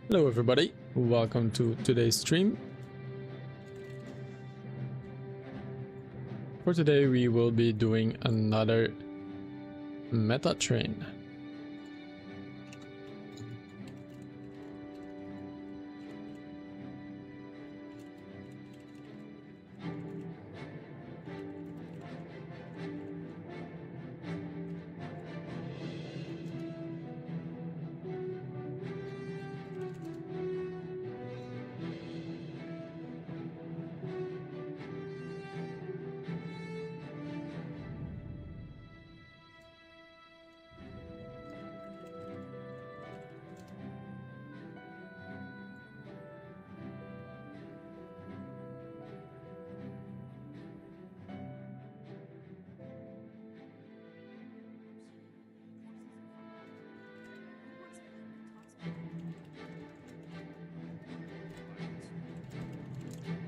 Hello everybody, welcome to today's stream. For today we will be doing another meta train.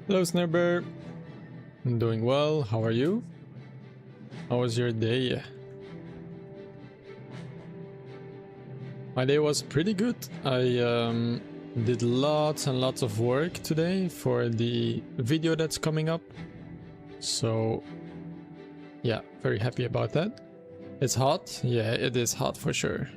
Hello Snurber, I'm doing well, how are you? How was your day? My day was pretty good. I did lots and lots of work today for the video that's coming up. So yeah, very happy about that. It's hot? Yeah, it is hot for sure.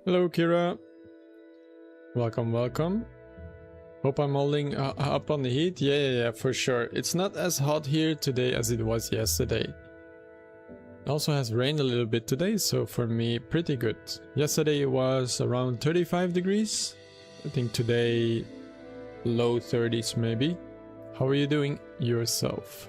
Hello Kira, welcome, welcome. Hope I'm holding up on the heat. Yeah, for sure. It's not as hot here today as it was yesterday. It also has rained a little bit today, so for me, pretty good. Yesterday it was around 35 degrees. I think today, low 30s maybe. How are you doing yourself?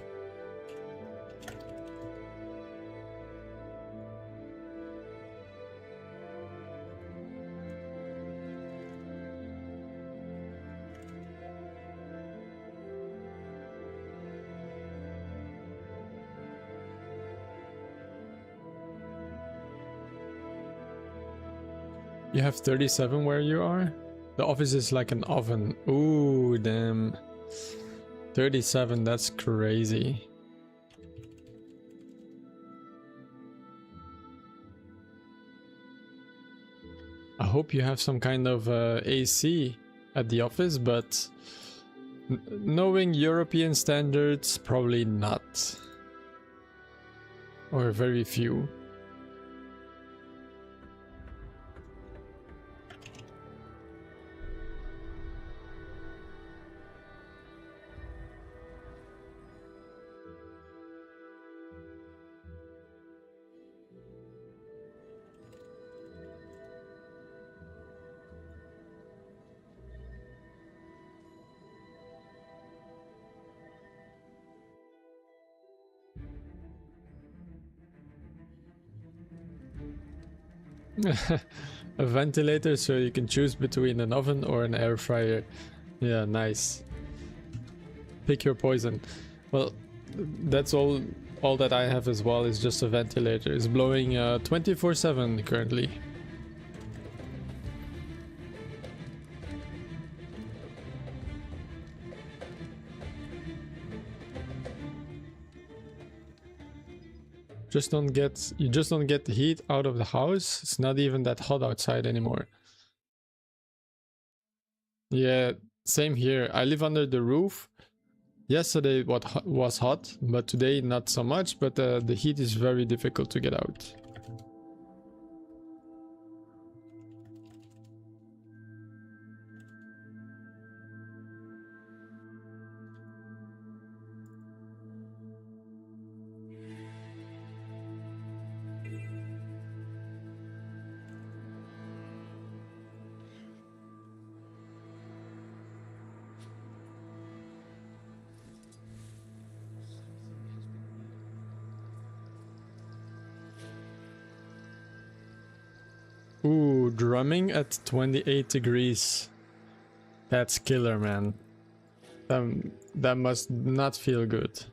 You have 37 where you are? The office is like an oven. Ooh, damn. 37, that's crazy. I hope you have some kind of AC at the office, but knowing European standards, probably not. Or very few. A ventilator so you can choose between an oven or an air fryer. Yeah, nice. Pick your poison. Well, that's all that I have as well, is just a ventilator. It's blowing 24/7 currently. You just don't get the heat out of the house. It's not even that hot outside anymore. Yeah, same here. I live under the roof. Yesterday what was hot, but today not so much, but the heat is very difficult to get out. Ooh, drumming at 28 degrees. That's killer, man. That must not feel good.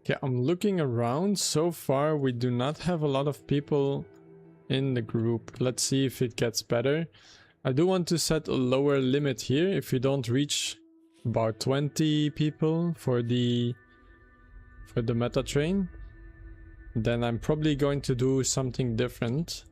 Okay, I'm looking around. So far, we do not have a lot of people in the group. Let's see if it gets better. I do want to set a lower limit here. If you don't reach about 20 people for the meta train, then I'm probably going to do something different.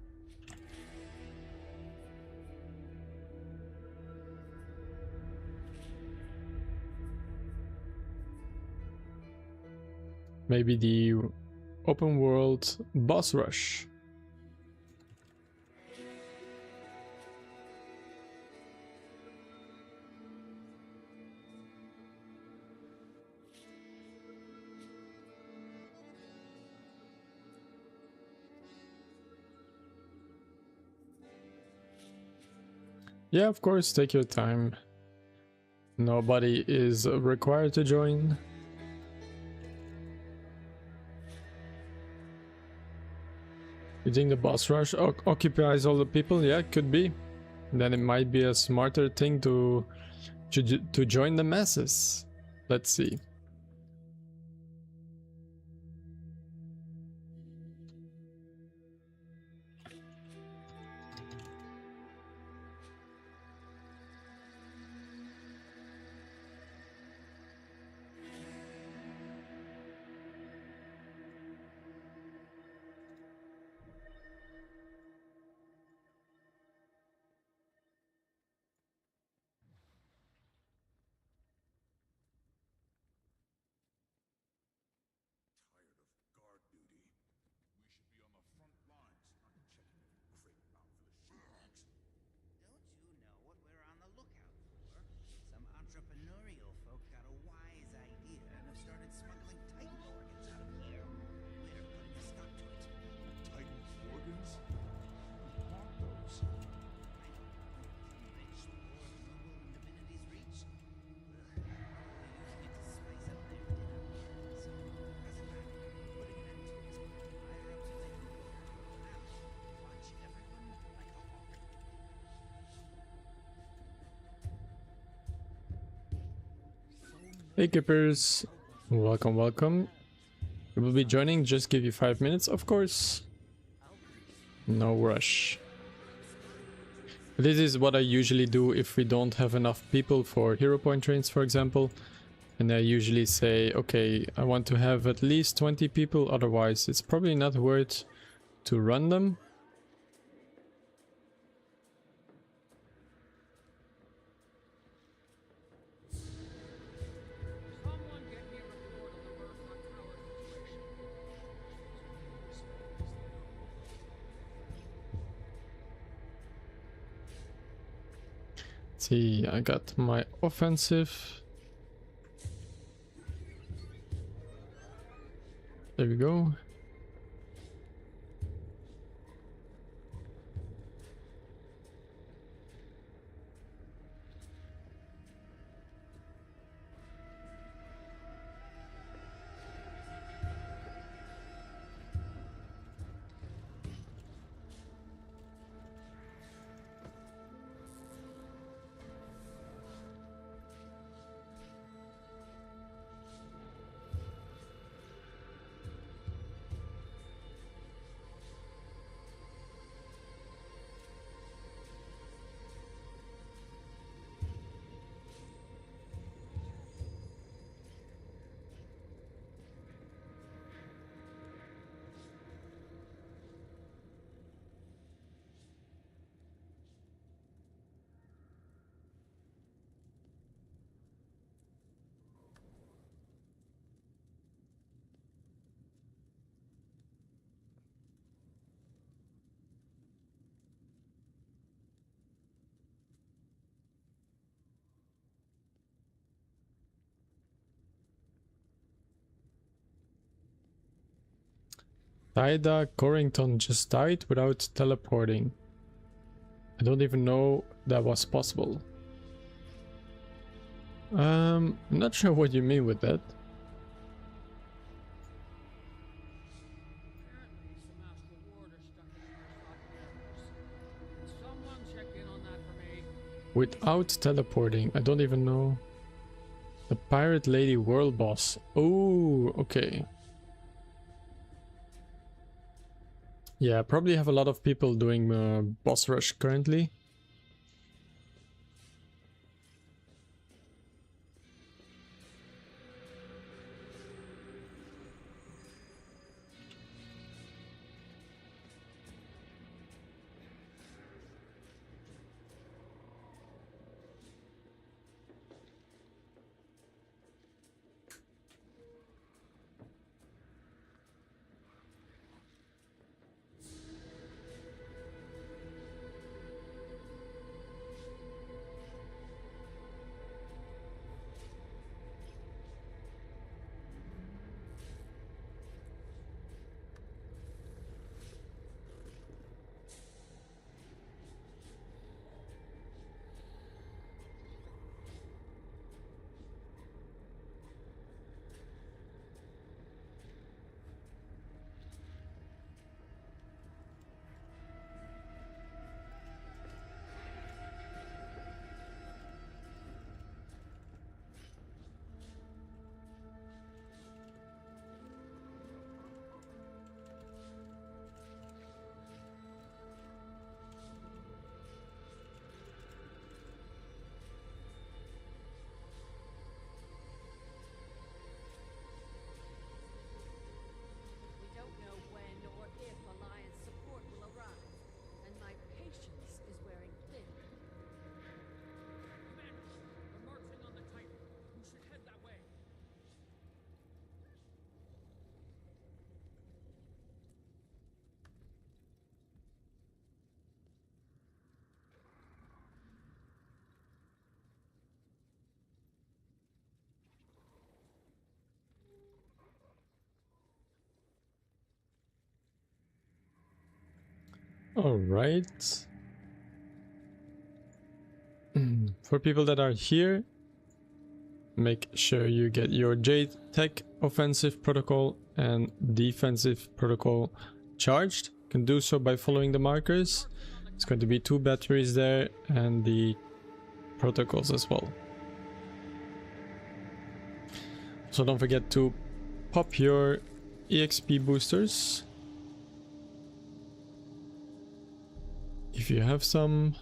Maybe the open world boss rush. Yeah, of course, take your time. Nobody is required to join. You think the boss rush occupies all the people? Yeah, could be. Then it might be a smarter thing to join the masses. Let's see. Hey Kippers, welcome. You will be joining, just give you 5 minutes, of course. No rush. This is what I usually do if we don't have enough people for hero point trains, for example. And I usually say, okay, I want to have at least 20 people, otherwise it's probably not worth to run them. See, I got my offensive. There we go. Tida Corrington just died without teleporting. I don't even know that was possible. I'm not sure what you mean with that. Without teleporting, I don't even know. The Pirate Lady World Boss. Oh, okay. Yeah, probably have a lot of people doing boss rush currently. All right. For people that are here, make sure you get your Jade Tech offensive protocol and defensive protocol charged. You can do so by following the markers. It's going to be 2 batteries there and the protocols as well. So don't forget to pop your EXP boosters if you have some.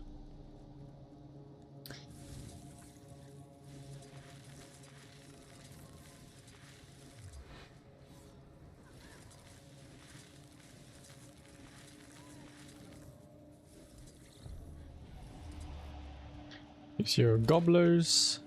Use your gobblers.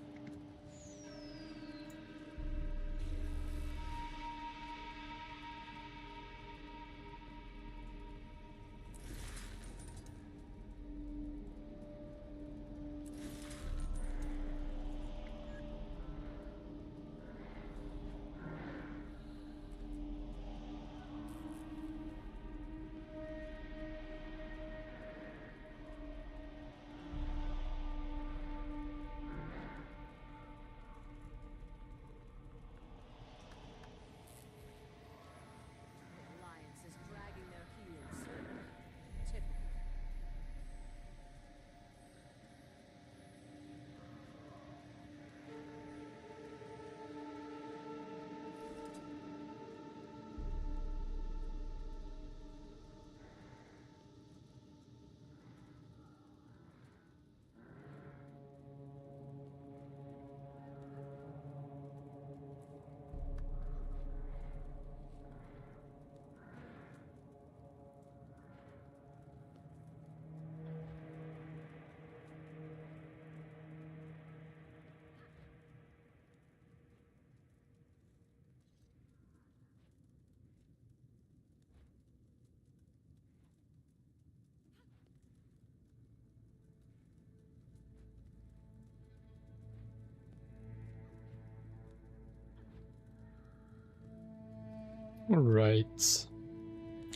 All right.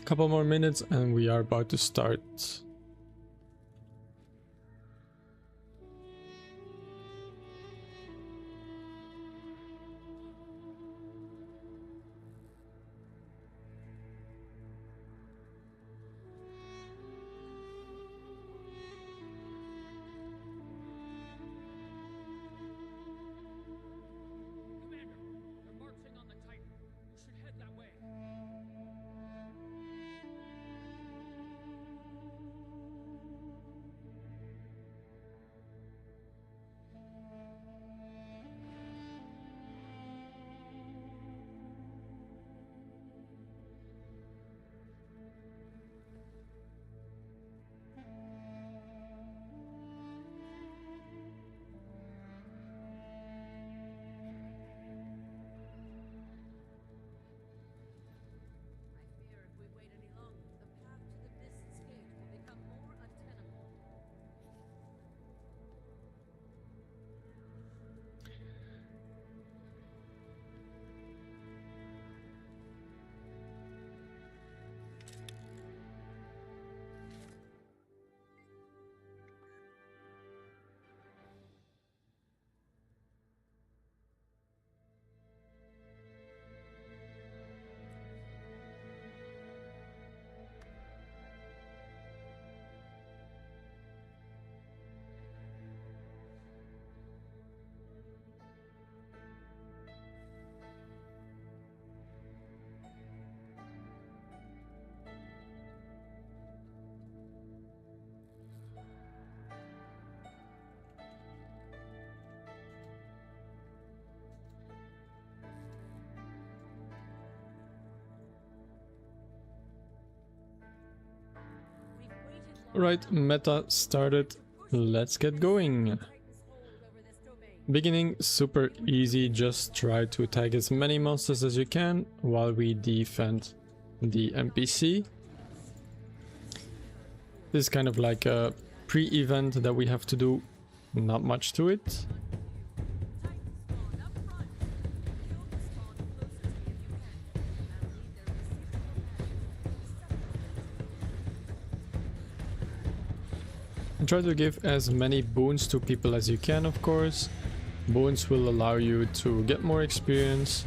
Couple more minutes and we are about to start. Right, meta started. Let's get going. Beginning super easy, just try to tag as many monsters as you can while we defend the NPC. This is kind of like a pre-event that we have to do, not much to it. And try to give as many boons to people as you can, of course. Boons will allow you to get more experience.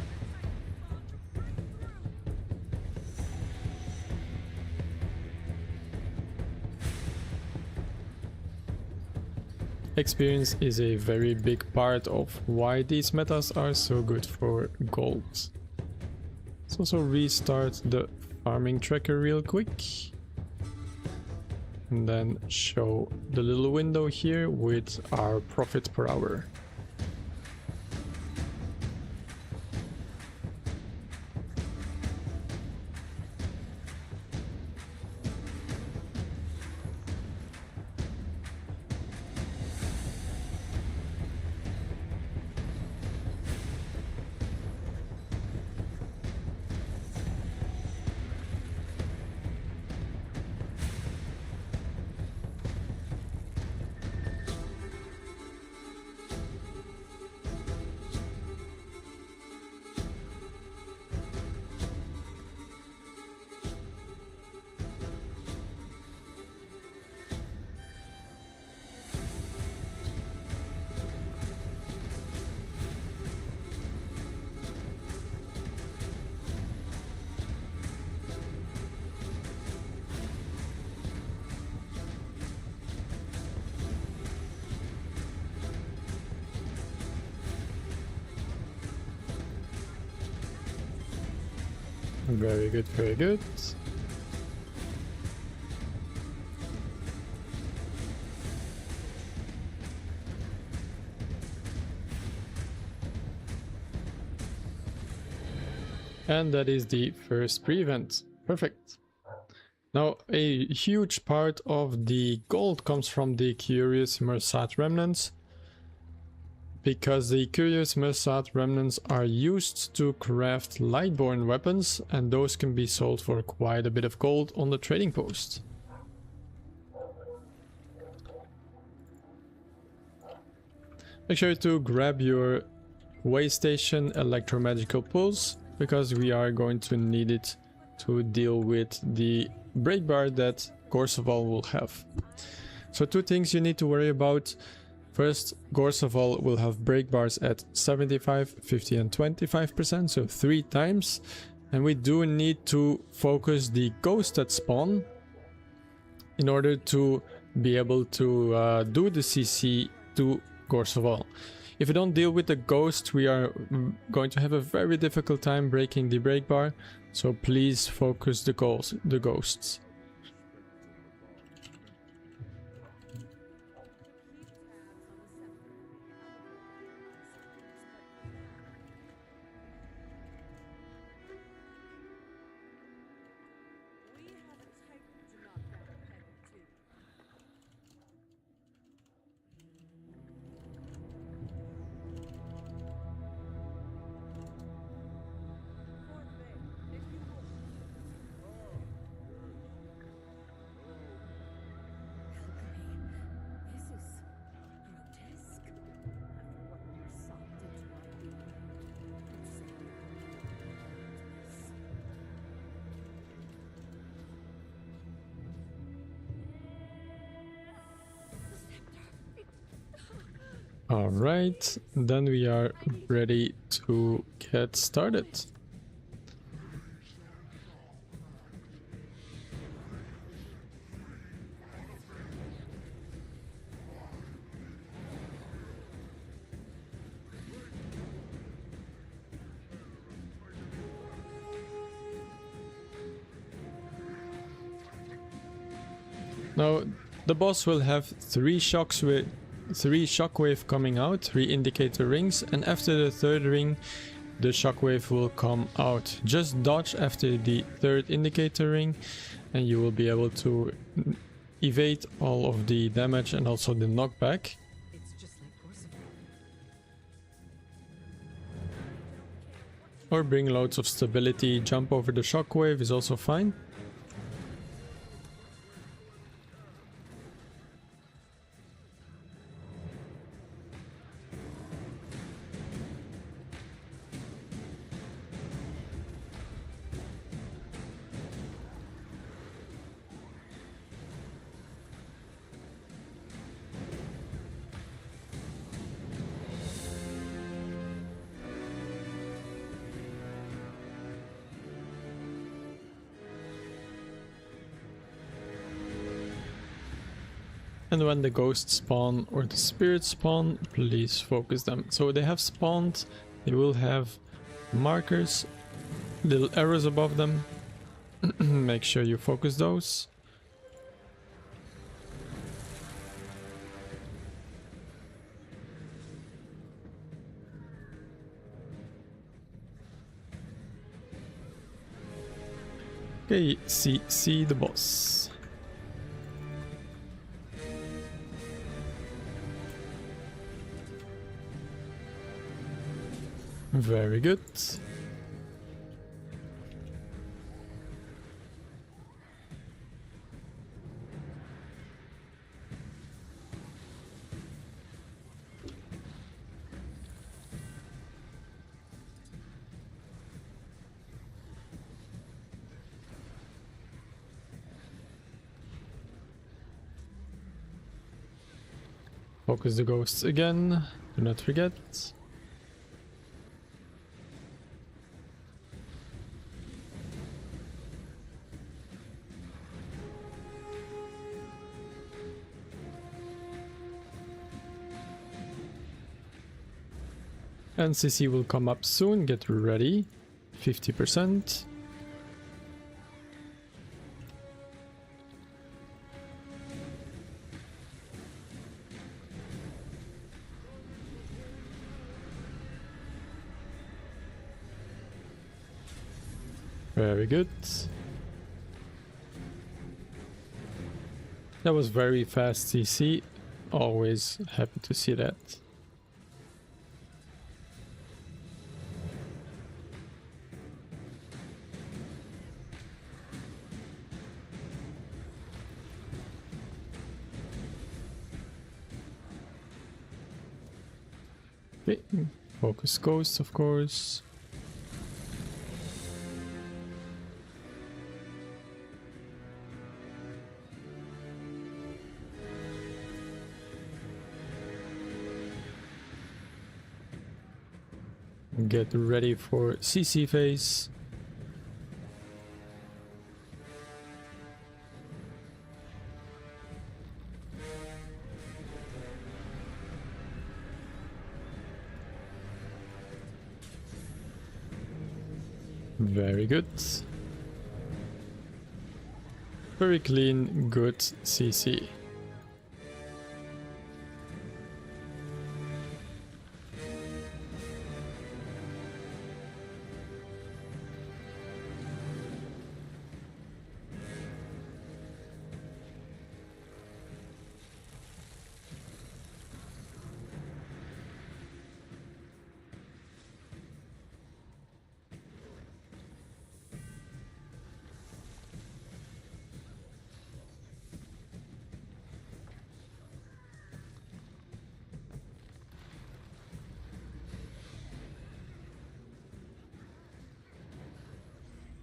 Experience is a very big part of why these metas are so good for gold. Let's also restart the farming tracker real quick. And then show the little window here with our profit per hour. Very good, very good. And that is the first pre-event. Perfect. Now, a huge part of the gold comes from the Curious Mersat remnants, because the Curious Mersat remnants are used to craft lightborn weapons, and those can be sold for quite a bit of gold on the trading post. Make sure to grab your way station electromagical pulse, because we are going to need it to deal with the break bar that Gorseval will have. So two things you need to worry about. First, Gorseval will have break bars at 75, 50 and 25%, so 3 times. And we do need to focus the ghost at spawn in order to be able to do the CC to Gorseval. If we don't deal with the ghost, we are going to have a very difficult time breaking the break bar, so please focus the ghosts. Alright, then we are ready to get started. Now, the boss will have 3 shockwave coming out, 3 indicator rings, and after the 3rd ring, the shockwave will come out. Just dodge after the 3rd indicator ring, and you will be able to evade all of the damage and also the knockback. Or bring loads of stability, jump over the shockwave is also fine. And when the ghosts spawn or the spirits spawn, please focus them. So they have spawned, they will have markers, little arrows above them. Make sure you focus those. Okay, see the boss. Very good. Focus the ghosts again, do not forget. And CC will come up soon, get ready. 50%. Very good. That was very fast CC. Always happy to see that. Okay, focus ghosts, of course. get ready for CC phase. Very good. Very clean, good CC.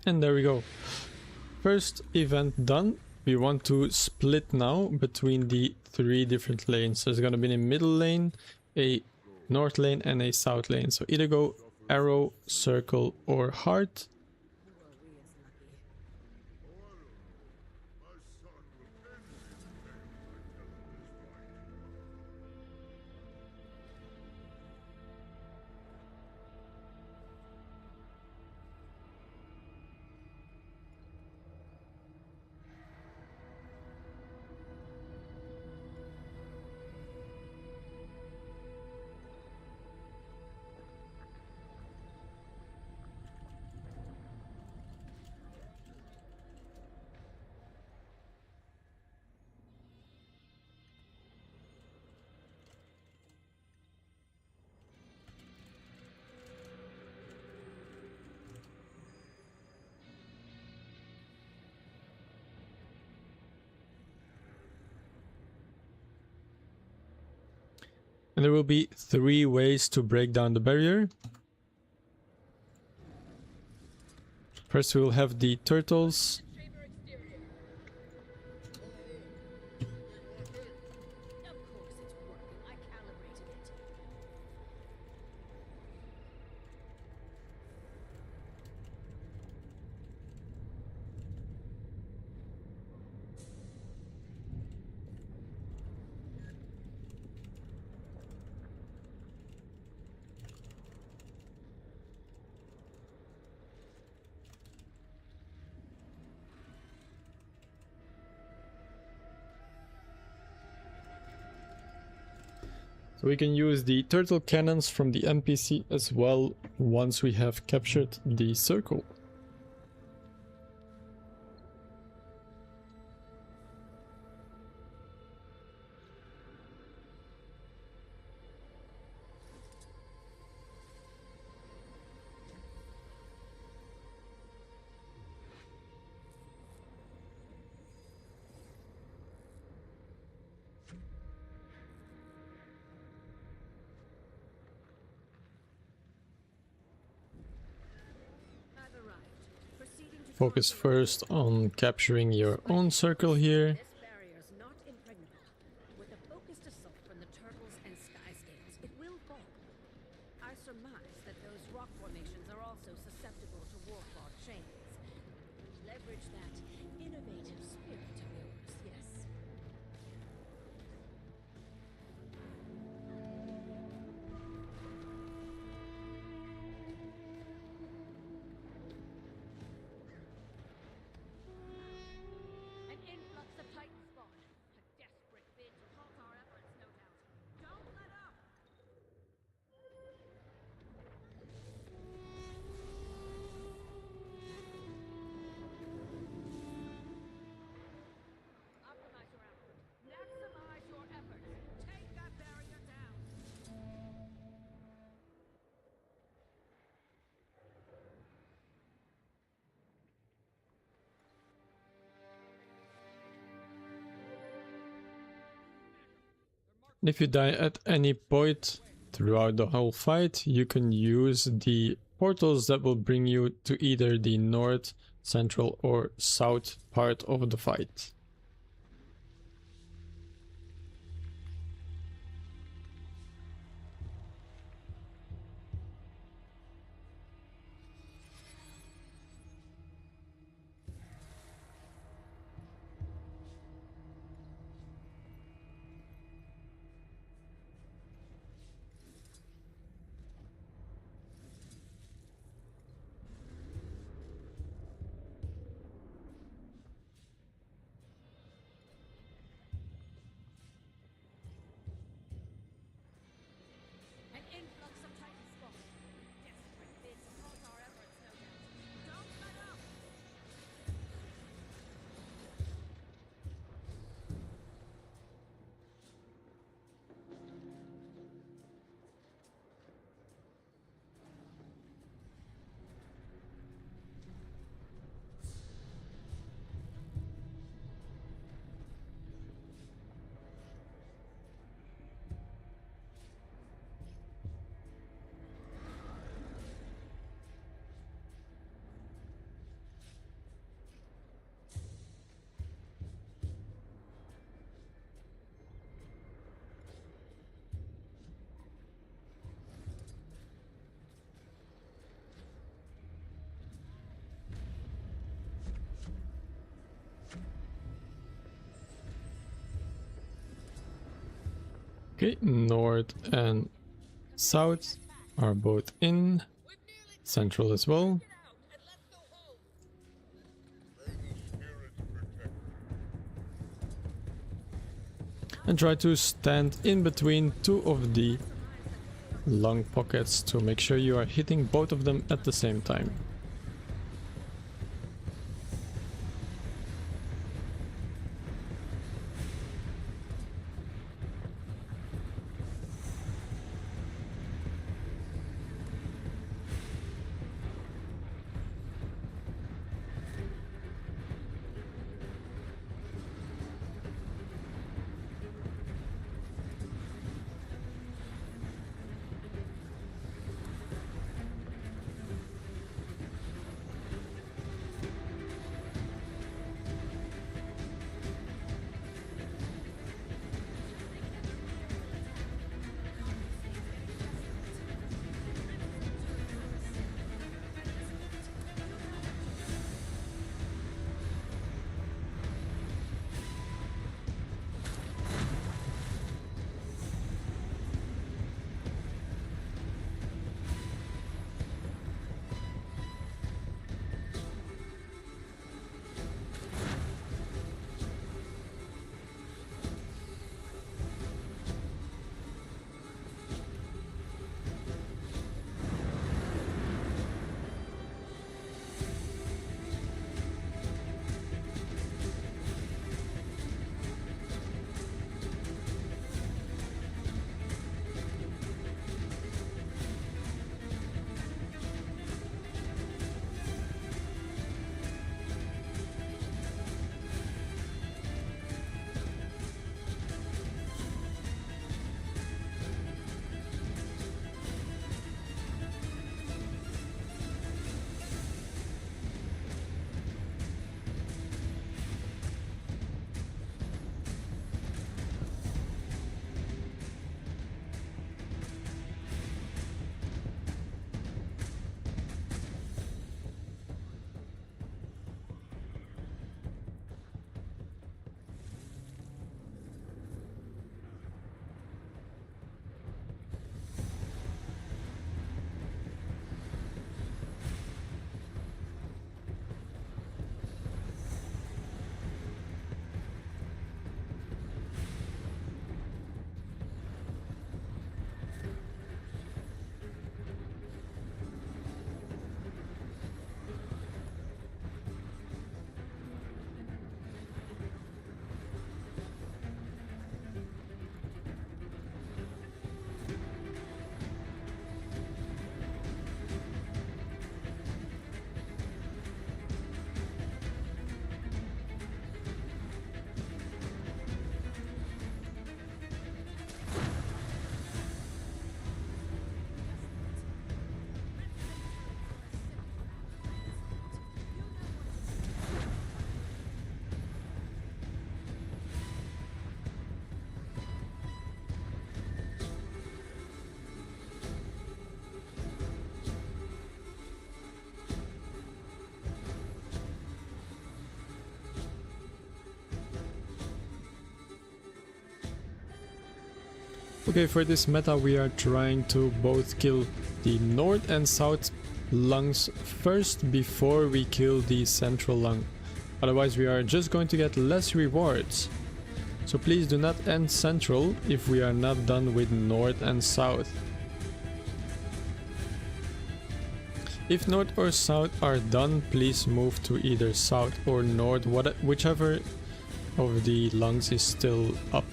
And there we go. First event done. We want to split now between the 3 different lanes. So there's going to be a middle lane, a north lane, and a south lane. So either go arrow, circle, or heart. And there will be 3 ways to break down the barrier. First we will have the turtles. So we can use the turtle cannons from the NPC as well once we have captured the circle. Focus first on capturing your own circle here. This barrier is not impregnable. With a focused assault from the turtles and sky scales, it will fall. I surmise that those rock formations are also susceptible to warcloth chains. Leverage that innovative spirit of yours, yes. An influx of Titan spawn. A desperate bid to halt our efforts, no doubt. Don't let up! Optimize your output. Maximize your efforts. Take that barrier down. If you die at any point throughout the whole fight, you can use the portals that will bring you to either the north, central, or south part of the fight. Okay, north and south are both in. Central as well. And try to stand in between two of the long pockets to make sure you are hitting both of them at the same time. Okay, for this meta we are trying to both kill the north and south lungs first before we kill the central lung. Otherwise we are just going to get less rewards. So please do not end central if we are not done with north and south. If north or south are done, please move to either south or north, whichever of the lungs is still up.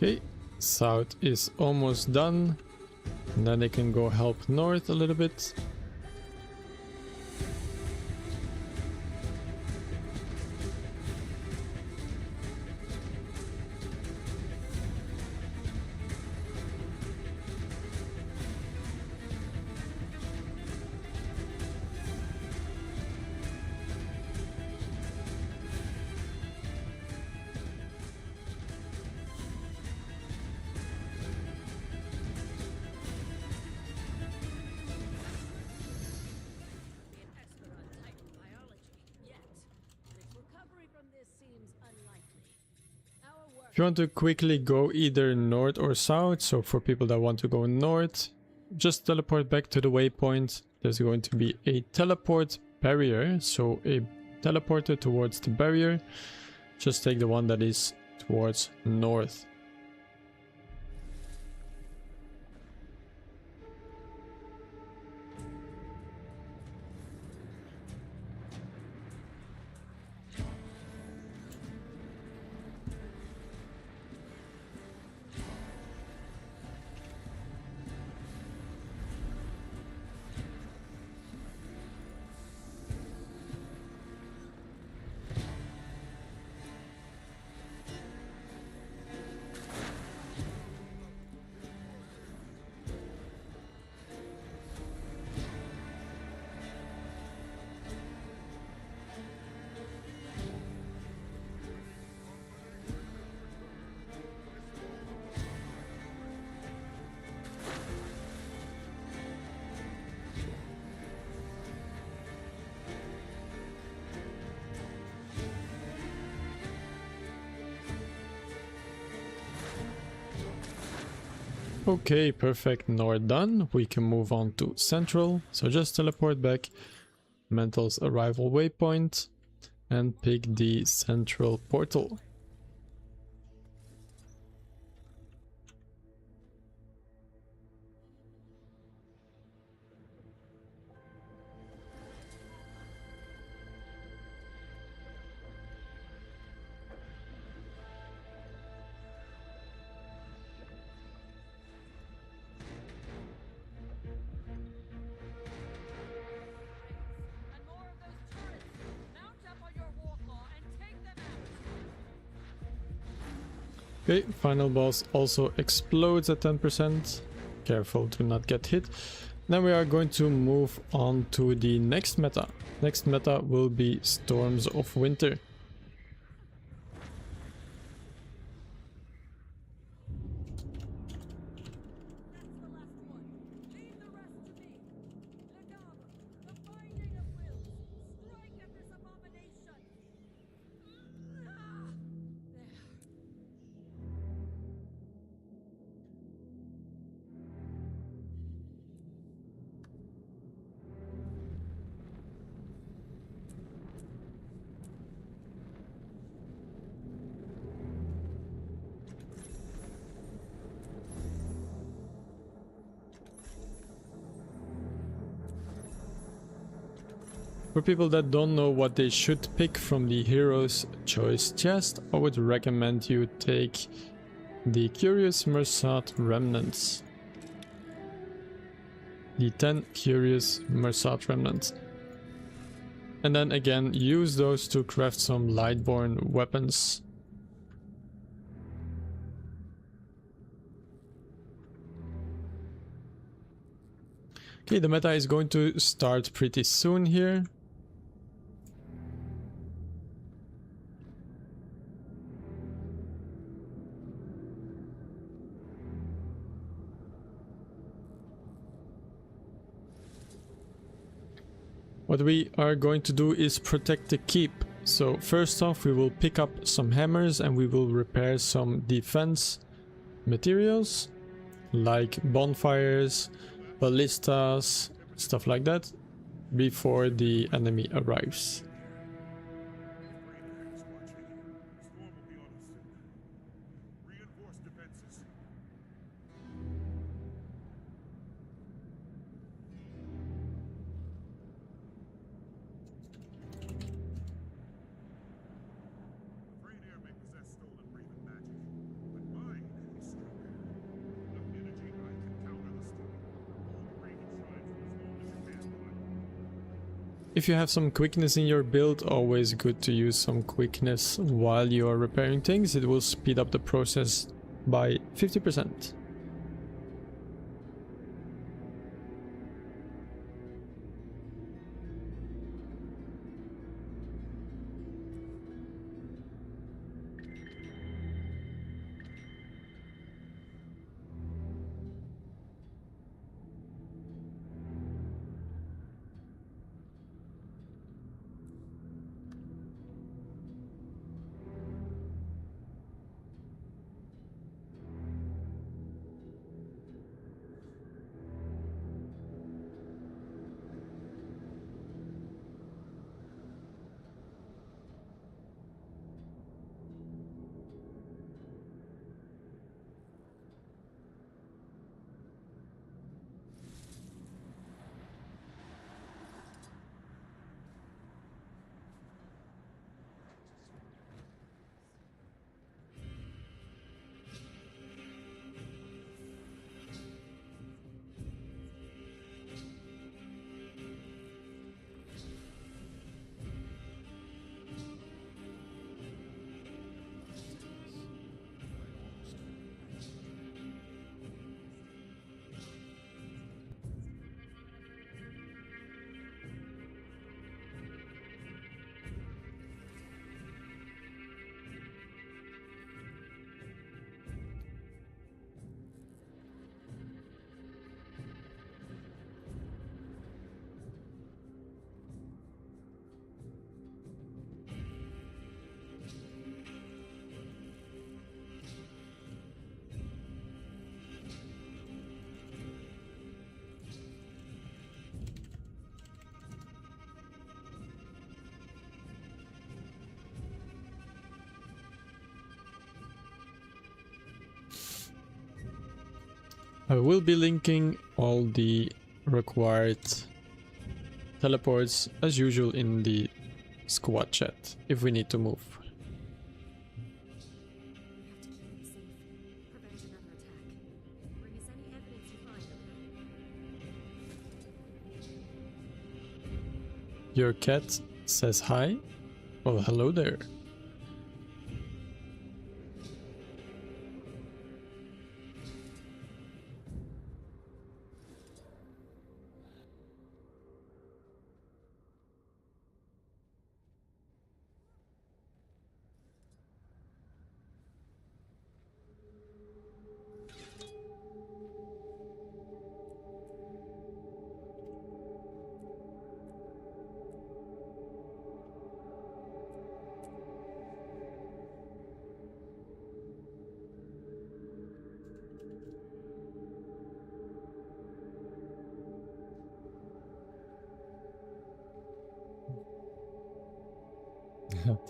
Okay, south is almost done. And then they can go help north a little bit. Be an expert on Titan biology yet, but its recovery from this seems unlikely. Our work If you want to quickly go either north or south, so for people that want to go north, just teleport back to the waypoint. There's going to be a teleport barrier, so a teleporter towards the barrier. Just take the one that is towards north. Okay, perfect. North done. We can move on to central. So just teleport back, Mental's arrival waypoint, and pick the central portal. and more of those turrets. Mount up on your warclaw and take them out. Okay, final boss also explodes at 10%. Careful to not get hit. Then we are going to move on to the next meta. Next meta will be Storms of Winter. That's the last one. Leave the rest to me. Legabre, the binding of wills. Strike at this abomination. There. For people that don't know what they should pick from the Hero's Choice chest, I would recommend you take the Curious Mersat Remnants. The 10 Curious Mersat Remnants. And then again, use those to craft some Lightborn weapons. Okay, the meta is going to start pretty soon here. What we are going to do is protect the keep. So first off, we will pick up some hammers and we will repair some defense materials like bonfires, ballistas, stuff like that before the enemy arrives. If you have some quickness in your build, always good to use some quickness while you are repairing things. It will speed up the process by 50%. I will be linking all the required teleports as usual in the squad chat if we need to move. Your cat says hi. Well, hello there.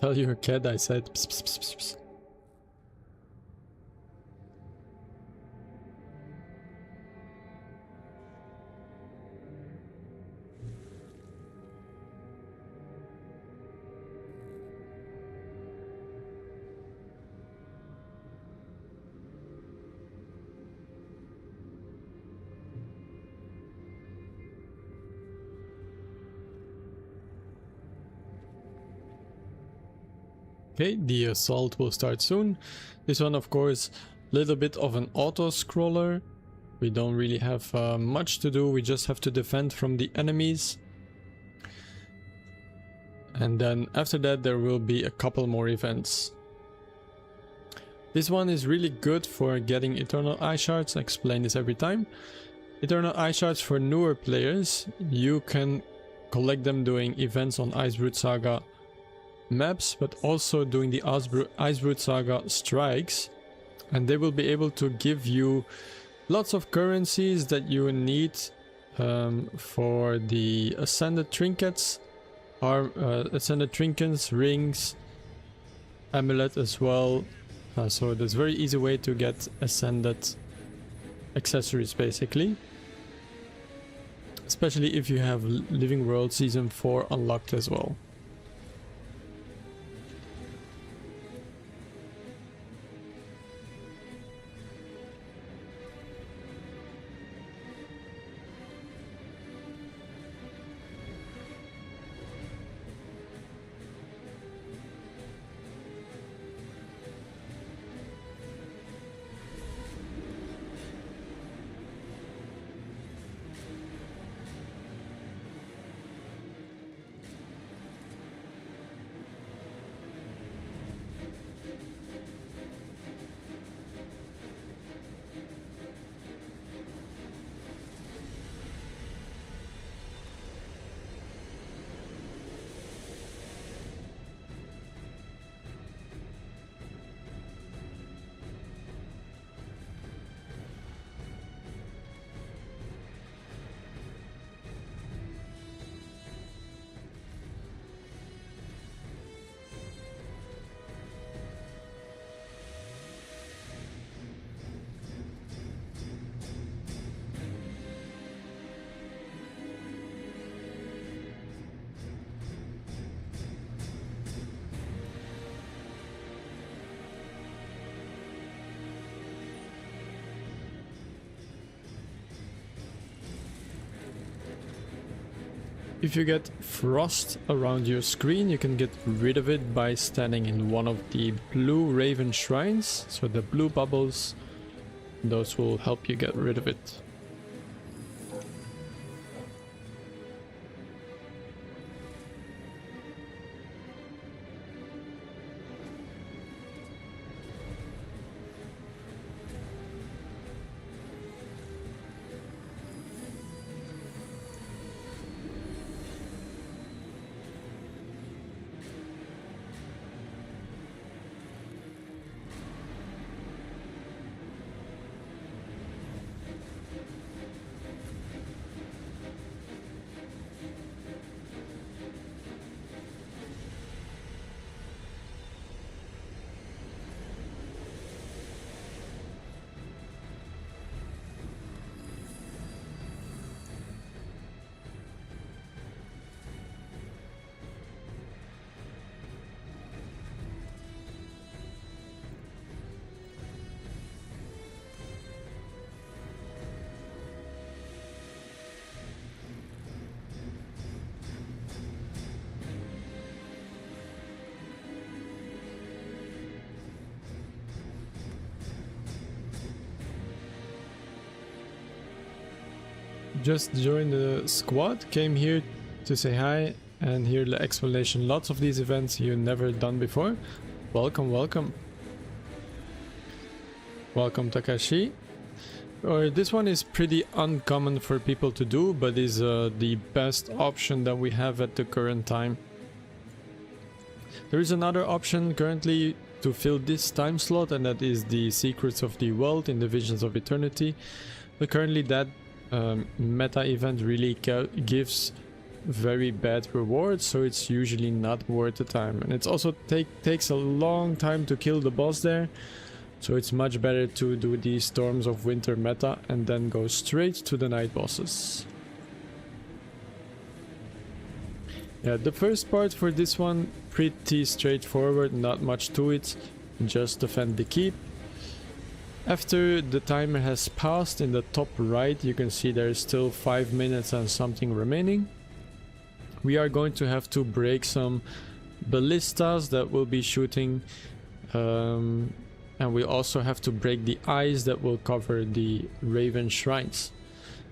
Tell your cat I said pss, pss, pss, pss, pss. Okay, the assault will start soon. This one, of course, little bit of an auto-scroller. We don't really have much to do, we just have to defend from the enemies. And then after that there will be a couple more events. This one is really good for getting Eternal Eye Shards, I explain this every time. Eternal Eye Shards for newer players, you can collect them doing events on Icebrood Saga maps, but also doing the Icebrood Saga strikes, and they will be able to give you lots of currencies that you need for the Ascended Trinkets, Ascended Trinkets, rings, amulet as well. So there's a very easy way to get Ascended accessories basically. Especially if you have Living World Season 4 unlocked as well. If you get frost around your screen, you can get rid of it by standing in one of the blue raven shrines. So the blue bubbles, those will help you get rid of it. Just joined the squad, came here to say hi and hear the explanation. Lots of these events you've never done before. Welcome, welcome. Welcome, Takashi. This one is pretty uncommon for people to do, but is the best option that we have at the current time. There is another option currently to fill this time slot, and that is the Secrets of the World in the Visions of Eternity. But currently that meta event really gives very bad rewards, so it's usually not worth the time, and it's also takes a long time to kill the boss there, so it's much better to do the Storms of Winter meta and then go straight to the night bosses. Yeah, the first part for this one pretty straightforward, not much to it, just defend the keep. After the timer has passed, in the top right you can see there's still 5 minutes and something remaining. We are going to have to break some ballistas that will be shooting, and we also have to break the eyes that will cover the Raven Shrines.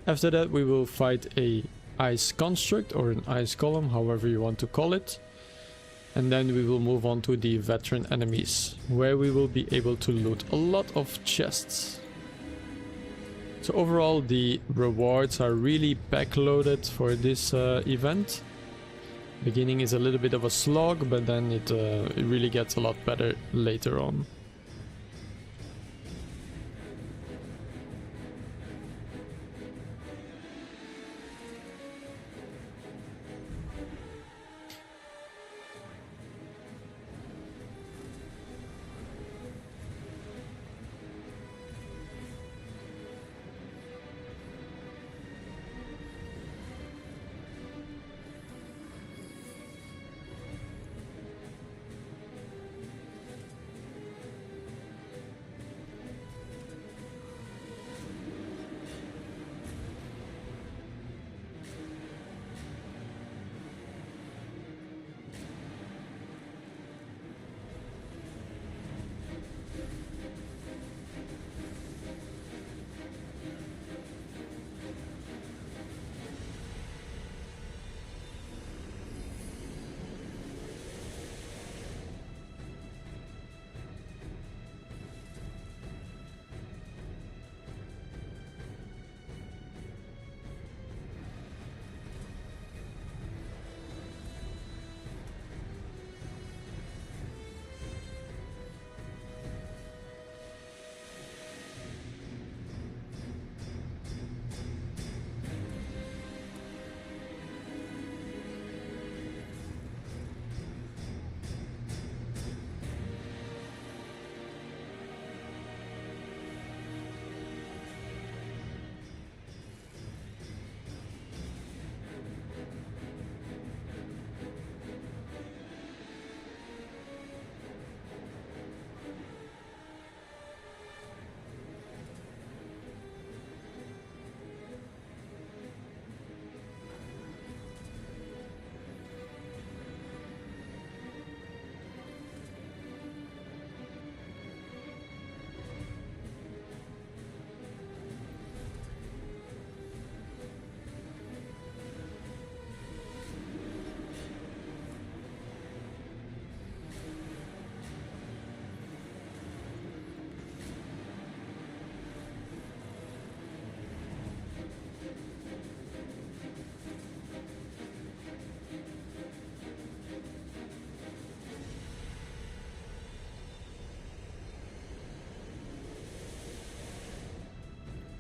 After that we will fight a ice construct or an ice column, however you want to call it. And then we will move on to the veteran enemies, where we will be able to loot a lot of chests. So overall the rewards are really backloaded for this event. Beginning is a little bit of a slog, but then it really gets a lot better later on.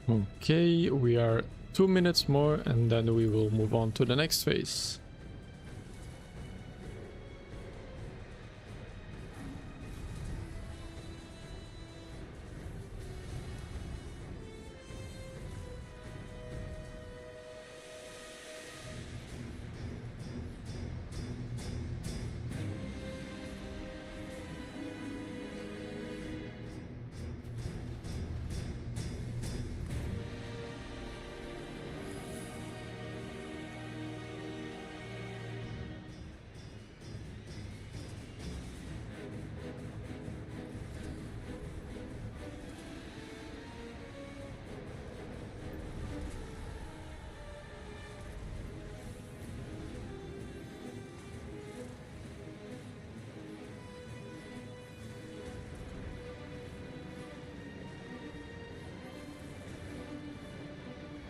Okay, we are 2 minutes more and then we will move on to the next phase.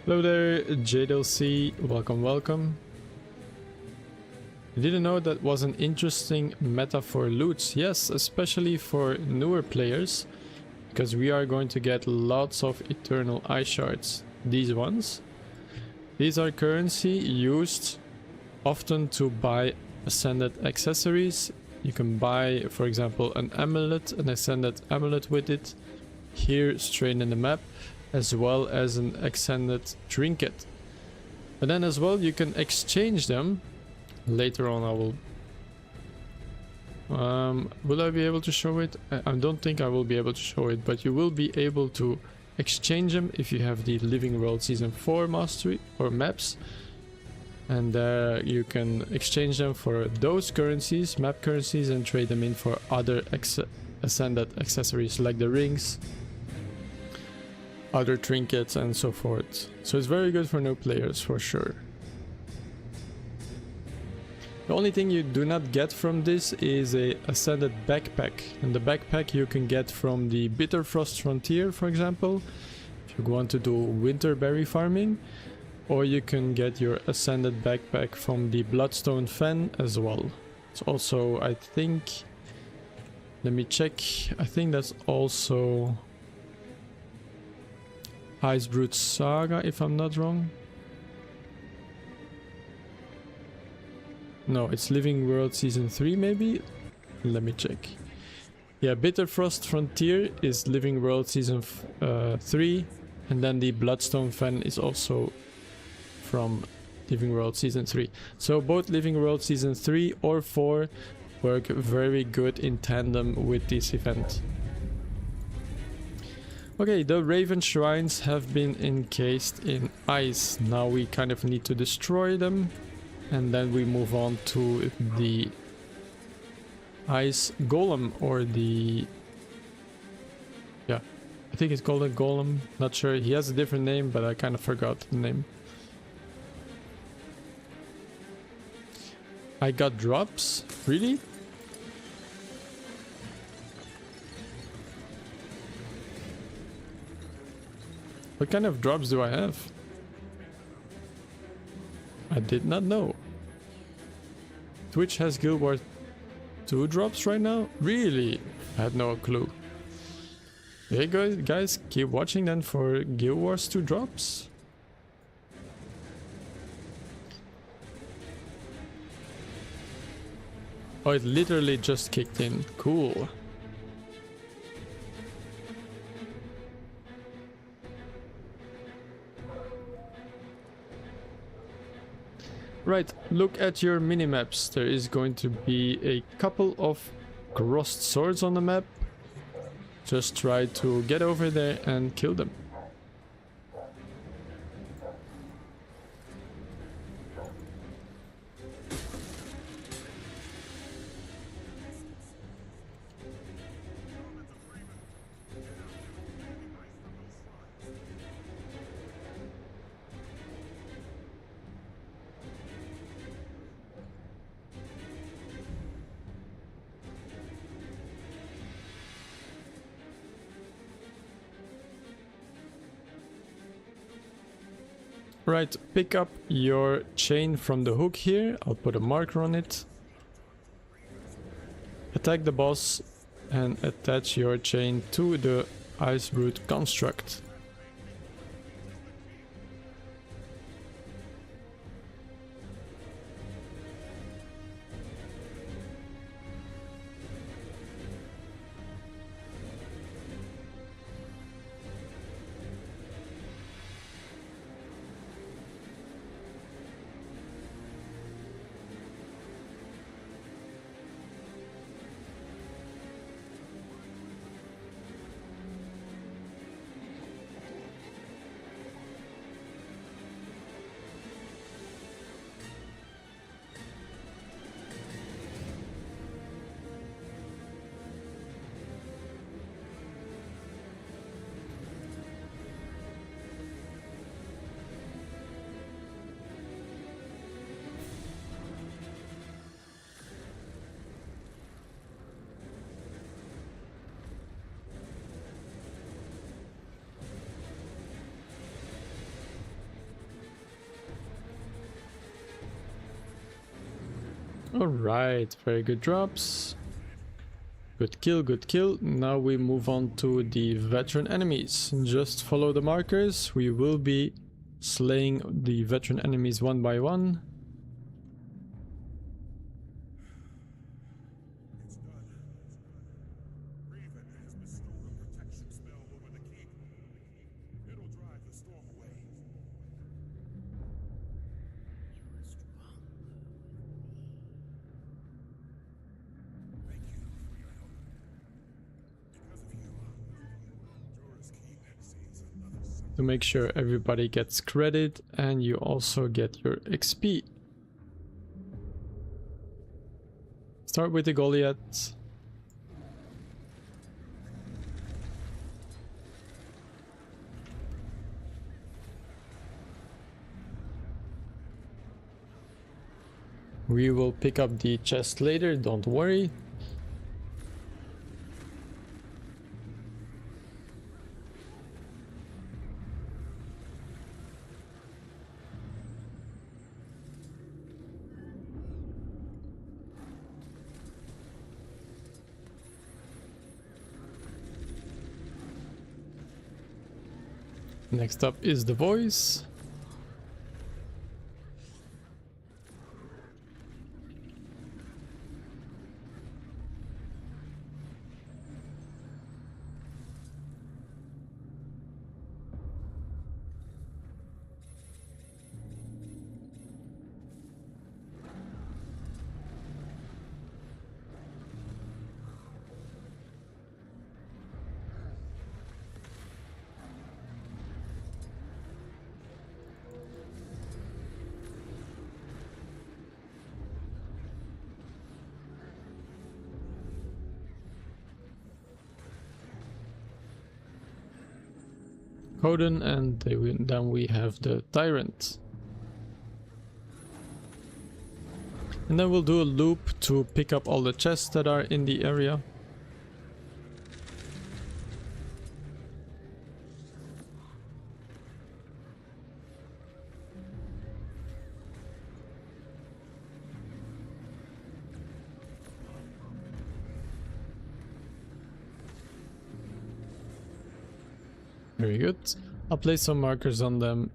Hello there, JDLC, welcome, welcome. I didn't know that was an interesting meta for loots. Yes, especially for newer players, because we are going to get lots of eternal eye shards. These ones. These are currency used often to buy ascended accessories. You can buy, for example, an amulet, an ascended amulet with it, here straight in the map, as well as an ascended trinket. And then as well you can exchange them. Later on I will I be able to show it? I don't think I will be able to show it, but you will be able to exchange them if you have the Living World Season 4 mastery or maps. And you can exchange them for those currencies, map currencies, and trade them in for other ascended accessories like the rings, other trinkets and so forth. So it's very good for new players for sure. The only thing you do not get from this is a ascended backpack, and the backpack you can get from the Bitterfrost Frontier, for example, if you want to do winter berry farming, or you can get your ascended backpack from the Bloodstone Fen as well. It's also, I think, let me check, I think that's also Icebrood Saga, if I'm not wrong. No, it's Living World Season 3 maybe? Let me check. Yeah, Bitterfrost Frontier is Living World Season 3, and then the Bloodstone Fen is also from Living World Season 3. So both Living World Season 3 or 4 work very good in tandem with this event. Okay, the Raven Shrines have been encased in ice. Now we kind of need to destroy them. And then we move on to the Ice Golem, or the... yeah, I think it's called a Golem. Not sure, he has a different name, but I kind of forgot the name. I got drops? Really? What kind of drops do I have? I did not know. Twitch has Guild Wars 2 drops right now? Really? I had no clue. Hey guys, keep watching then for Guild Wars 2 drops. Oh, it literally just kicked in. Cool. Right, look at your minimaps. There is going to be a couple of crossed swords on the map. Just try to get over there and kill them. Right, pick up your chain from the hook here. I'll put a marker on it. Attack the boss and attach your chain to the Icebrood construct. Alright, very good drops. Good kill, good kill. Now we move on to the veteran enemies. Just follow the markers. We will be slaying the veteran enemies one by one. It's done. Raven has bestowed a protection spell over the keep. It'll drive the storm away. Thank you for your help. Because of you, Jorah's keep sees another sun. To make sure everybody gets credit and you also get your XP. Start with the Goliath. We will pick up the chest later, don't worry. Next up is the voice. Coden, and then we have the Tyrant. And then we'll do a loop to pick up all the chests that are in the area. Very good. I'll place some markers on them.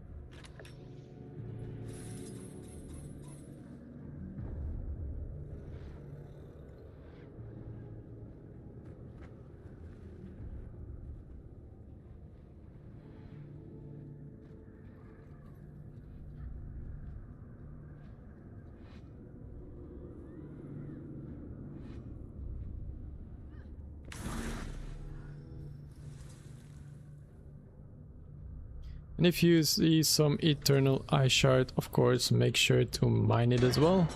And if you see some Eternal Eye Shard, of course, make sure to mine it as well.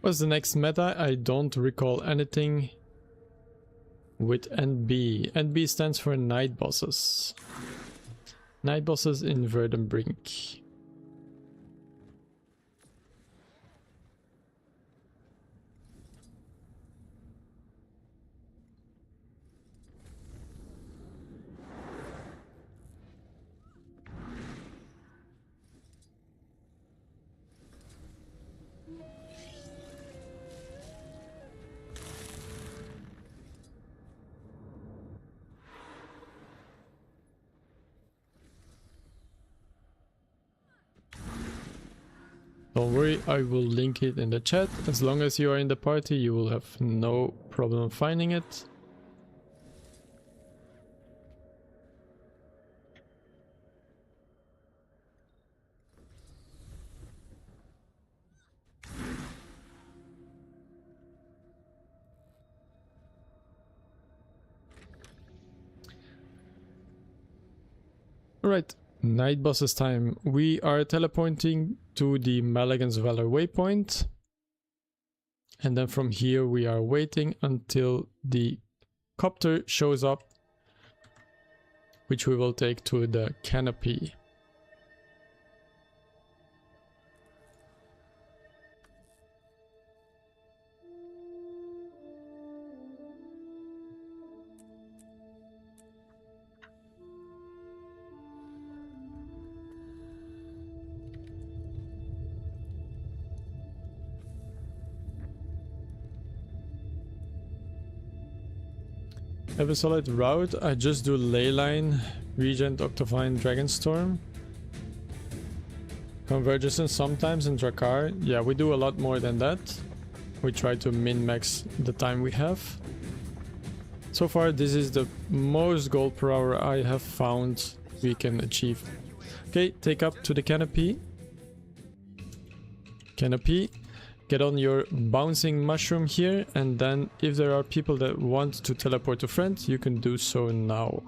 What's the next meta? I don't recall anything with NB. NB stands for Night Bosses. Night Bosses in Verdenbrink. Don't worry, I will link it in the chat. As long as you are in the party, you will have no problem finding it. Alright, night bosses time. We are teleporting to the Maligan's Valor waypoint. And then from here we are waiting until the copter shows up, which we will take to the canopy. Have a solid route. I just do Leyline, Regent, Octavine, Dragonstorm. Convergence sometimes in Drakkar. Yeah, we do a lot more than that. We try to min-max the time we have. So far, this is the most gold per hour I have found we can achieve. Okay, take up to the canopy. Canopy. Get on your bouncing mushroom here, and then if there are people that want to teleport to friend, you can do so now.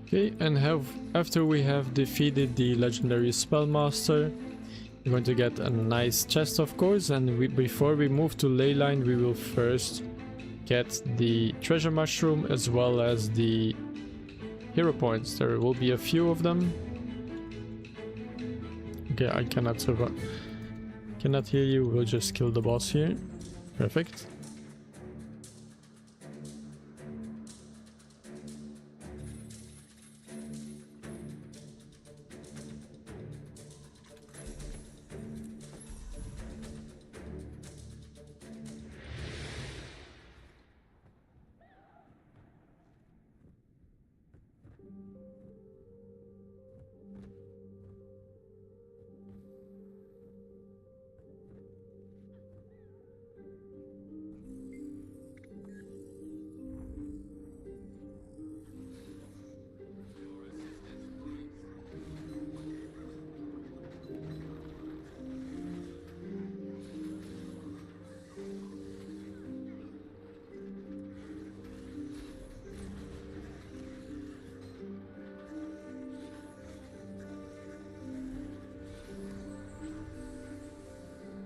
Okay, and after we have defeated the legendary spellmaster, we're going to get a nice chest, of course, and before we move to Leyline, we will first get the treasure mushroom as well as the hero points. There will be a few of them. Okay, I cannot survive. Cannot hear you. We'll just kill the boss here. Perfect.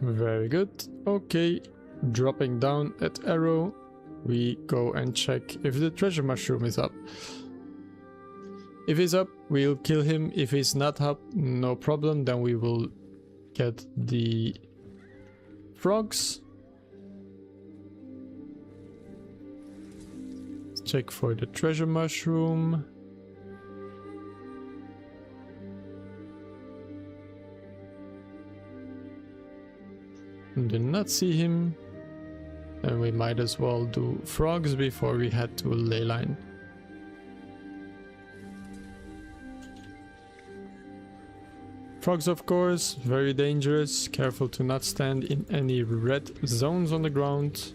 Very good. Okay, dropping down at arrow, we go and check if the treasure mushroom is up. If he's up, we'll kill him. If he's not up, no problem, then we will get the frogs. Let's check for the treasure mushroom. Did not see him, and we might as well do frogs before we head to Leyline. frogs, of course, very dangerous. Careful to not stand in any red zones on the ground.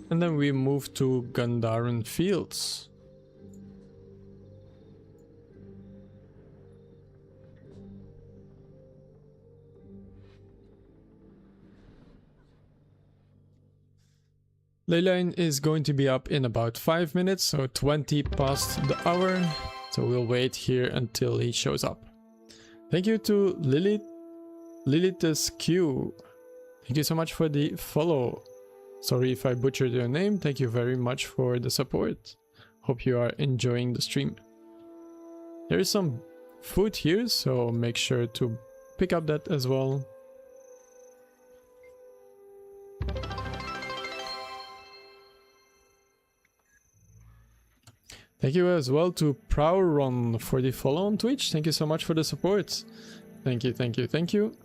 And then we move to Gandharan Fields. Leyline is going to be up in about 5 minutes, so 20 past the hour. So we'll wait here until he shows up. Thank you to Lilith's Q. Thank you so much for the follow. Sorry if I butchered your name. Thank you very much for the support. Hope you are enjoying the stream. There is some food here, so make sure to pick up that as well. Thank you as well to Prowron for the follow on Twitch. Thank you so much for the support. Thank you, thank you, thank you.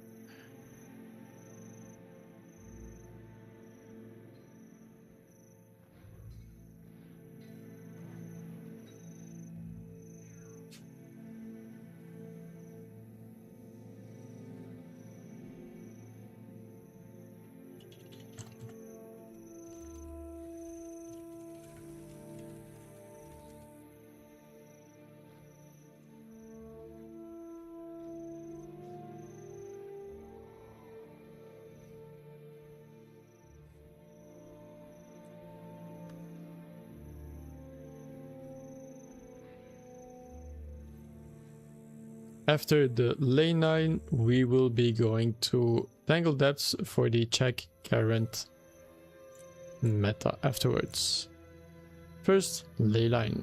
After the lane 9, we will be going to Tangle Depths for the check current meta afterwards. First, ley line.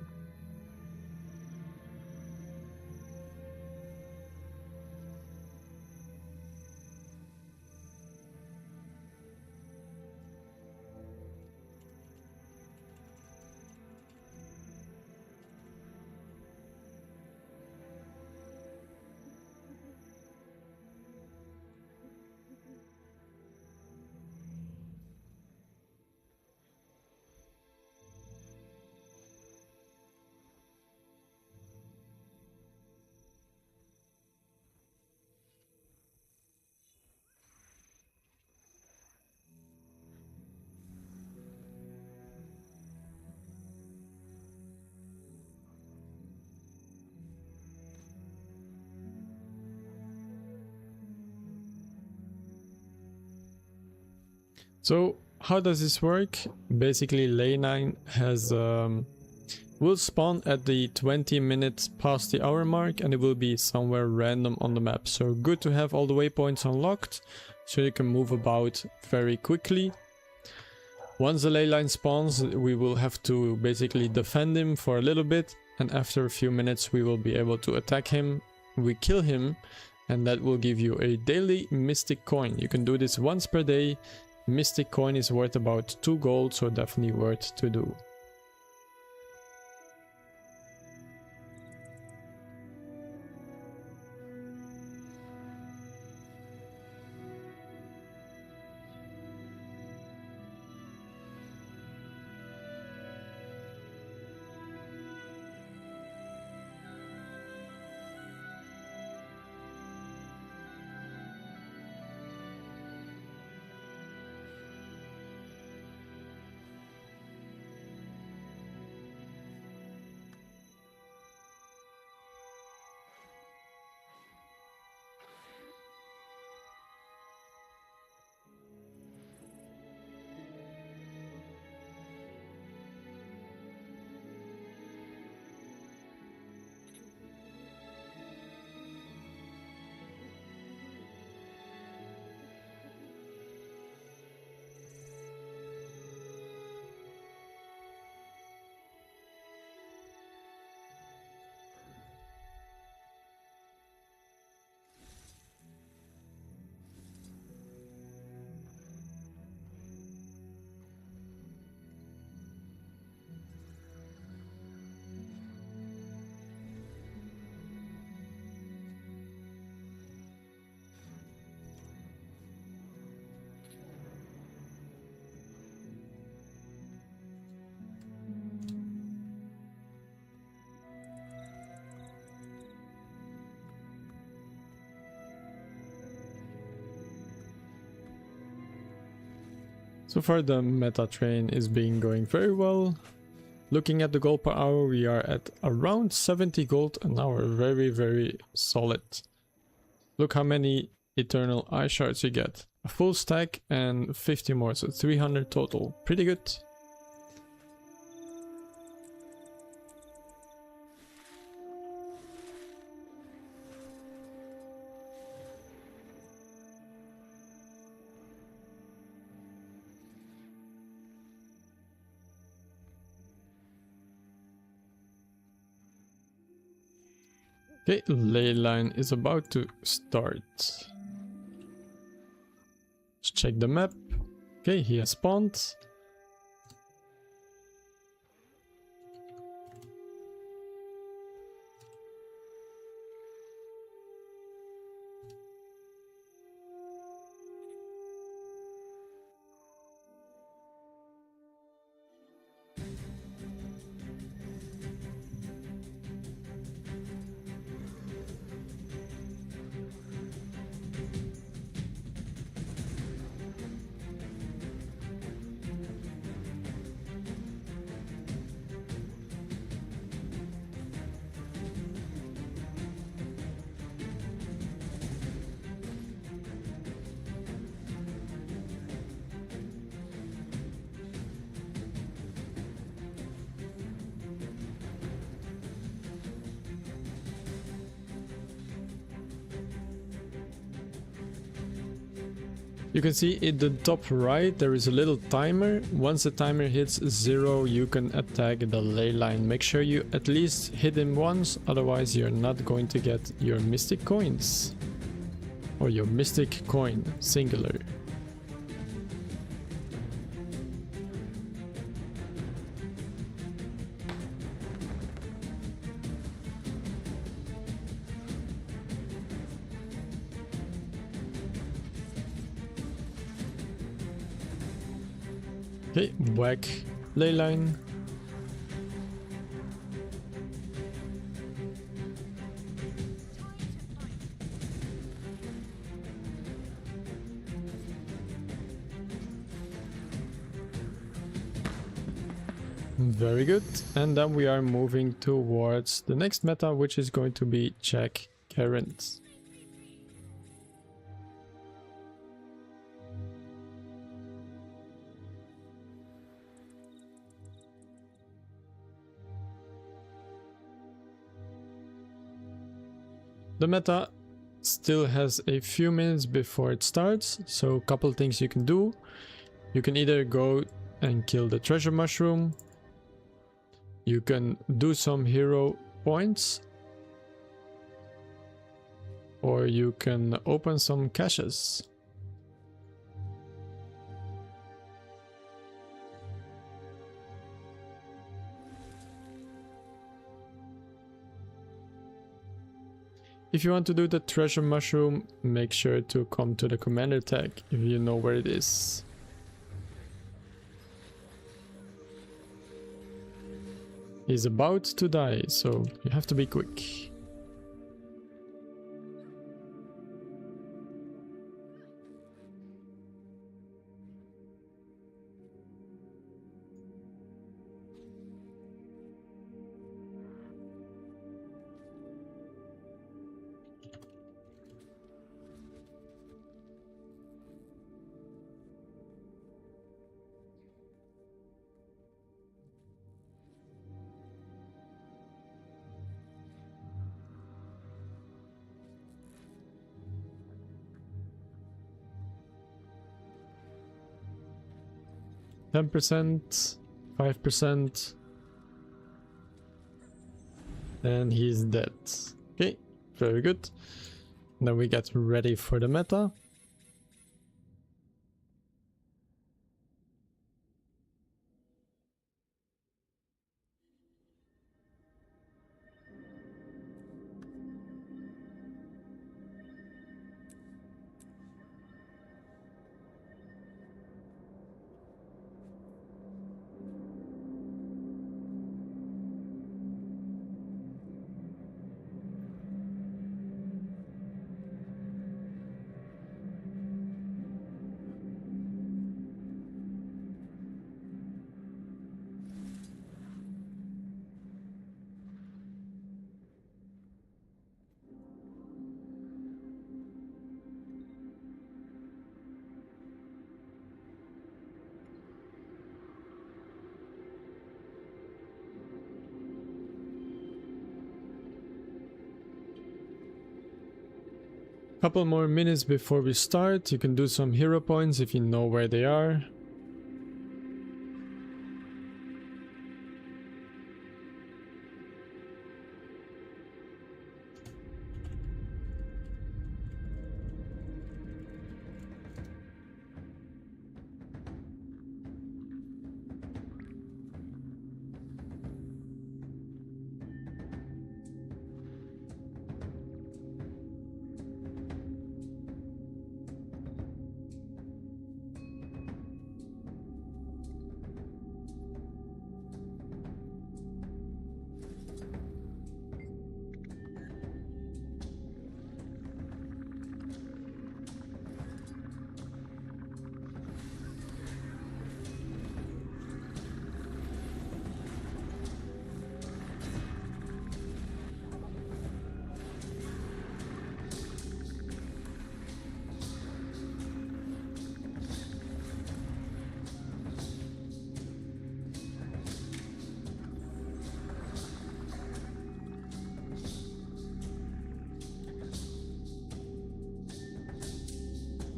So how does this work? Basically, lane 9 has will spawn at the 20 minutes past the hour mark, and it will be somewhere random on the map. So good to have all the waypoints unlocked so you can move about very quickly. Once the ley line spawns, we will have to basically defend him for a little bit, and after a few minutes we will be able to attack him. We kill him, and that will give you a daily mystic coin. You can do this once per day. Mystic coin is worth about 2 gold, so definitely worth to do. So far the meta train is going very well. Looking at the gold per hour, we are at around 70 gold an hour. Very solid. Look how many eternal eye shards you get. A full stack and 50 more, so 300 total. Pretty good. Okay, ley line is about to start. Let's check the map. Okay, he has spawned. You can see in the top right there is a little timer. Once the timer hits 0, you can attack the ley line. Make sure you at least hit him once, otherwise you're not going to get your mystic coins. Or your mystic coin, singular. Okay, whack ley line. Very good. And then we are moving towards the next meta, which is going to be check current. The meta still has a few minutes before it starts, so a couple things you can do. You can either go and kill the treasure mushroom. You can do some hero points. Or you can open some caches. If you want to do the treasure mushroom, make sure to come to the commander tag if you know where it is. He's about to die, so you have to be quick. %, 5%, and he's dead. Okay, very good. Then we get ready for the meta. Couple more minutes before we start. You can do some hero points if you know where they are.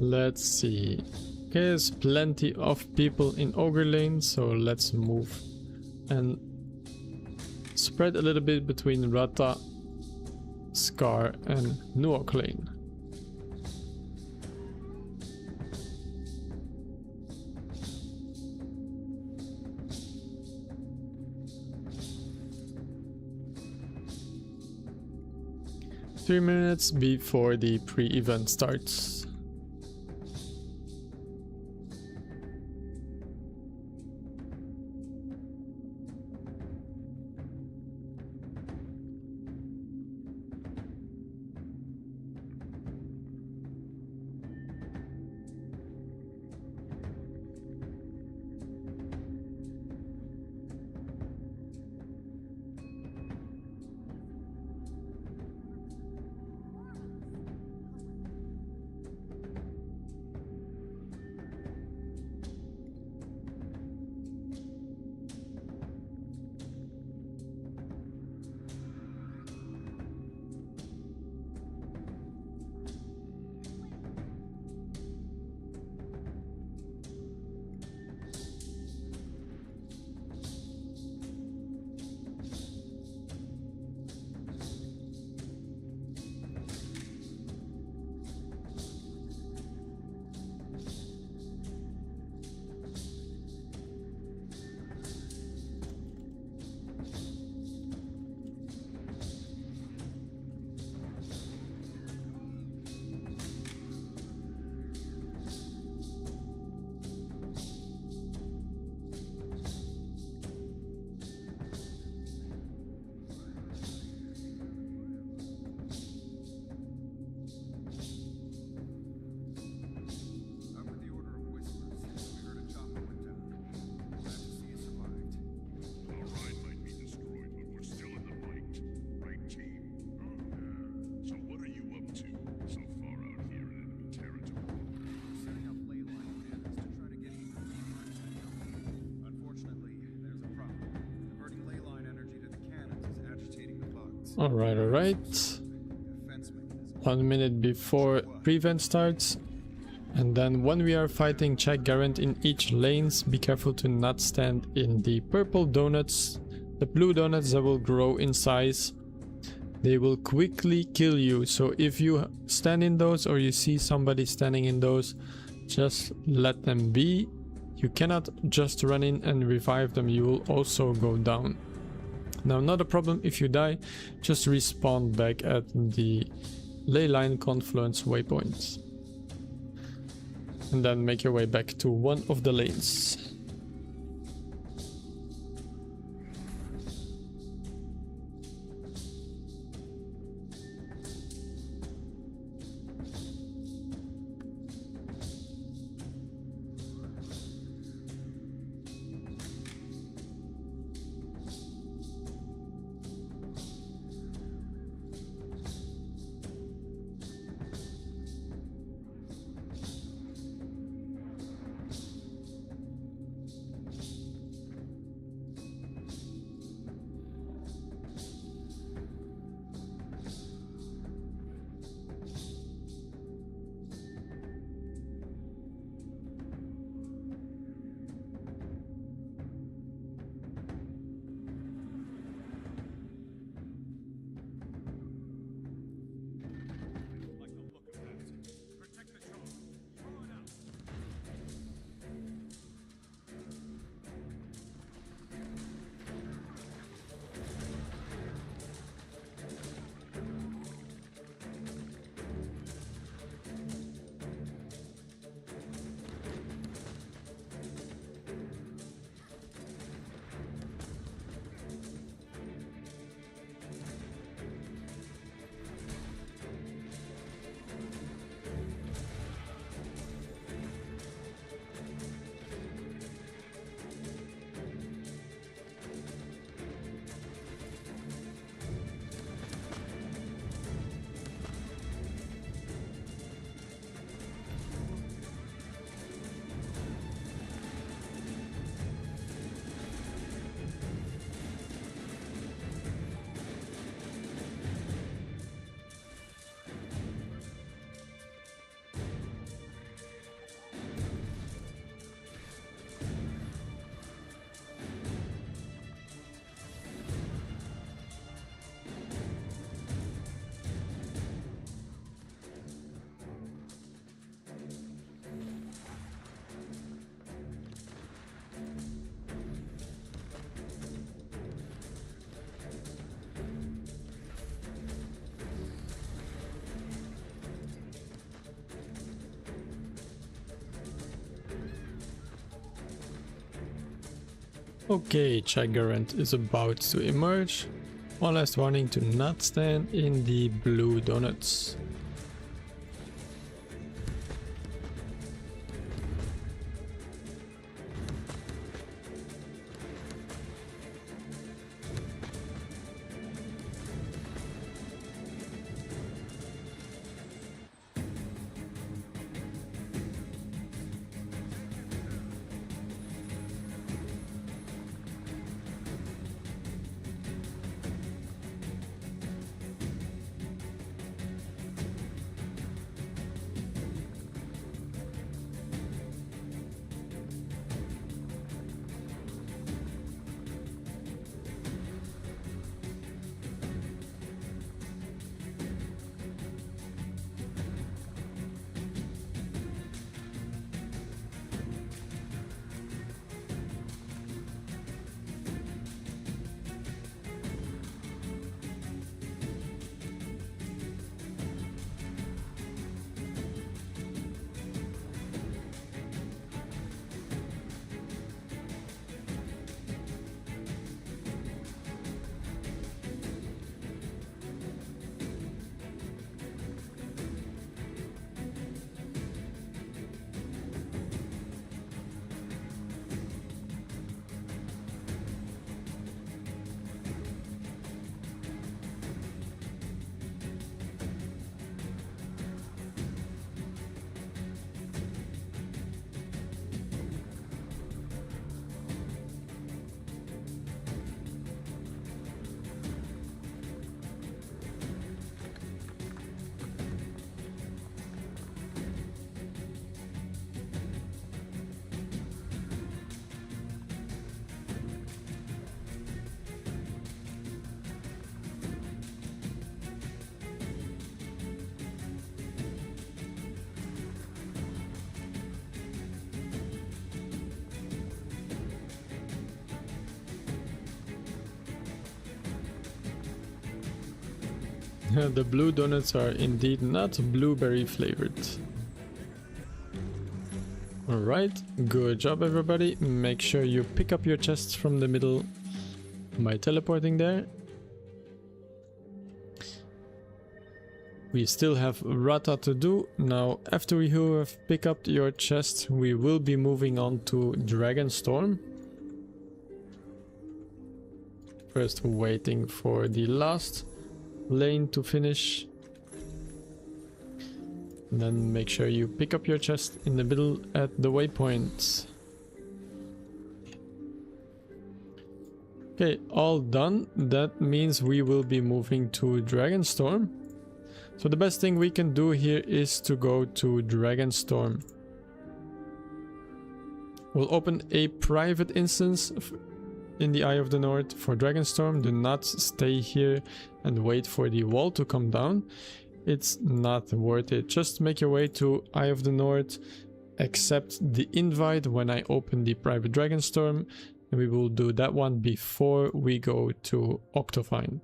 Let's see. Okay, there's plenty of people in Ogre Lane, so let's move and spread a little bit between Rata, Scar and Nuok Lane. Three minutes before the pre-event starts. Alright, alright. 1 minute before pre-event starts. And then when we are fighting, check Garant in each lanes. Be careful to not stand in the purple donuts. The blue donuts that will grow in size. They will quickly kill you. So if you stand in those or you see somebody standing in those, just let them be. You cannot just run in and revive them. You will also go down. Now, not a problem if you die, just respawn back at the leyline confluence waypoints. And then make your way back to one of the lanes. Okay, Chagarant is about to emerge. One last warning to not stand in the blue donuts. The blue donuts are indeed not blueberry flavored. Alright, good job everybody. Make sure you pick up your chests from the middle by teleporting there. We still have Rata to do. Now, after you have picked up your chest, we will be moving on to Dragonstorm. First, waiting for the last lane to finish. And then make sure you pick up your chest in the middle at the waypoint. Okay, all done. That means we will be moving to Dragonstorm. So the best thing we can do here is to go to Dragonstorm. We'll open a private instance in the Eye of the North for Dragonstorm. Do not stay here and wait for the wall to come down. It's not worth it. Just make your way to Eye of the North, accept the invite when I open the private Dragonstorm, and we will do that one before we go to Octofine.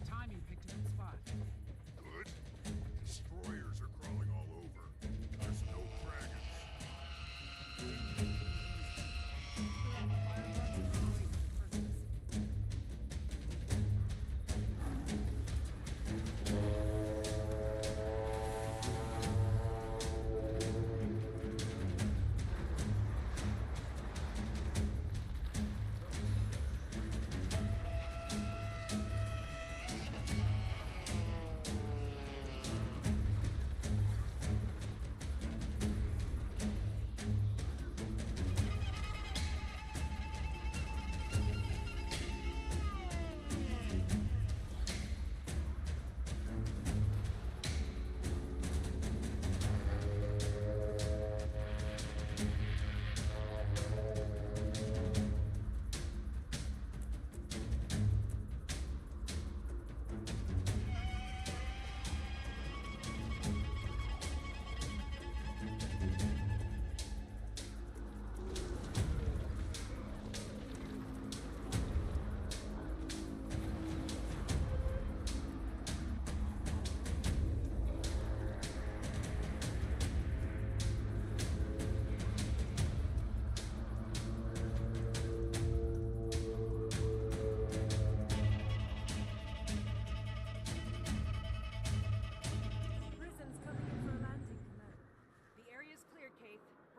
Timing picked a good spot. Good. Destroyers are crawling all over. There's no dragons.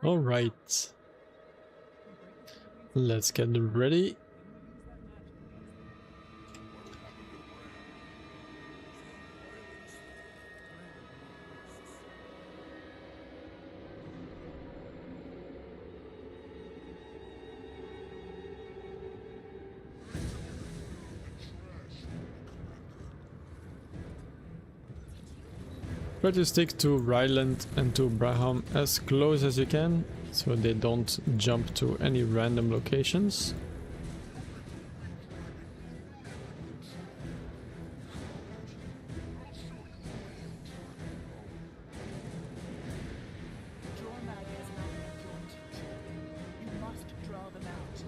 All right. Let's get ready. Try to stick to Ryland and to Braham as close as you can, so they don't jump to any random locations. Draw magnets not yet joined. You must draw them out.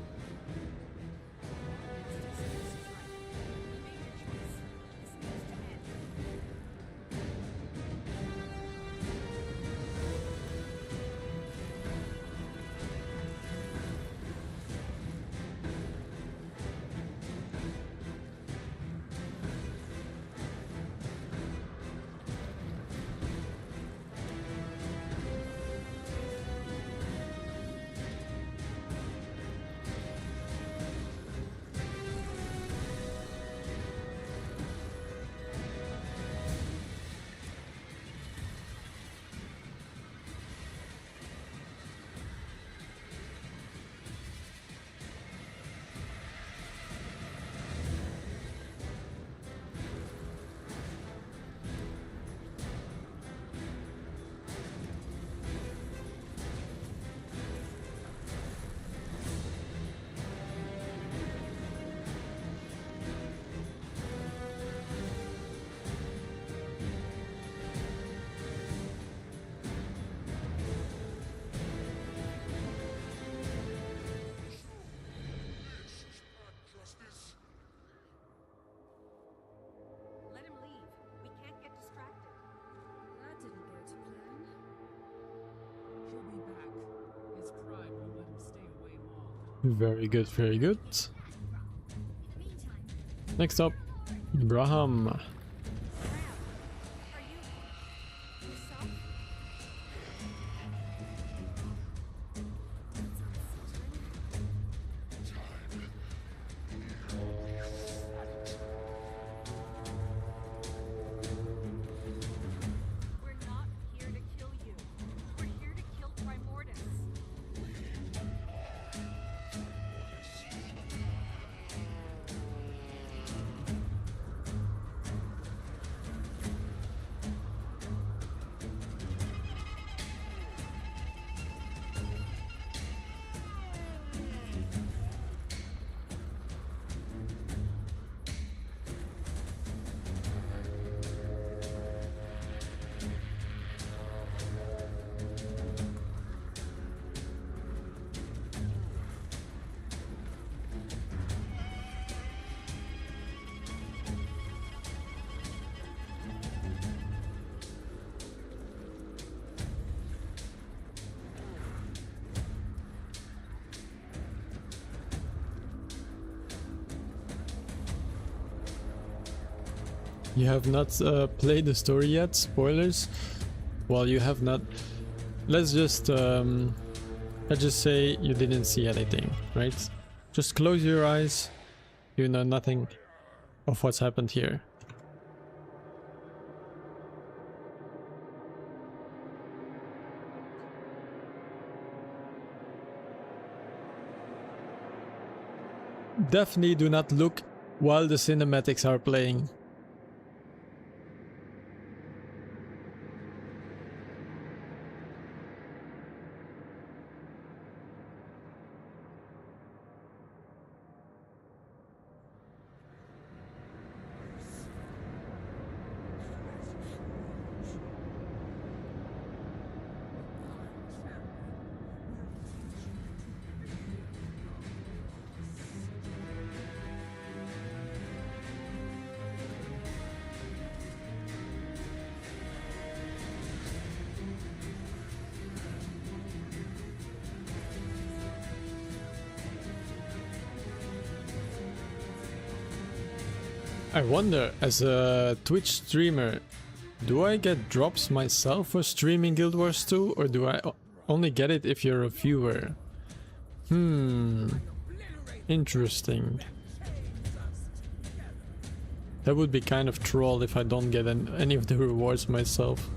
Let him leave. We can't get distracted. That didn't go to plan. He'll be back. His pride won't let him stay away long. Very good, very good. In the meantime, Next up, Braham. Graham, are you yourself? That sounds certain. We're not here to kill you. We're here to kill Primordus. You have not played the story yet, spoilers. Well, you have not. Let's just say you didn't see anything, right? Just close your eyes. You know nothing of what's happened here. Definitely do not look while the cinematics are playing. I wonder, as a Twitch streamer, do I get drops myself for streaming Guild Wars 2, or do I only get it if you're a viewer. Interesting. That would be kind of troll if I don't get any of the rewards myself.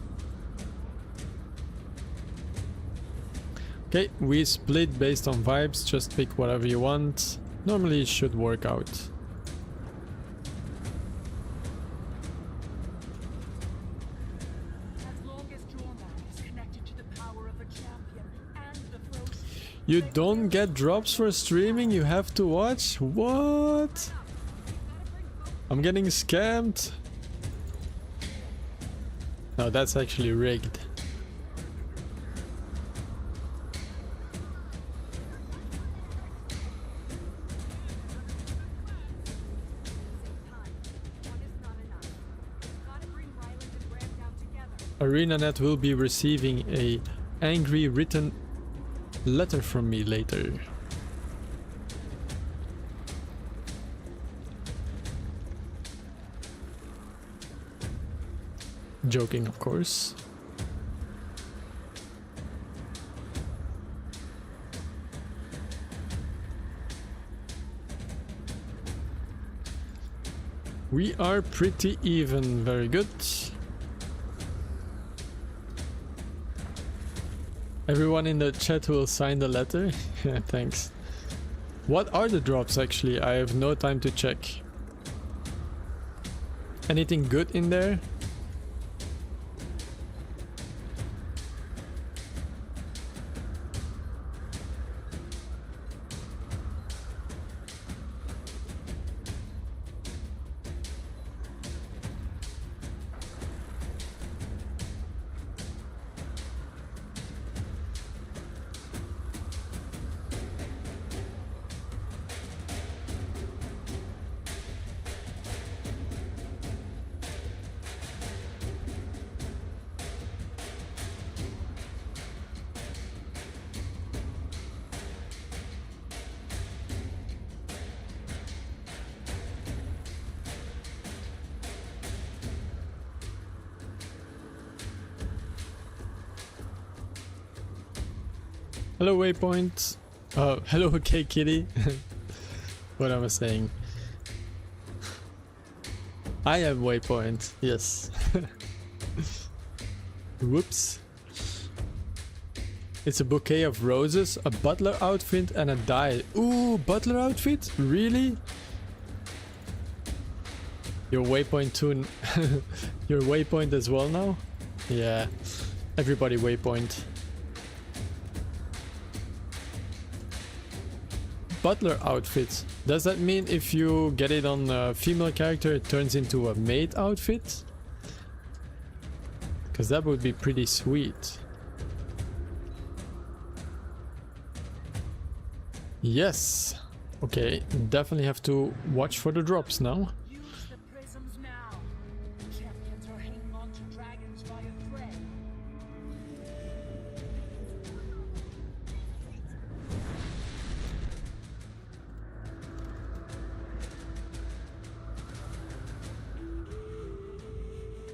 Okay, we split based on vibes, just pick whatever you want. Normally it should work out. As long as Jorman is connected to the power of a champion and the frozen, You don't get drops for streaming, you have to watch? What? I'm getting scammed. No, that's actually rigged. ArenaNet will be receiving a angry written letter from me later. Joking, of course. We are pretty even, very good. Everyone in the chat will sign the letter. Yeah, thanks. What are the drops actually? I have no time to check. Anything good in there? Hello Waypoint. Hello okay kitty. What am I saying? I am Waypoint, yes. Whoops. It's a bouquet of roses, a butler outfit and a die. Ooh, butler outfit? Really? Your Waypoint too. Your Waypoint as well now? Yeah. Everybody Waypoint. Butler outfit. Does that mean if you get it on a female character it turns into a maid outfit? Because that would be pretty sweet. Yes. Okay, definitely have to watch for the drops now. use the prisms now. Champions are hanging on to dragons by a thread.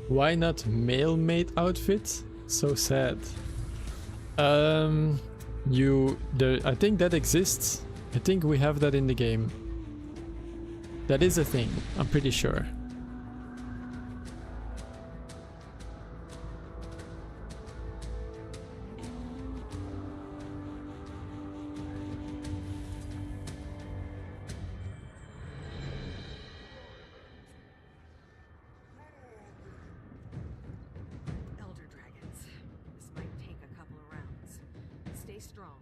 Why not male maid outfit? So sad. I think that exists. I think we have that in the game. That is a thing, I'm pretty sure. Elder dragons. This might take a couple of rounds. Stay strong.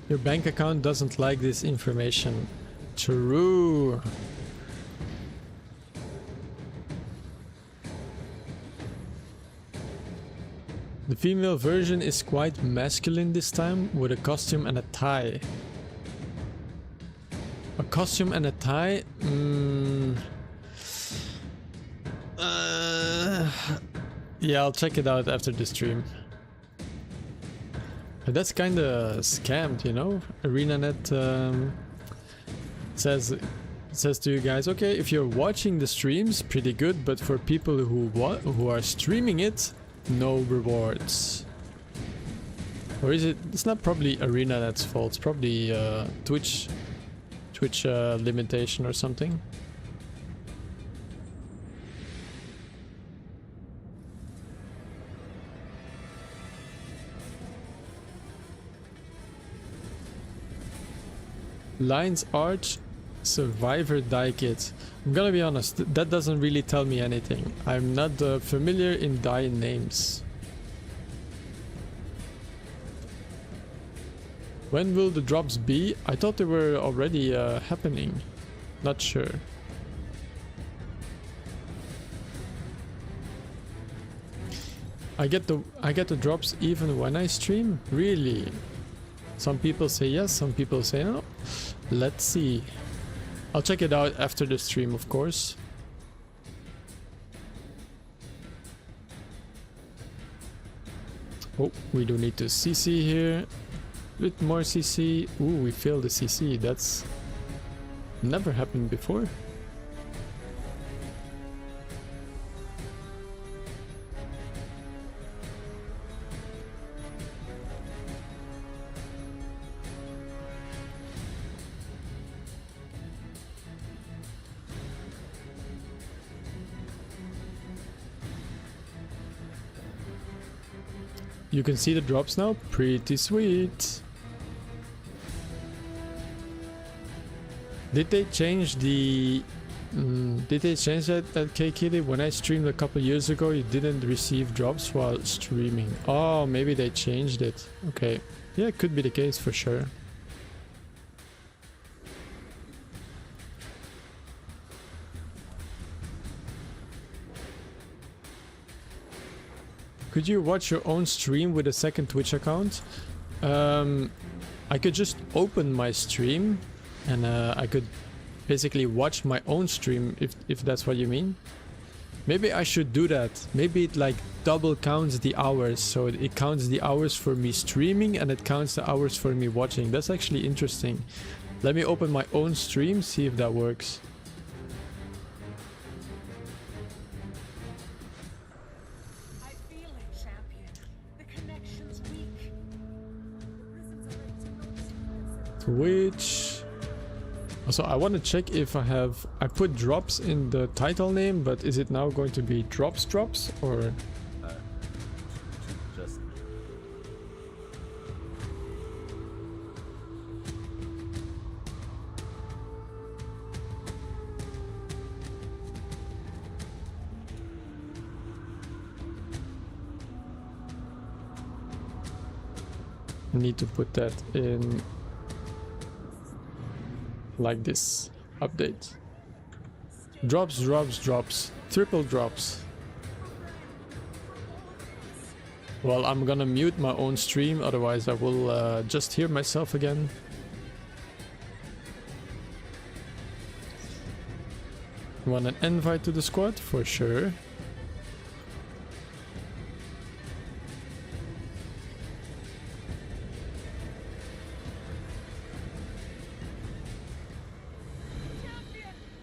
Your bank account doesn't like this information. True. The female version is quite masculine this time, with a costume and a tie. A costume and a tie? Yeah, I'll check it out after the stream. But that's kinda scammed, you know? ArenaNet Says to you guys, okay, if you're watching the streams, pretty good, but for people who are streaming it, no rewards. Or is it? It's not probably Arena that's fault. It's probably Twitch limitation or something. Lion's Arch Survivor die kit. I'm gonna be honest, that doesn't really tell me anything. I'm not familiar in die names. When will the drops be? I thought they were already happening. Not sure. I get the drops even when I stream? Really? Some people say yes, some people say no. Let's see. I'll check it out after the stream, of course. Oh, we do need to CC here. Bit more CC. Ooh, we failed the CC. That's never happened before. You can see the drops now. Pretty sweet. Did they change the... did they change that at K-Kitty? When I streamed a couple years ago, you didn't receive drops while streaming. Oh, maybe they changed it. Okay. Yeah, it could be the case for sure. Could you watch your own stream with a second Twitch account? I could just open my stream and I could basically watch my own stream if that's what you mean. Maybe I should do that. Maybe it like double counts the hours, so it counts the hours for me streaming and it counts the hours for me watching. That's actually interesting. Let me open my own stream, see if that works. Twitch. Also, I want to check if I put drops in the title name, but is it now going to be drops or? Just. I need to put that in. Like this. Update. Drops. Triple drops. Well, I'm gonna mute my own stream, otherwise I will just hear myself again. Want an invite to the squad? For sure.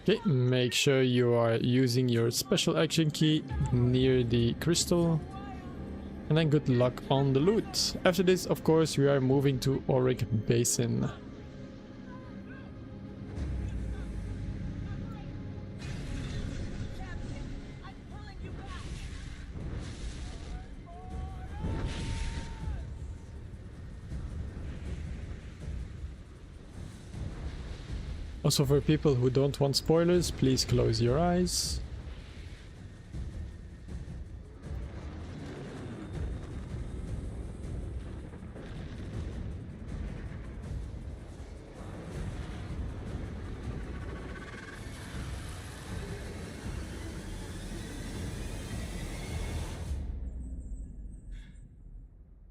Okay, make sure you are using your special action key near the crystal. And then good luck on the loot. After this, of course, we are moving to Auric Basin. Also, for people who don't want spoilers, please close your eyes.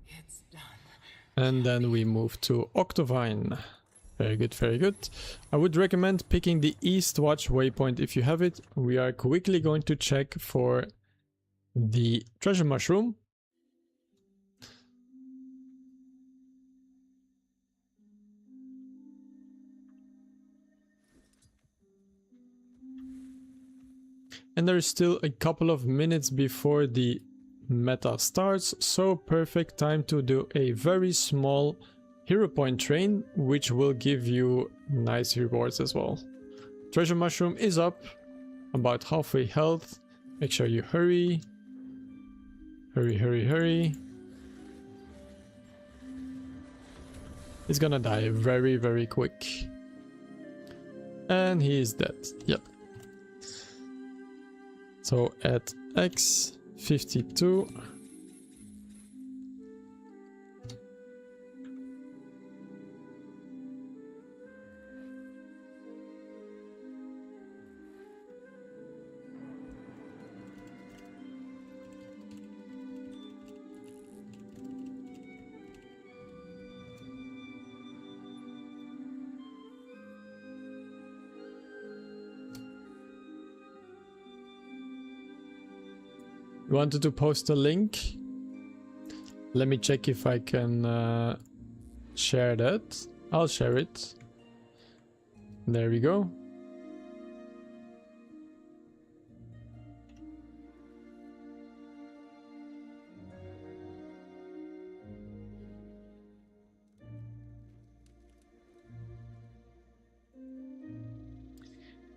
It's done. And then we move to Octavine. Very good, very good. I would recommend picking the East Watch waypoint if you have it. We are quickly going to check for the treasure mushroom. and there's still a couple of minutes before the meta starts, so perfect time to do a very small hero point train, which will give you nice rewards as well. Treasure mushroom is up, about halfway health. Make sure you hurry. Hurry, hurry, hurry. He's gonna die very, very quick. And he is dead. Yep. So at X52. You wanted to post a link? Let me check if I can share that. I'll share it. There we go.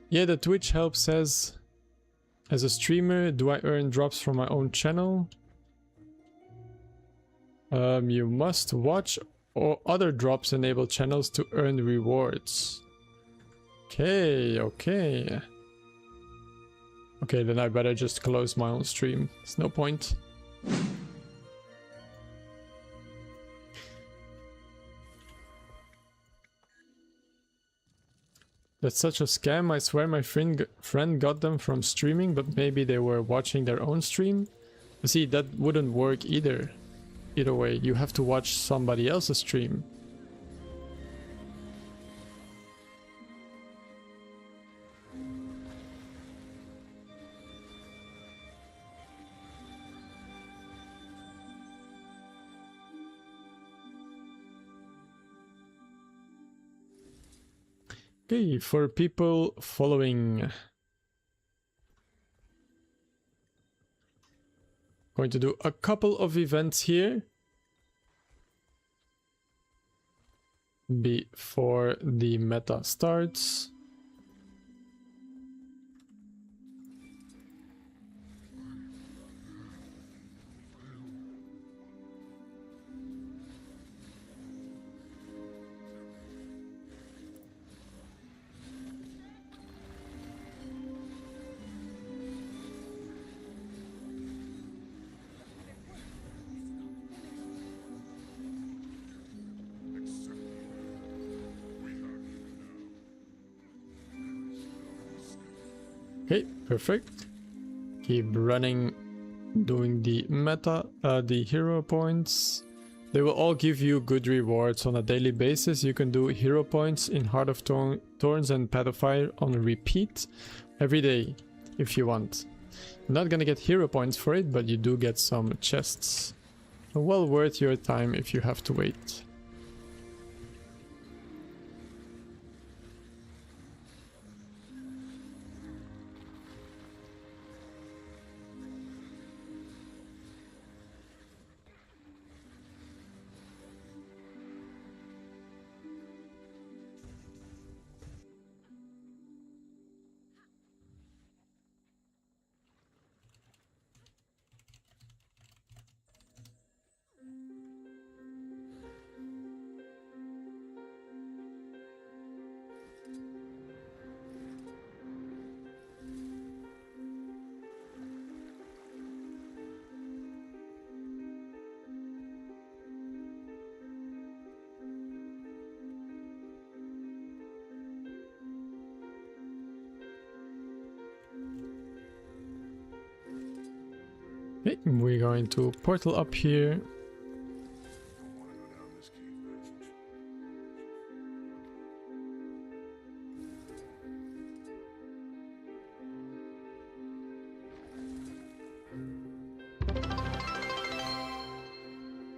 Yeah, the Twitch help says, as a streamer, do I earn drops from my own channel? You must watch or other drops enable channels to earn rewards. Okay, okay. Okay, then I better just close my own stream. There's no point. That's such a scam. I swear my friend got them from streaming, but maybe they were watching their own stream. See, that wouldn't work either. Either way, you have to watch somebody else's stream. Okay, for people following, going to do a couple of events here before the meta starts. Okay, perfect. Keep running, doing the meta, the hero points. They will all give you good rewards on a daily basis. You can do hero points in Heart of Thorns and Path of Fire on repeat every day if you want. You're not gonna get hero points for it, but you do get some chests. So well worth your time if you have to wait. Okay, we're going to portal up here.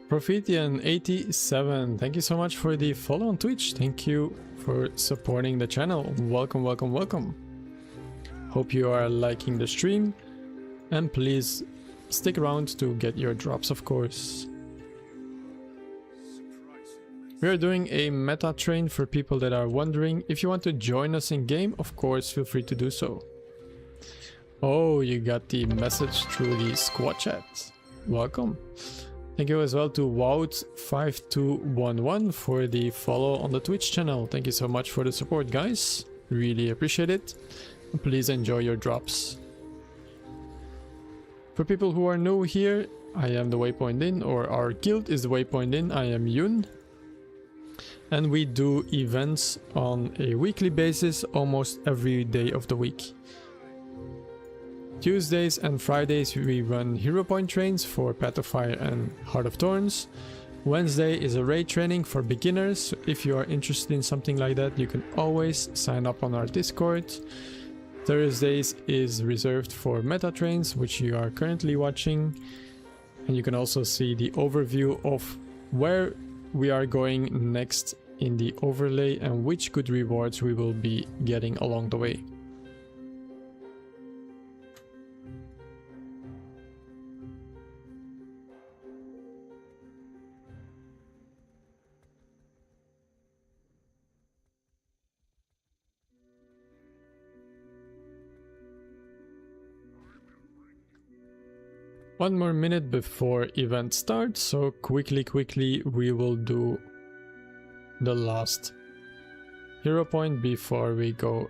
Profitian87, thank you so much for the follow on Twitch. Thank you for supporting the channel. Welcome, welcome, welcome. Hope you are liking the stream, and please stick around to get your drops, of course. We are doing a meta train for people that are wondering. If you want to join us in game, of course, feel free to do so. Oh, you got the message through the squad chat. Welcome. Thank you as well to Wout5211 for the follow on the Twitch channel. Thank you so much for the support, guys. Really appreciate it. Please enjoy your drops. For people who are new here, I am the Waypoint Inn, or our guild is the Waypoint Inn. I am Yoon. And we do events on a weekly basis almost every day of the week. Tuesdays and Fridays we run Hero Point trains for Path of Fire and Heart of Thorns. Wednesday is a raid training for beginners. So if you are interested in something like that, you can always sign up on our Discord. Thursdays is reserved for meta trains, which you are currently watching. And you can also see the overview of where we are going next in the overlay and which good rewards we will be getting along the way. One more minute before event starts, so quickly we will do the last hero point before we go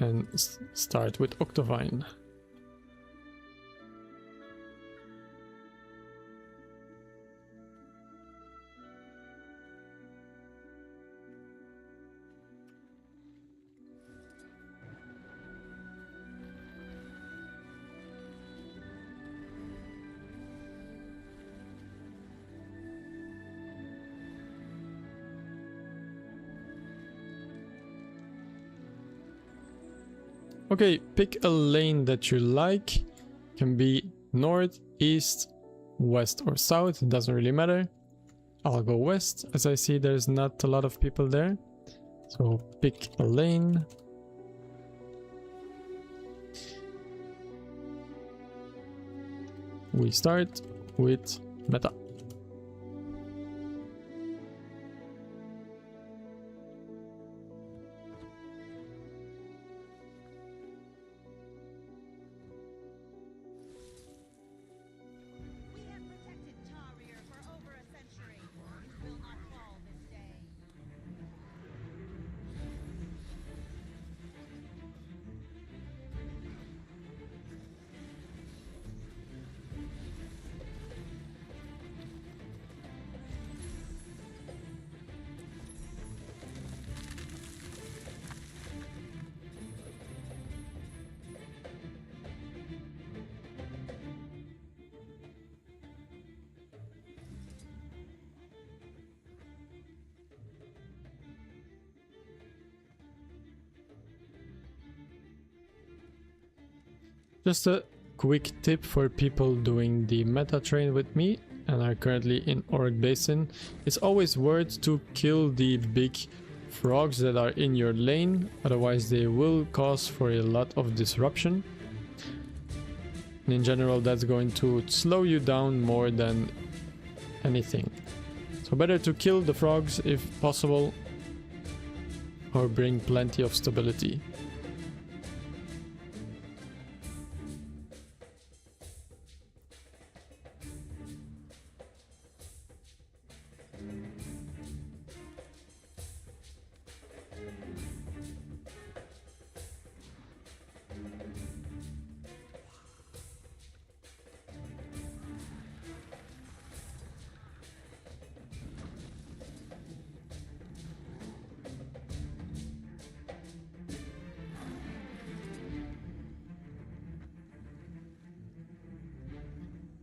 and start with Octavine. Okay, pick a lane that you like. Can be north, east, west or south, it doesn't really matter. I'll go west, as I see there's not a lot of people there. So pick a lane. We start with meta. Just a quick tip for people doing the meta train with me and are currently in Orc Basin. It's always worth to kill the big frogs that are in your lane, otherwise they will cause for a lot of disruption. And in general that's going to slow you down more than anything. So better to kill the frogs if possible, or bring plenty of stability.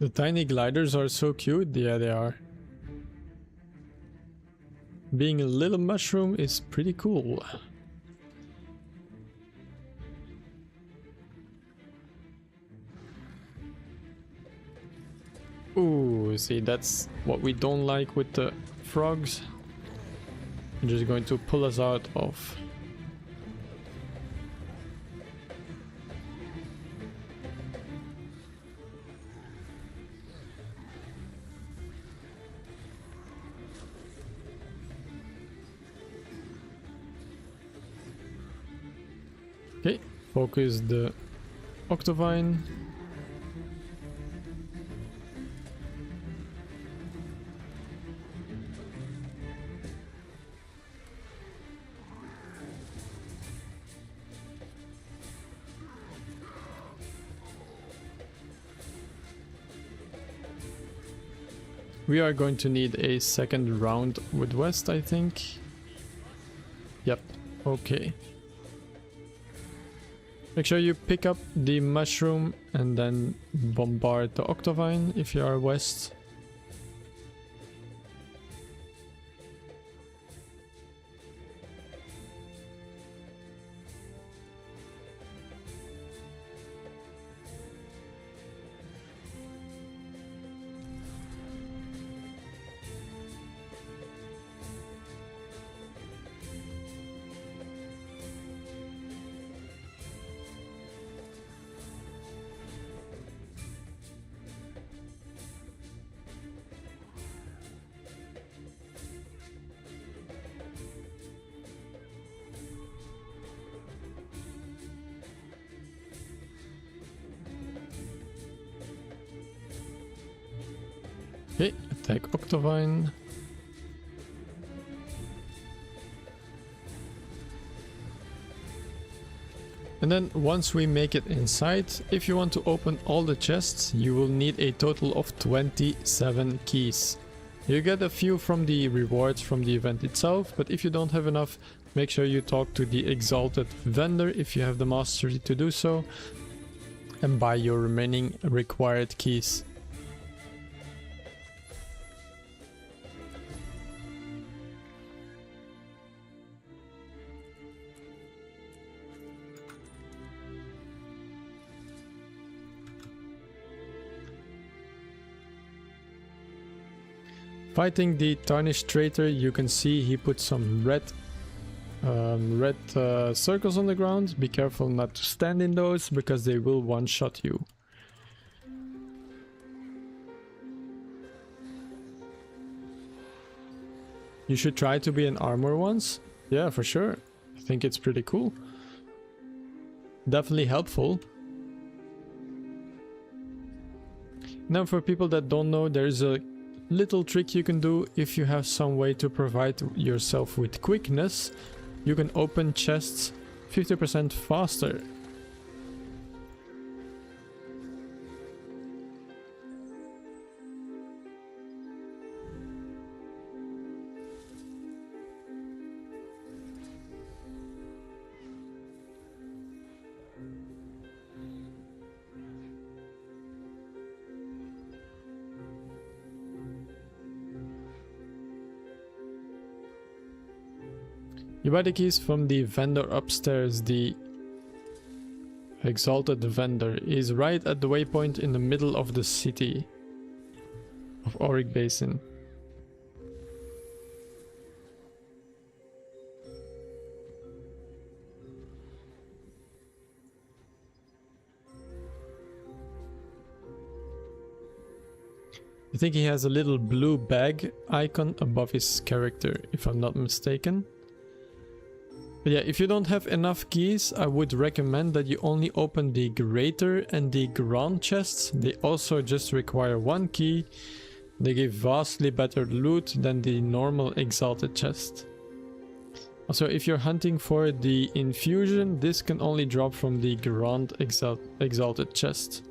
The tiny gliders are so cute. Yeah, they are. Being a little mushroom is pretty cool. Ooh, see, that's what we don't like with the frogs. They're just going to pull us out of Okay, focus the Octavine. We are going to need a second round with West, I think. Yep, okay. Make sure you pick up the mushroom and then bombard the Octavine if you are West. Okay, attack Octavine. And then once we make it inside, if you want to open all the chests, you will need a total of 27 keys. You get a few from the rewards from the event itself, but if you don't have enough, make sure you talk to the exalted vendor if you have the mastery to do so, and buy your remaining required keys. Fighting the Tarnished Traitor, you can see he put some red circles on the ground. Be careful not to stand in those, because they will one-shot you. You should try to be in armor once. Yeah, for sure. I think it's pretty cool. Definitely helpful. Now for people that don't know, there's a little trick you can do. If you have some way to provide yourself with quickness, you can open chests 50% faster. You buy the keys from the vendor upstairs. The exalted vendor is right at the waypoint in the middle of the city of Auric Basin. I think he has a little blue bag icon above his character, if I'm not mistaken. But yeah, if you don't have enough keys, I would recommend that you only open the greater and the grand chests. They also just require one key. They give vastly better loot than the normal exalted chest. Also, if you're hunting for the infusion, this can only drop from the grand exalted chest.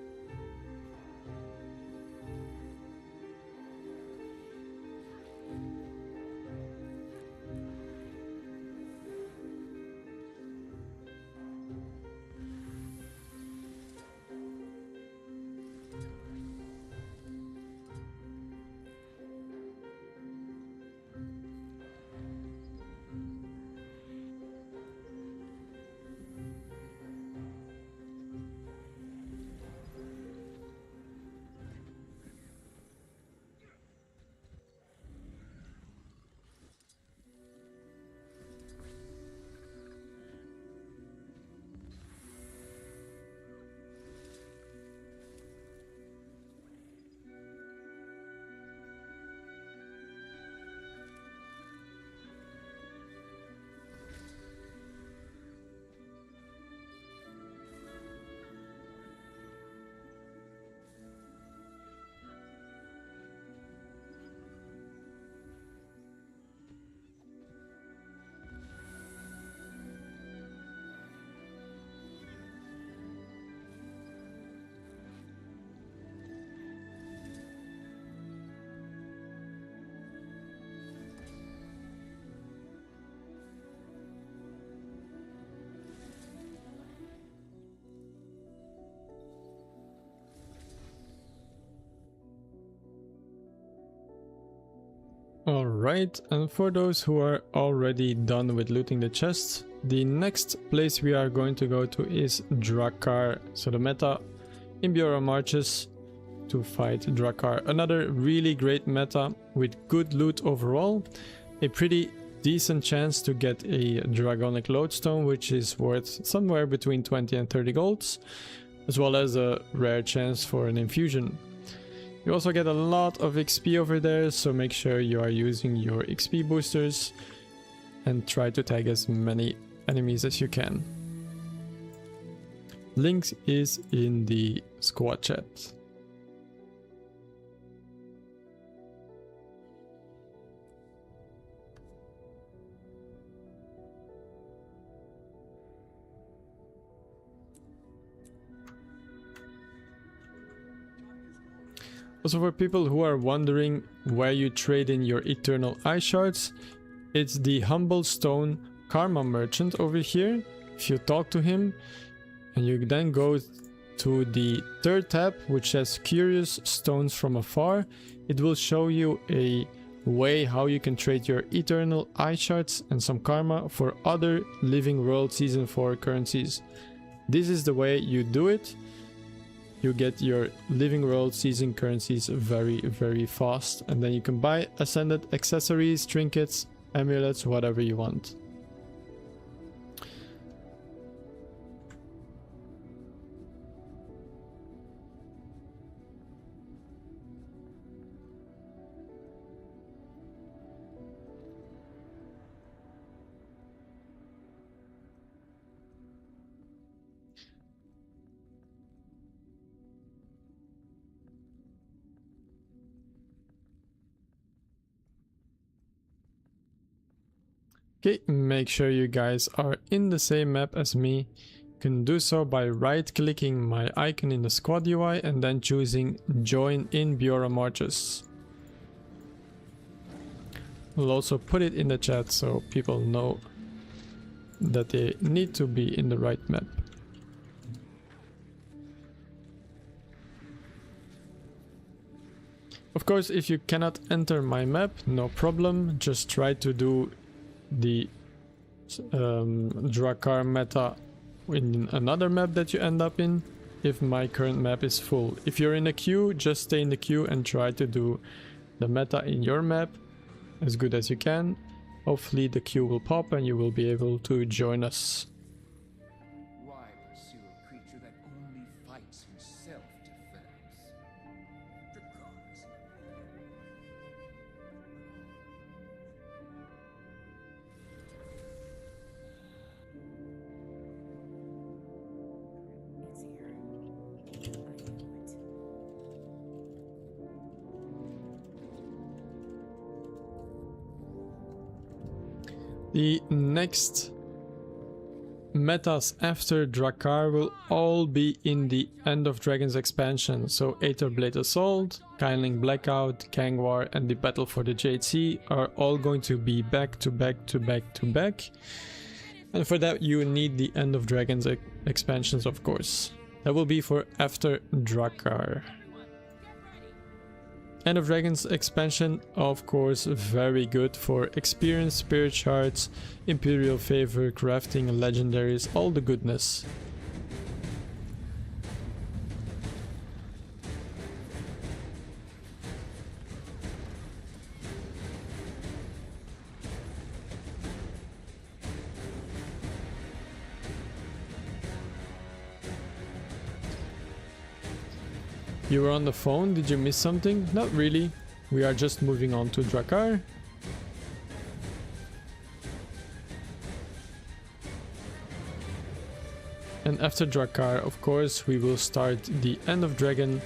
Alright, and for those who are already done with looting the chests, the next place we are going to go to is Drakkar. So the meta in Bureau marches to fight Drakkar. Another really great meta with good loot overall. A pretty decent chance to get a Dragonic Lodestone, which is worth somewhere between 20 and 30 golds, as well as a rare chance for an infusion. You also get a lot of XP over there, so make sure you are using your XP boosters and try to tag as many enemies as you can. Link is in the squad chat. Also, for people who are wondering where you trade in your Eternal Eye Shards, it's the Humble Stone Karma Merchant over here. If you talk to him and you then go to the third tab, which says Curious Stones from Afar, it will show you a way how you can trade your Eternal Eye Shards and some Karma for other Living World Season 4 currencies. This is the way you do it. You get your Living World Season currencies very, very fast, and then you can buy Ascended accessories, trinkets, amulets, whatever you want. Okay, make sure you guys are in the same map as me. You can do so by right-clicking my icon in the squad UI and then choosing Join in Bureau Marches. We'll also put it in the chat so people know that they need to be in the right map. Of course, if you cannot enter my map, no problem, just try to do the Drakkar meta in another map that you end up in, if my current map is full. If you're in a queue, just stay in the queue and try to do the meta in your map as good as you can. Hopefully the queue will pop and you will be able to join us. Why pursue a creature that only fights in self-defense? It's here. I knew it. The next metas after Drakkar will all be in the End of Dragons expansion. So Aetherblade Assault, Kindling Blackout, Kangwar and the Battle for the Jade Sea are all going to be back to back to back to back. And for that you need the End of Dragons expansions, of course. That will be for after Drakkar. End of Dragons expansion, of course, very good for experience, spirit shards, imperial favor, crafting, legendaries, all the goodness. You were on the phone, did you miss something? Not really, we are just moving on to Drakkar. And after Drakkar, of course, we will start the End of Dragon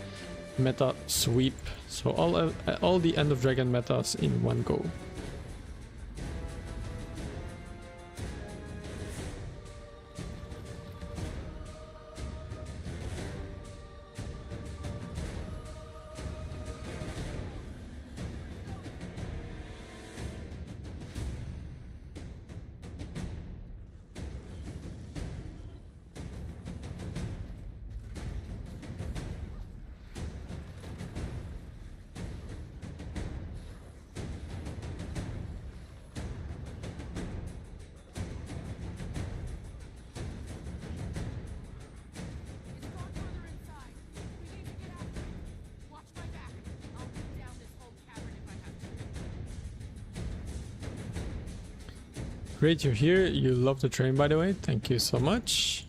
meta sweep. So all the End of Dragon metas in one go. Great you're here. You love the train, by the way. Thank you so much.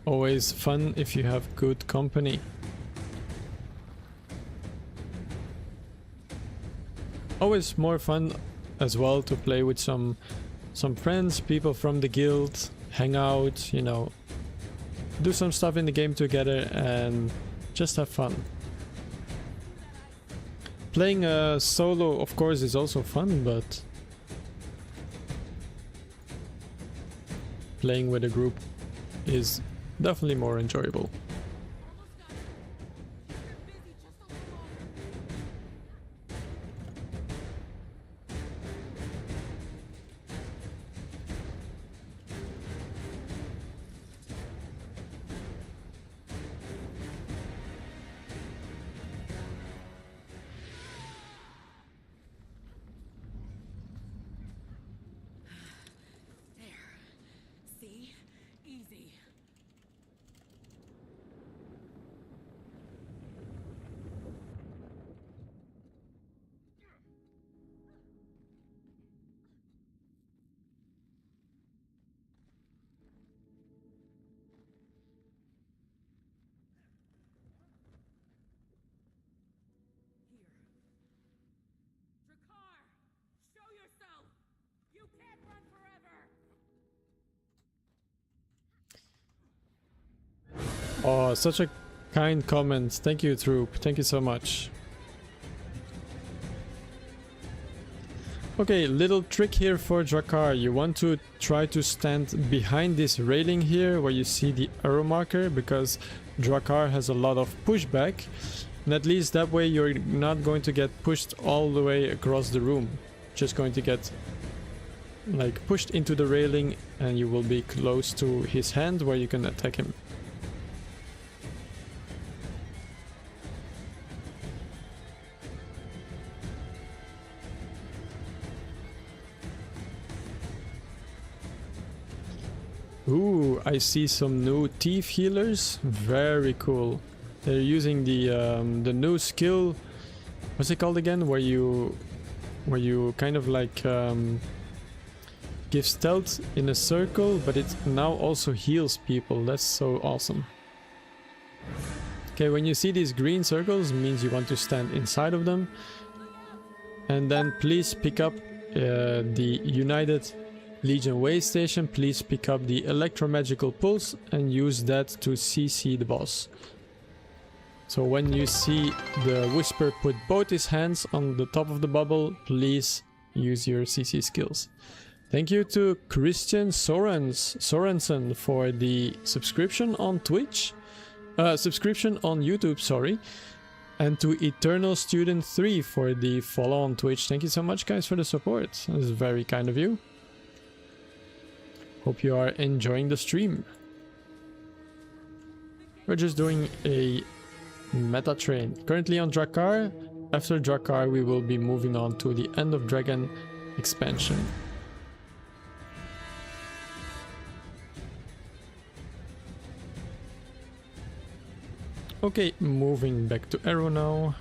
Always fun if you have good company. Always more fun as well to play with some friends, people from the guild, hang out, you know, do some stuff in the game together and just have fun. Playing solo, of course, is also fun, but playing with a group is definitely more enjoyable. See? Easy. Drakkar! Show yourself! You can't run forever! Oh, such a kind comment. Thank you, Troop. Thank you so much. Okay, little trick here for Drakkar. You want to try to stand behind this railing here where you see the arrow marker, because Drakkar has a lot of pushback. And at least that way you're not going to get pushed all the way across the room. Just going to get like pushed into the railing and you will be close to his hand where you can attack him. Ooh, I see some new thief healers. Very cool. They're using the new skill. What's it called again? Where you kind of like give stealth in a circle, but it now also heals people. That's so awesome. Okay, when you see these green circles, it means you want to stand inside of them. And then please pick up the United Legion way station. Please pick up the electromagical pulse and use that to CC the boss. So when you see the Whisper put both his hands on the top of the bubble, please use your CC skills. Thank you to Christian Sorensen for the subscription on Twitch. Subscription on YouTube, sorry. And to Eternal Student 3 for the follow on Twitch. Thank you so much, guys, for the support. This is very kind of you. Hope you are enjoying the stream. We're just doing a meta train. Currently on Drakkar. After Drakkar, we will be moving on to the End of Dragon expansion. Okay, moving back to Arrow now.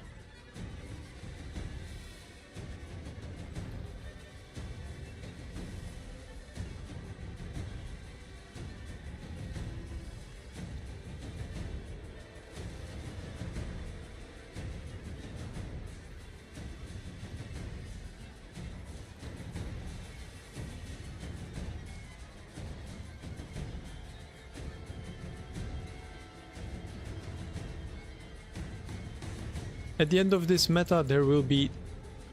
At the end of this meta, there will be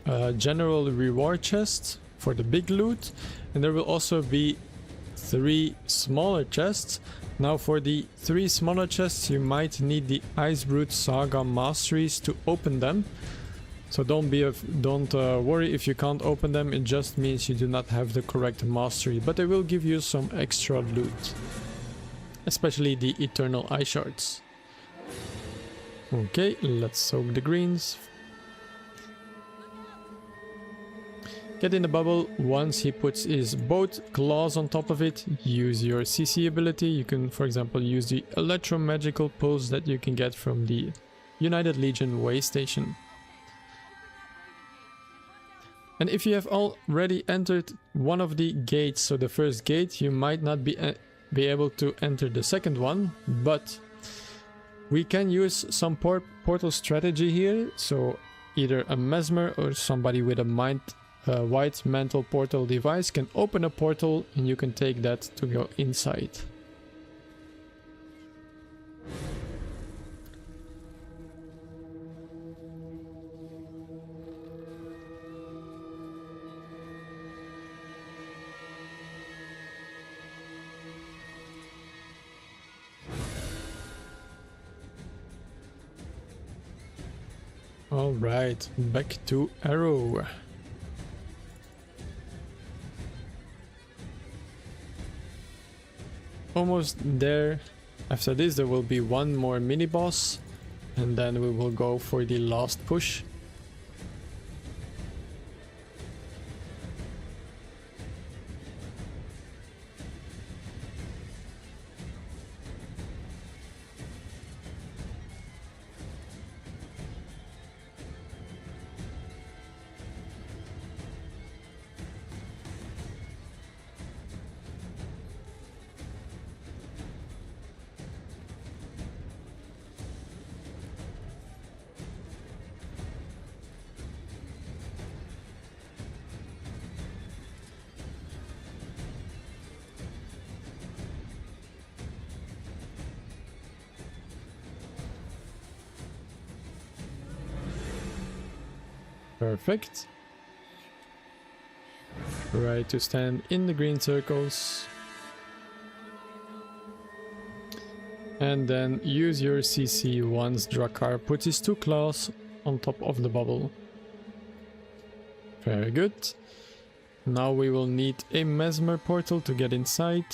a general reward chest for the big loot, and there will also be 3 smaller chests. Now for the 3 smaller chests, you might need the Icebrood Saga masteries to open them. So don't worry if you can't open them, it just means you do not have the correct mastery, but they will give you some extra loot, especially the Eternal Eye Shards. Okay, let's soak the greens. Get in the bubble. Once he puts his both claws on top of it, use your CC ability. You can, for example, use the electromagical pulse that you can get from the United Legion way station. And if you have already entered one of the gates, so the first gate, you might not be able to enter the second one, but we can use some portal strategy here. So either a mesmer or somebody with a white mantle portal device can open a portal and you can take that to go inside. Alright, back to Arrow. Almost there. After this there will be one more mini boss and then we will go for the last push. Perfect. Right to stand in the green circles. And then use your CC once Drakkar puts his 2 claws on top of the bubble. Very good. Now we will need a mesmer portal to get inside.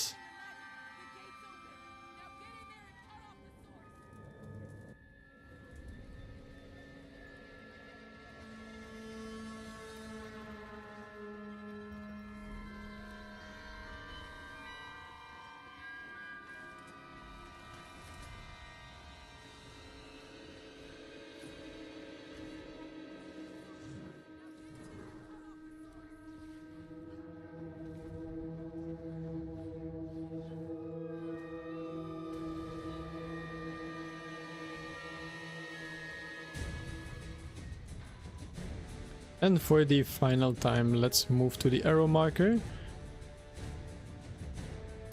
And for the final time, let's move to the arrow marker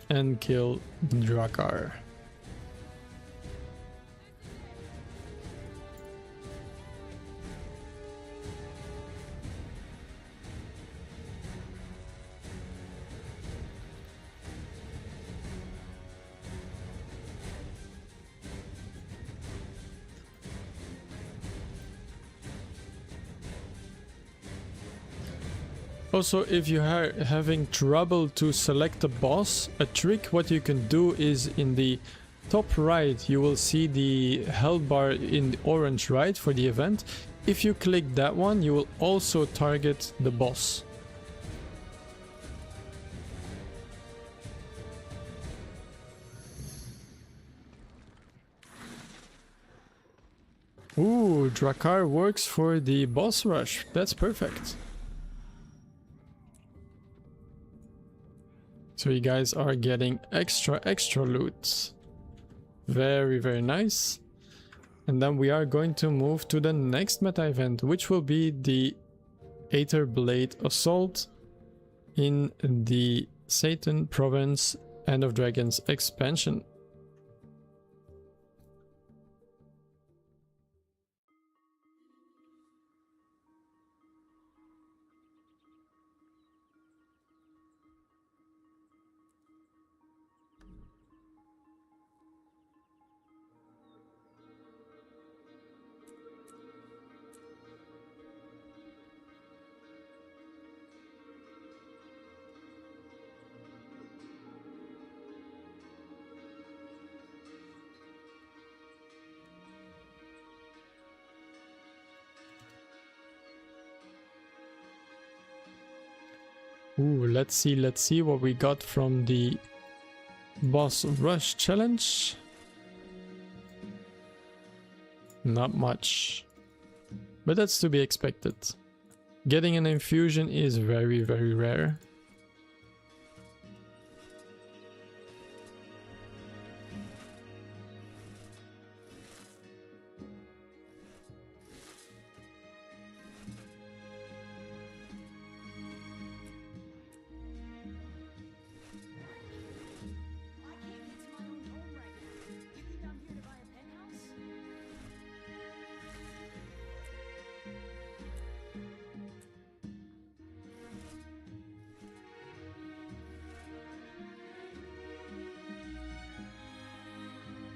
and kill Drakkar. Also, if you are having trouble to select a boss, a trick what you can do is in the top right you will see the health bar in the orange, right, for the event. If you click that one, you will also target the boss. Ooh, Drakkar works for the boss rush. That's perfect. So you guys are getting extra loot. Very nice. And then we are going to move to the next meta event, which will be the Aether Blade Assault in the Satan Province End of Dragons expansion. Ooh, let's see what we got from the boss rush challenge. Not much, but that's to be expected. Getting an infusion is very, very rare. I can't get to my own home right now. You think I'm here to buy a penthouse?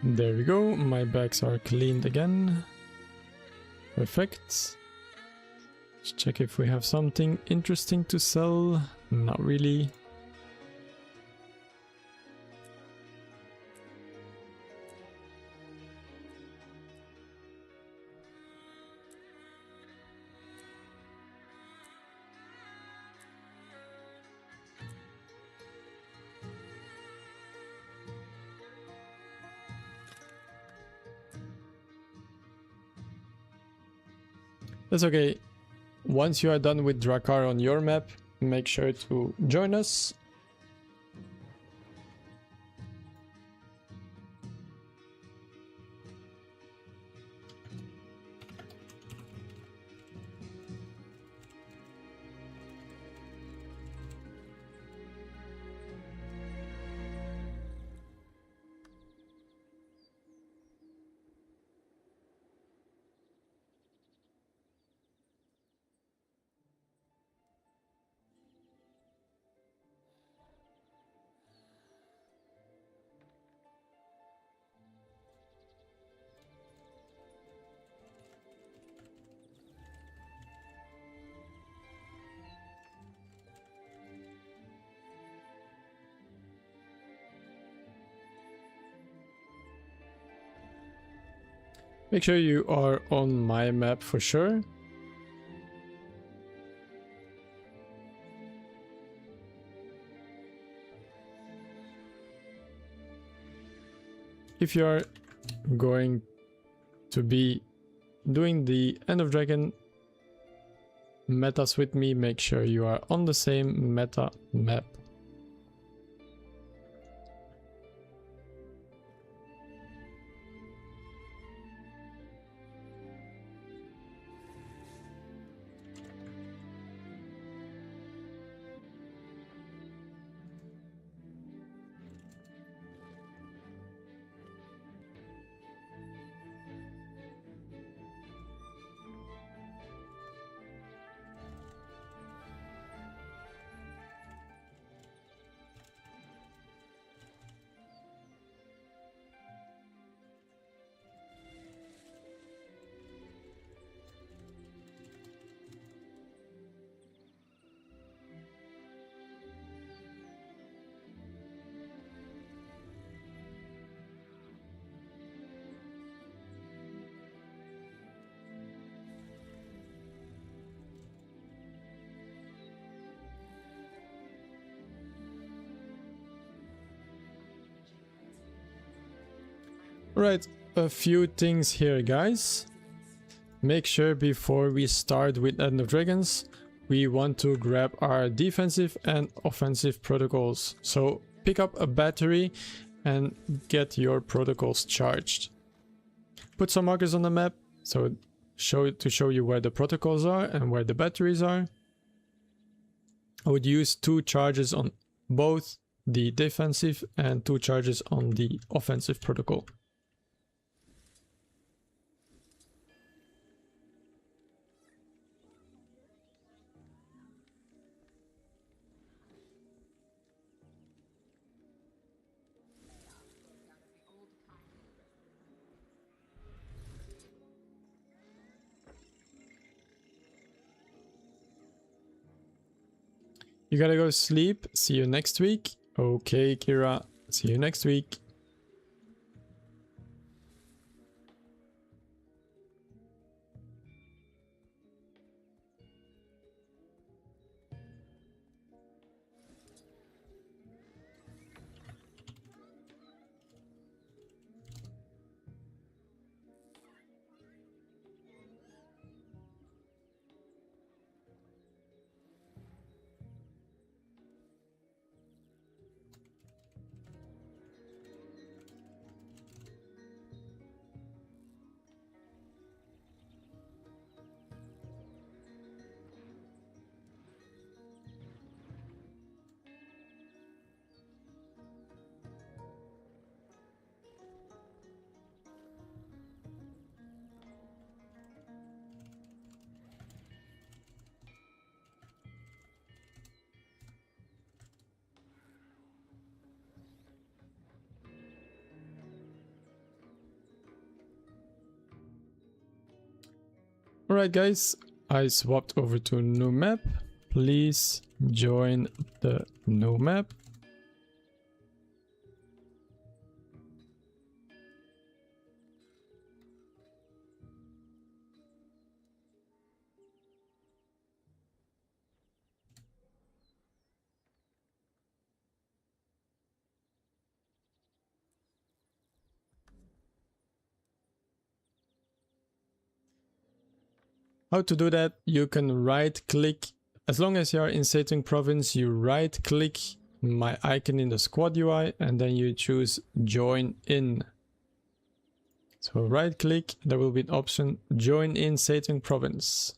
There we go, my bags are cleaned again. Perfect. Let's check if we have something interesting to sell. Not really. That's okay. Once you are done with Drakkar on your map, make sure to join us. Make sure you are on my map for sure. If you are going to be doing the End of Dragon metas with me, make sure you are on the same meta map. Right, a few things here, guys. Make sure before we start with End of Dragons, we want to grab our defensive and offensive protocols. So pick up a battery and get your protocols charged. Put some markers on the map so to show you where the protocols are and where the batteries are. I would use 2 charges on both the defensive and 2 charges on the offensive protocol. You gotta go sleep. See you next week. Okay, Kira. See you next week. Alright guys, I swapped over to new map. Please join the new map. How to do that? You can right click, as long as you are in Satan province, you right click my icon in the squad UI and then you choose join in. So right click, there will be an option join in Satan province.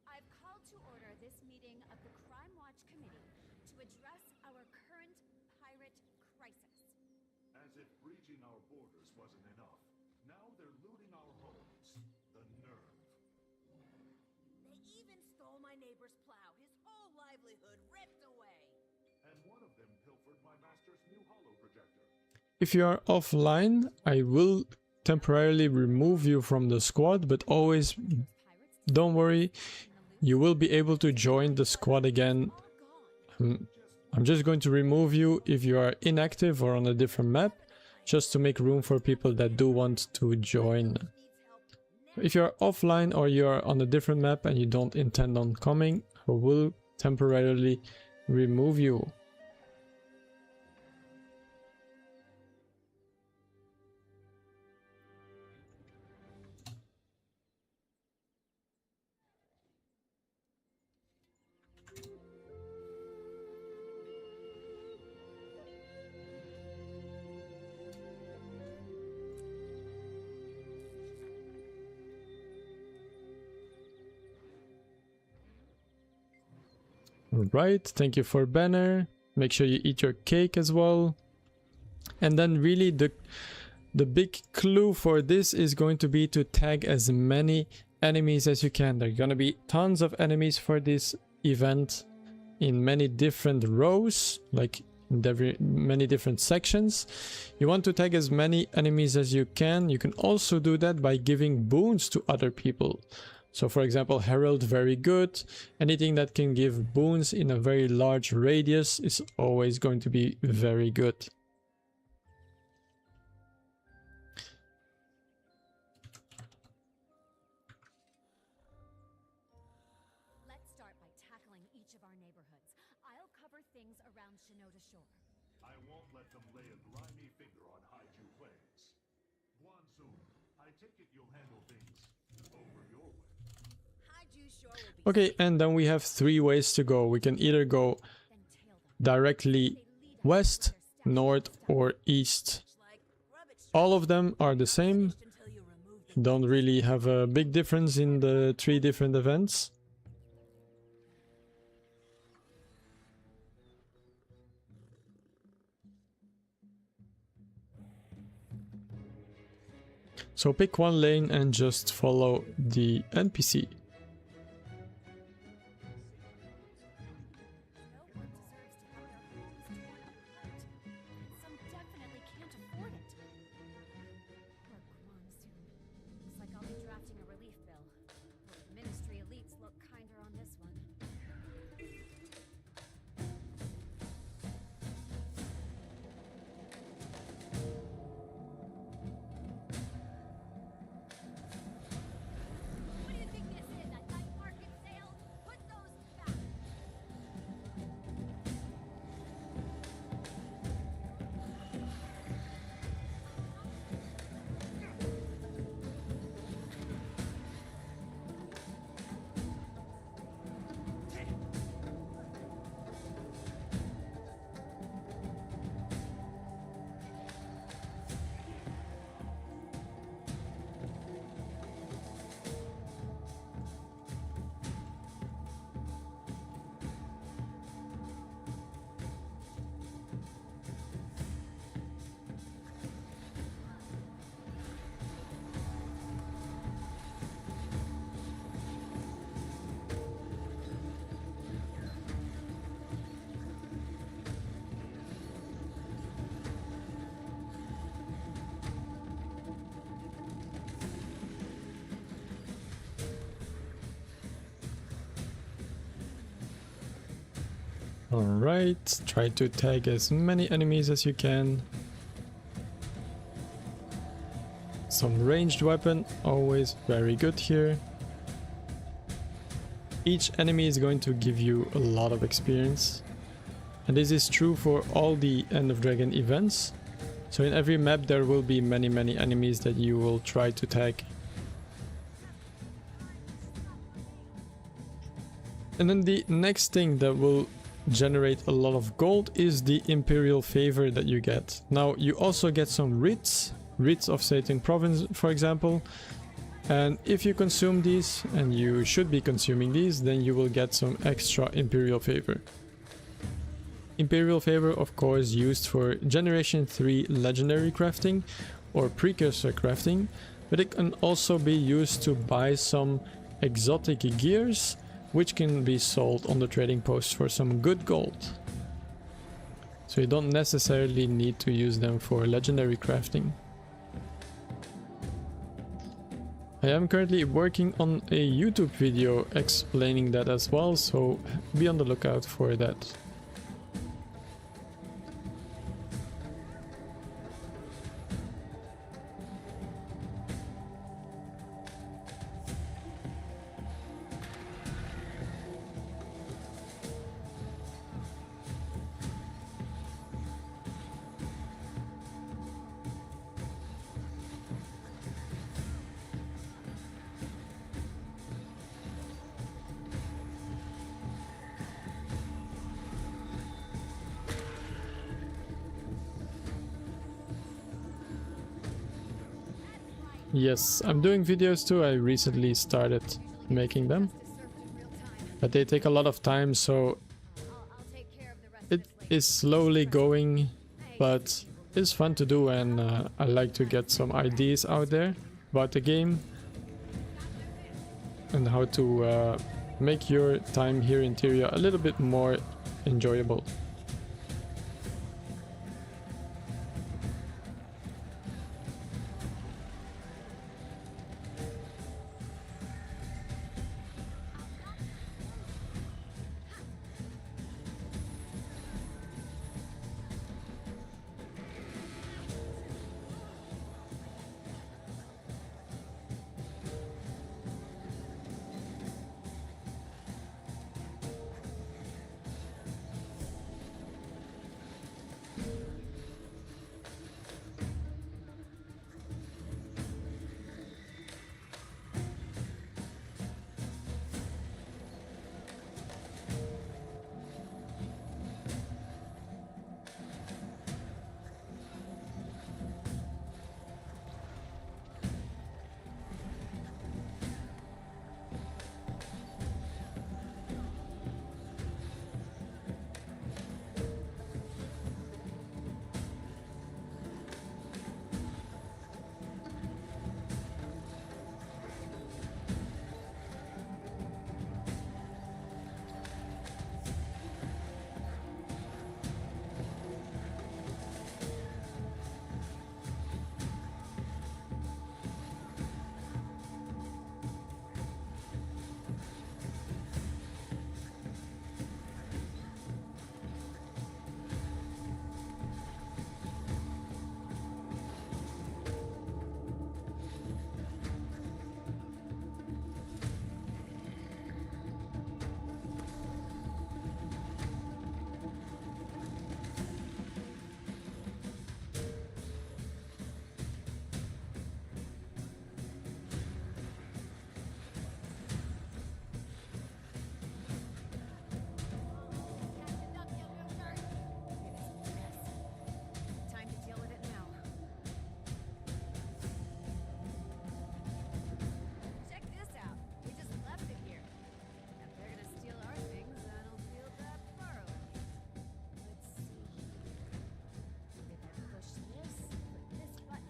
I've called to order this meeting of the Crime Watch Committee to address our current pirate crisis. As if breaching our borders wasn't enough. Now they're looting our homes. The nerve. They even stole my neighbor's plow, his whole livelihood ripped away. And one of them pilfered my master's new holo projector. If you are offline, I will temporarily remove you from the squad, but always don't worry, you will be able to join the squad again. I'm just going to remove you if you are inactive or on a different map, just to make room for people that do want to join. If you are offline or you are on a different map and you don't intend on coming, I will temporarily remove you. Alright, thank you for banner. Make sure you eat your cake as well. And then really the big clue for this is going to be to tag as many enemies as you can. There are going to be tons of enemies for this event in many different rows, like in many different sections. You want to tag as many enemies as you can. You can also do that by giving boons to other people. So for example, Herald, very good. Anything that can give boons in a very large radius is always going to be very good. Let's start by tackling each of our neighborhoods. I'll cover things around Shinoda Shore. I won't let them lay a grimy finger on Haiju Plains. Guansoon, I take it you'll handle things over your way. Haiju Shore will be Okay, and then we have three ways to go. We can either go then tail them. directly west, north, or east. Like rabbits All of them are the same. until you remove them. Don't really have a big difference in the three different events. So pick one lane and just follow the NPC. No one deserves to have their homes torn apart. Some definitely can't afford it. Poor Guansoon. Looks like I'll be drafting a relief bill. Both ministry elites look kinder on this one. What do you think this is? Alright, try to tag as many enemies as you can. Some ranged weapon, always very good here. Each enemy is going to give you a lot of experience. And this is true for all the End of Dragon events. So in every map there will be many enemies that you will try to tag. And then the next thing that will generate a lot of gold is the Imperial Favor that you get. Now you also get some writs of Satan Province for example. And if you consume these, and you should be consuming these, then you will get some extra Imperial Favor. Imperial Favor, of course, used for Generation 3 Legendary crafting or Precursor crafting, but it can also be used to buy some exotic gears, which can be sold on the trading post for some good gold. So you don't necessarily need to use them for Legendary crafting. I am currently working on a YouTube video explaining that as well, so be on the lookout for that. Yes, I'm doing videos too. I recently started making them, but they take a lot of time, so it is slowly going, but it's fun to do, and I like to get some ideas out there about the game and how to make your time here in Tyria a little bit more enjoyable.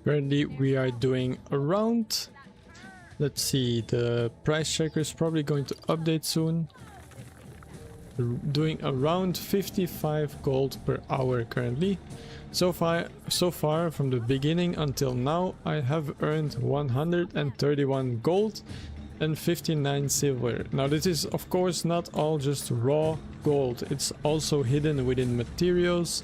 Currently we are doing around, let's see, the price checker is probably going to update soon. Doing around 55 gold per hour currently. So far from the beginning until now I have earned 131 gold and 59 silver. Now this is of course not all just raw gold, it's also hidden within materials,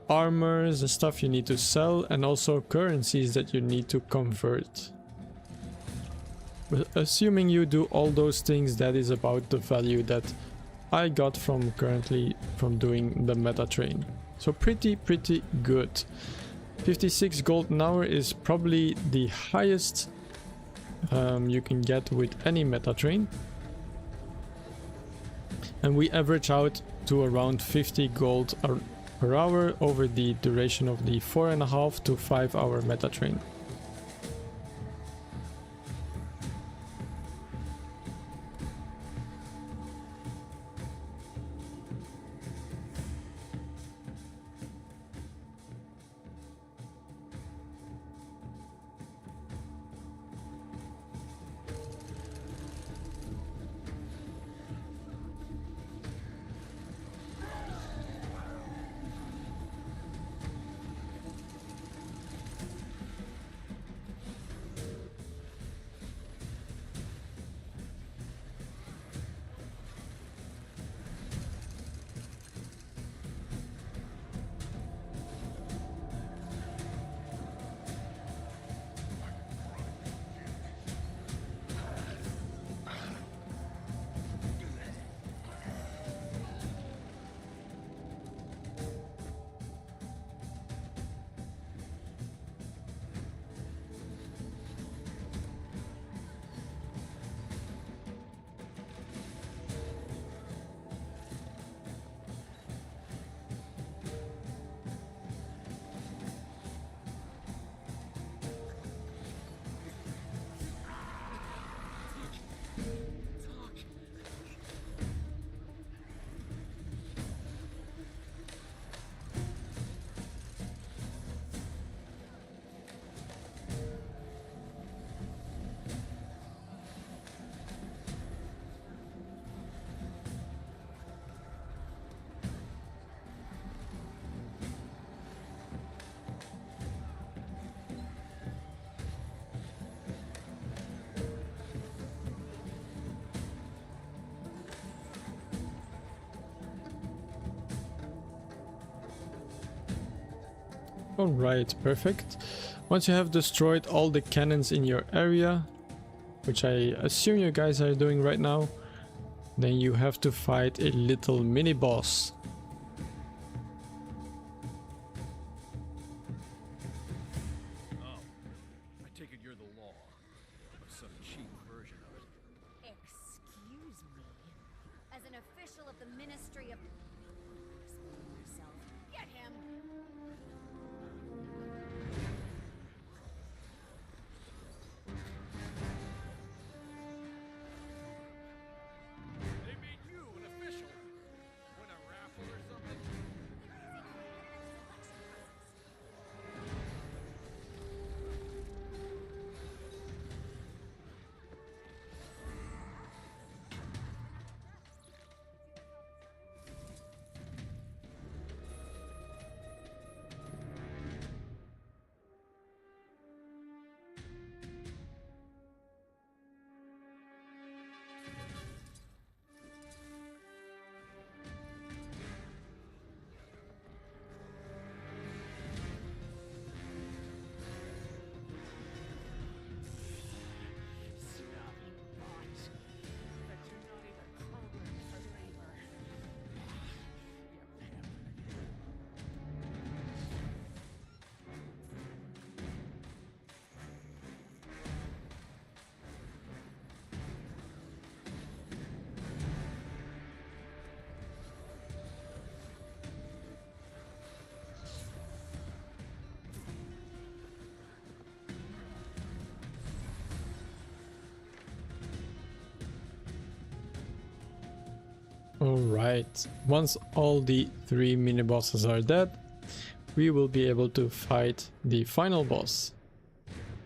armors and stuff you need to sell, and also currencies that you need to convert. But assuming you do all those things, that is about the value that I got from currently from doing the meta train. So pretty good. 56 gold an hour is probably the highest you can get with any meta train. And we average out to around 50 gold per hour over the duration of the 4.5 to 5 hour meta train. Alright, perfect. Once you have destroyed all the cannons in your area, which I assume you guys are doing right now, then you have to fight a little mini boss. Oh, I take it you're the law, or some cheap version of it. Excuse me. As an official of the Ministry of... Explain yourself. Get him! They made you an official. Win a raffle or something? Snobby bots. But you're not even hungry for labor. You pampered. Alright, once all the 3 mini bosses are dead, we will be able to fight the final boss.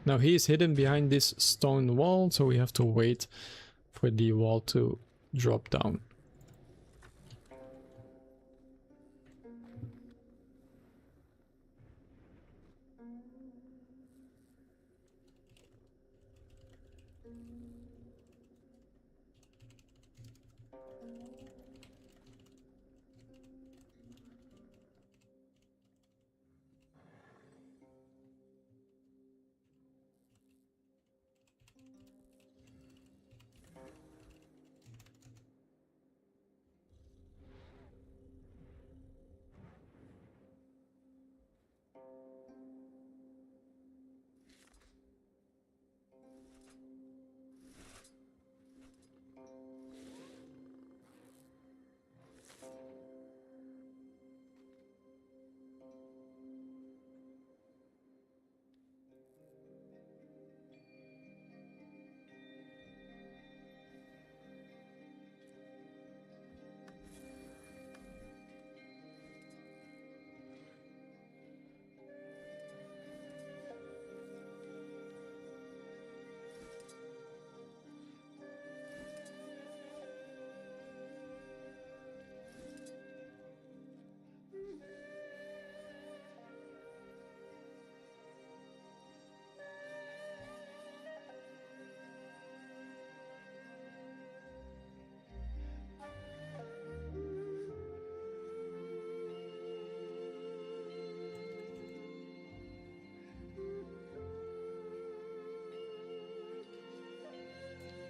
Now he is hidden behind this stone wall, so we have to wait for the wall to drop down.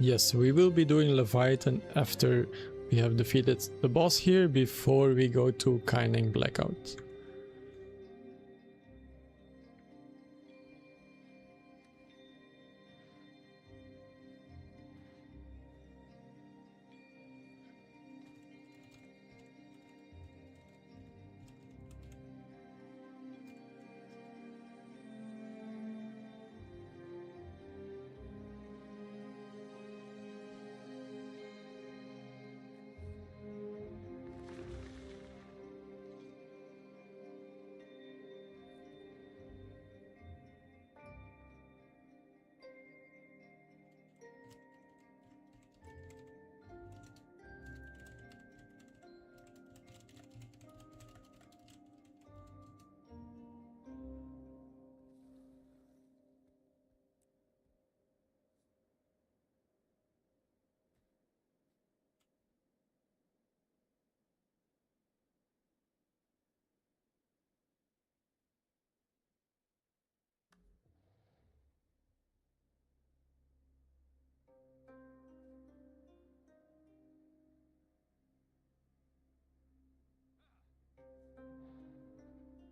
Yes, we will be doing Leviathan after we have defeated the boss here, before we go to Kaining Blackout.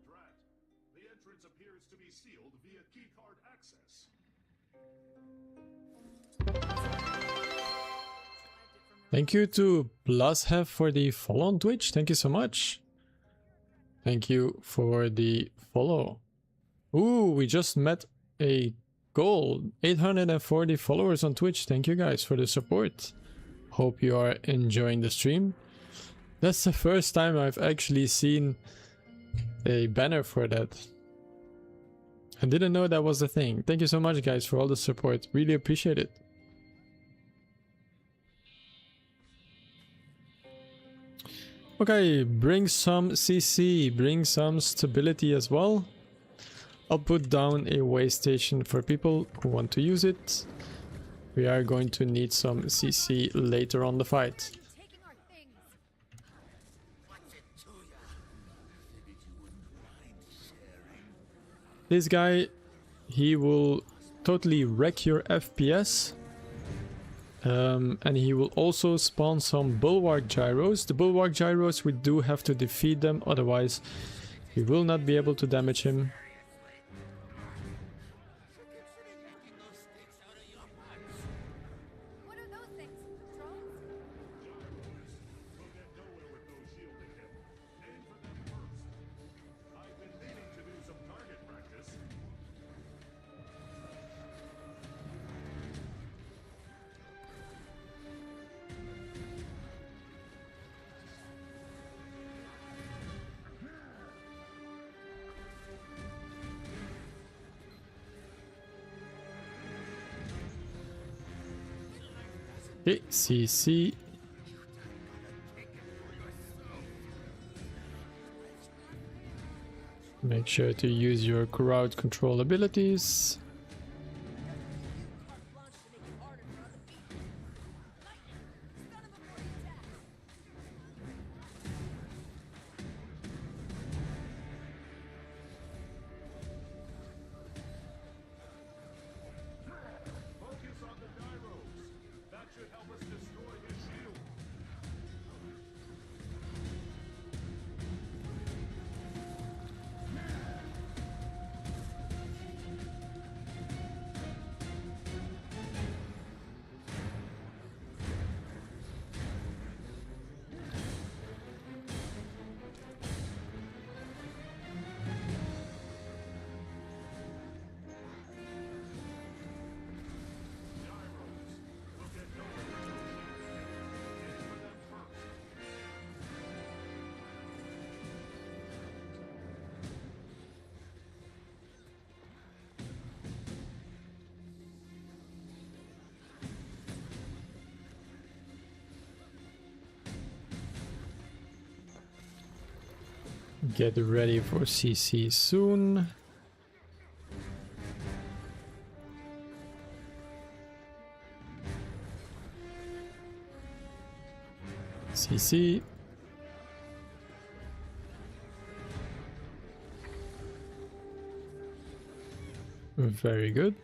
Drat, the entrance appears to be sealed via keycard access. Thank you to Blashev for the follow on Twitch. Thank you so much. Thank you for the follow. Ooh, we just met a goal. 840 followers on Twitch. Thank you guys for the support. Hope you are enjoying the stream. That's the first time I've actually seen a banner for that. I didn't know that was a thing. Thank you so much guys for all the support. Really appreciate it. Okay, bring some CC, bring some stability as well. I'll put down a way station for people who want to use it. We are going to need some CC later on the fight. Taking our things. This guy, he will totally wreck your FPS. And he will also spawn some bulwark gyros. The bulwark gyros, we do have to defeat them, otherwise we will not be able to damage him. What are those things? Drones? We'll get nowhere with those shielding him. Aim for them first. I've been meaning to do some target practice. Okay, CC. Make sure to use your crowd control abilities. Carte blanche to make it harder for other people. Lightning! Stun him before he attacks. Focus on the gyros. That should help us destroy his shield. Get ready for CC soon. CC. Very good.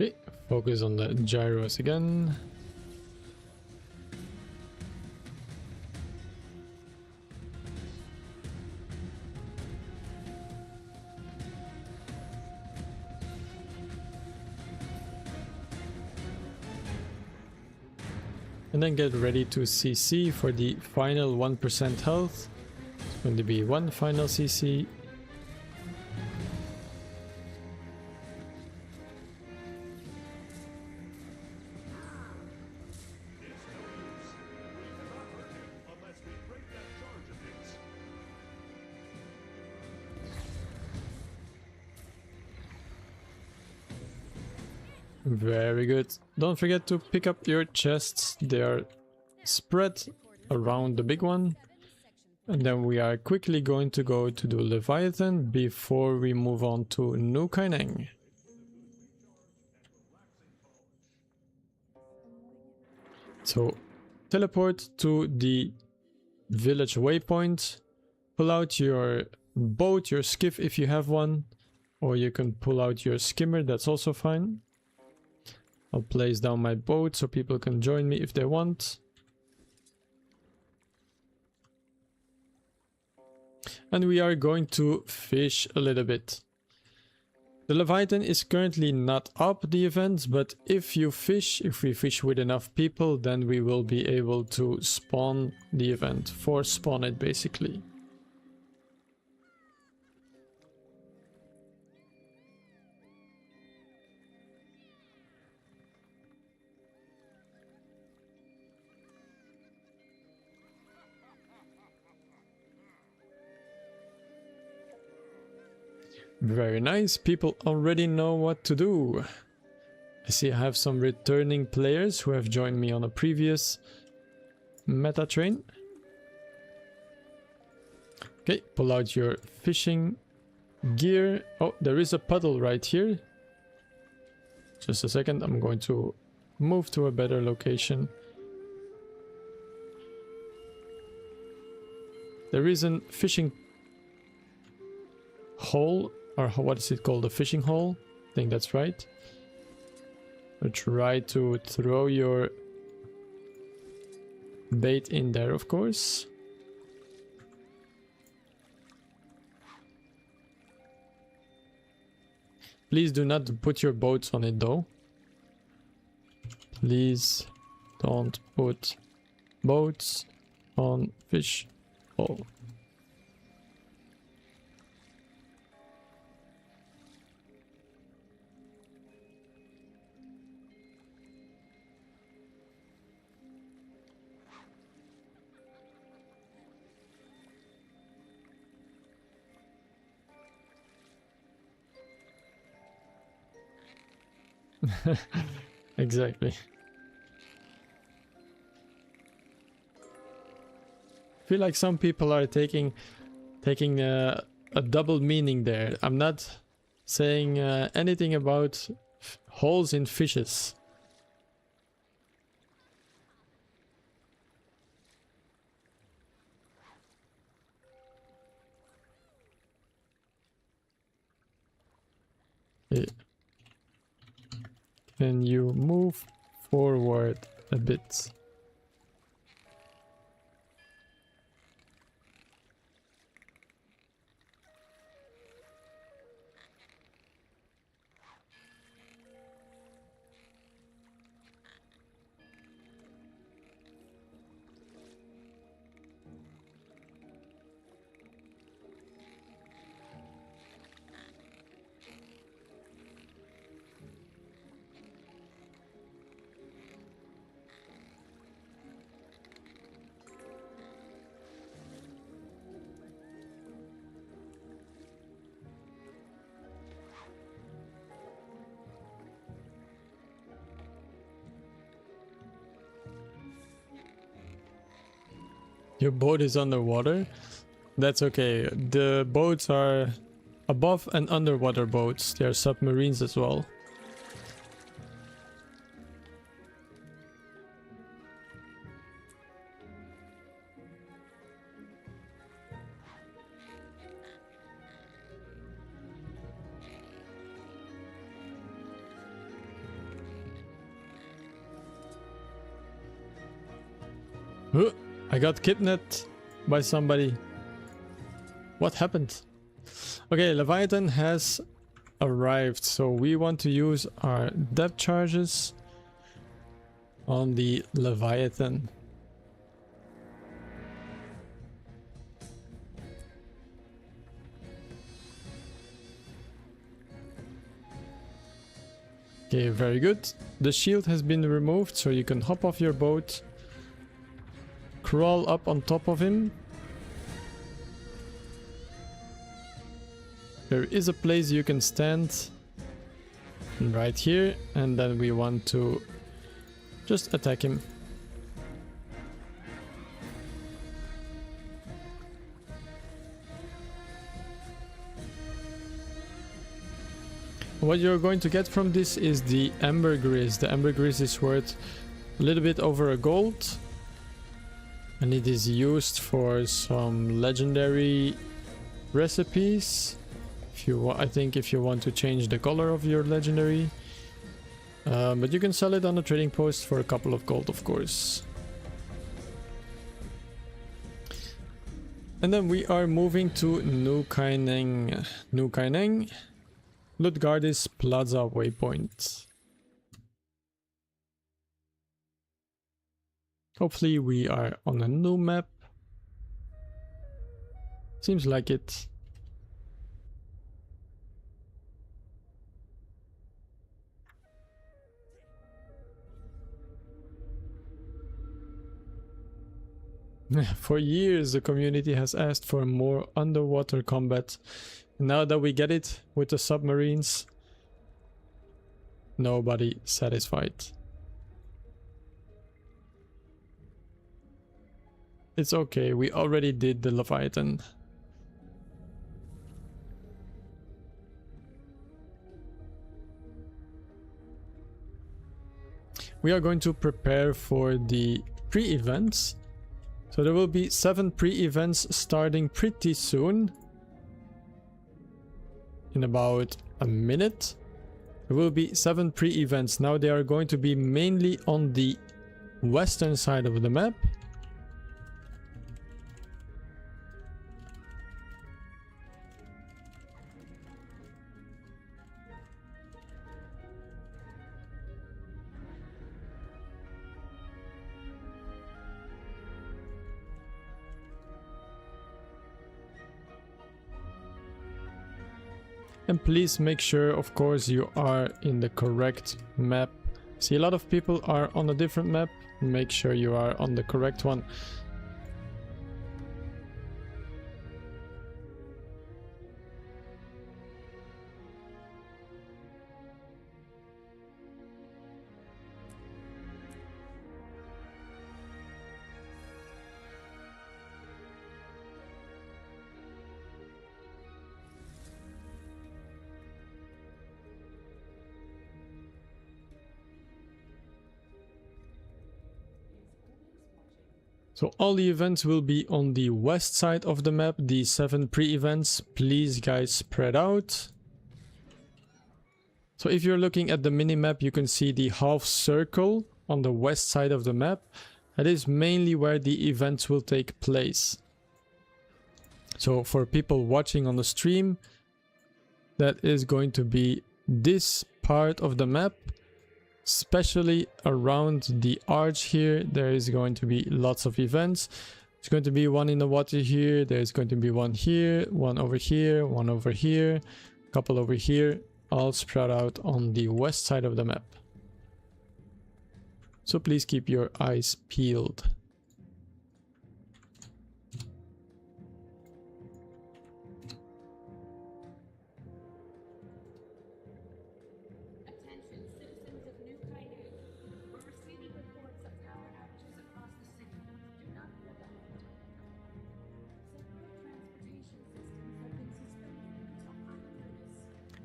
Okay, focus on the gyros again. And then get ready to CC for the final 1% health. It's going to be one final CC. Very good. Don't forget to pick up your chests. They are spread around the big one. And then we are quickly going to go to the Leviathan before we move on to New Kaineng. So teleport to the village waypoint. Pull out your boat, your skiff if you have one. Or you can pull out your skimmer, that's also fine. I'll place down my boat so people can join me if they want. And we are going to fish a little bit. The Leviathan is currently not up the event, but if we fish with enough people, then we will be able to spawn the event, force spawn it basically. Very nice, people already know what to do. I see I have some returning players who have joined me on a previous meta train. Okay, pull out your fishing gear. Oh, there is a puddle right here. Just a second, I'm going to move to a better location. There is a fishing hole. Or what is it called? A fishing hole? I think that's right. So try to throw your bait in there, of course. Please do not put your boats on it though. Please don't put boats on fish hole. Exactly. I feel like some people are taking a double meaning there. I'm not saying anything about holes in fishes. Yeah. Can you move forward a bit? Your boat is underwater? That's okay. The boats are above and underwater boats. They are submarines as well. I got kidnapped by somebody. What happened? Okay, Leviathan has arrived, so we want to use our depth charges on the Leviathan. Okay, very good. The shield has been removed, so you can hop off your boat, crawl up on top of him. There is a place you can stand right here, and then we want to just attack him. What you're going to get from this is the ambergris. The ambergris is worth a little bit over a gold, and it is used for some legendary recipes. I think if you want to change the color of your legendary, but you can sell it on a trading post for a couple of gold, of course. And then we are moving to New Kaineng. Ludgardis Plaza waypoint. Hopefully we are on a new map. Seems like it. For years the community has asked for more underwater combat. Now that we get it with the submarines, nobody satisfied. It's okay, we already did the Leviathan. We are going to prepare for the pre-events. So there will be 7 pre-events starting pretty soon. In about a minute. There will be 7 pre-events. Now they are going to be mainly on the western side of the map. And please make sure, of course, you are in the correct map. See, a lot of people are on a different map. Make sure you are on the correct one. So all the events will be on the west side of the map, the 7 pre-events. Please guys, spread out. So if you're looking at the mini-map, you can see the half circle on the west side of the map. That is mainly where the events will take place. So for people watching on the stream, that is going to be this part of the map. Especially around the arch here, there is going to be lots of events. There's going to be one in the water here, there's going to be one here, one over here, one over here, a couple over here, all spread out on the west side of the map. So please keep your eyes peeled.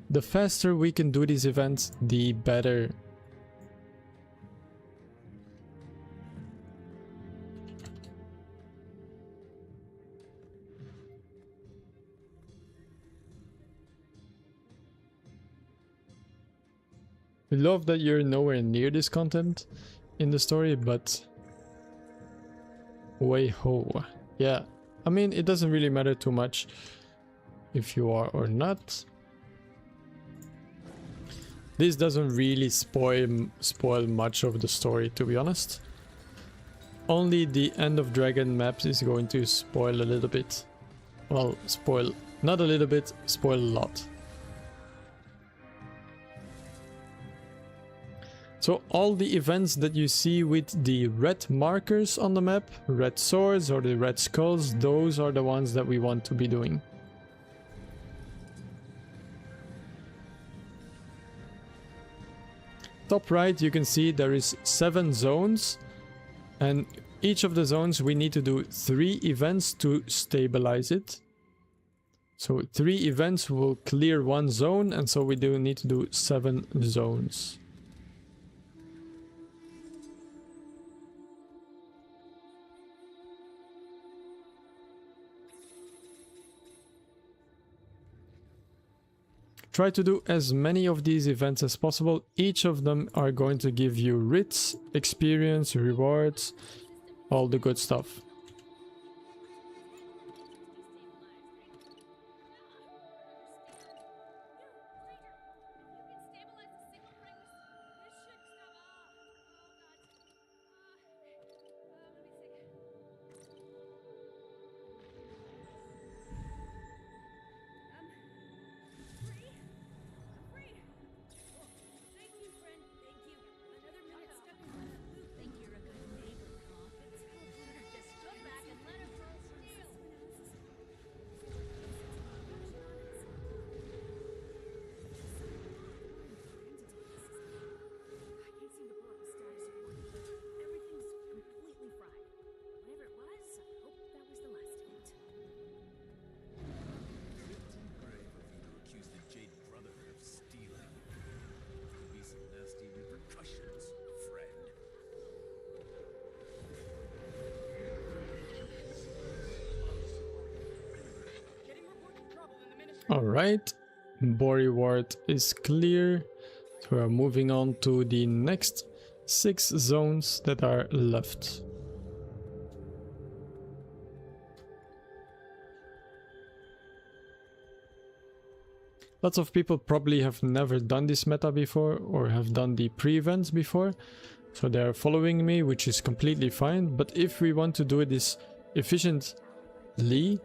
The faster we can do these events, the better. We love that you're nowhere near this content in the story, but Way ho. Yeah, I mean, it doesn't really matter too much if you are or not. This doesn't really spoil much of the story, to be honest. Only the End of Dragon maps is going to spoil a little bit. Well, spoil not a little bit, spoil a lot. So all the events that you see with the red markers on the map, red swords or the red skulls, those are the ones that we want to be doing. Top right, you can see there is 7 zones, and each of the zones we need to do 3 events to stabilize it. So 3 events will clear 1 zone, and so we do need to do 7 zones. Try to do as many of these events as possible. Each of them are going to give you writs, experience, rewards, all the good stuff. Alright, Bori Ward is clear. So we are moving on to the next 6 zones that are left. Lots of people probably have never done this meta before or have done the pre-events before. So they are following me, which is completely fine. But if we want to do this efficiently,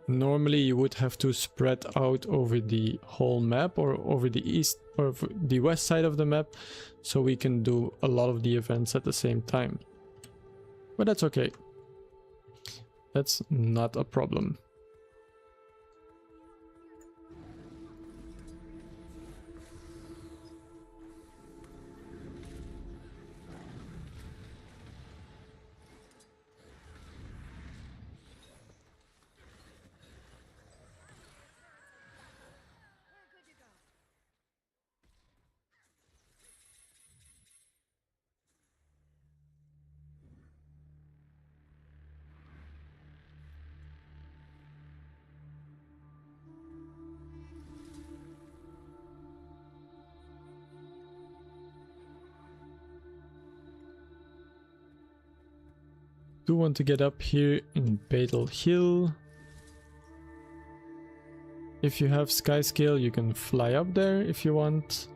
normally you would have to spread out over the whole map or over the east or the west side of the map, so we can do a lot of the events at the same time. But that's okay. That's not a problem. Do want to get up here in Battle Hill. If you have sky scale, you can fly up there if you want.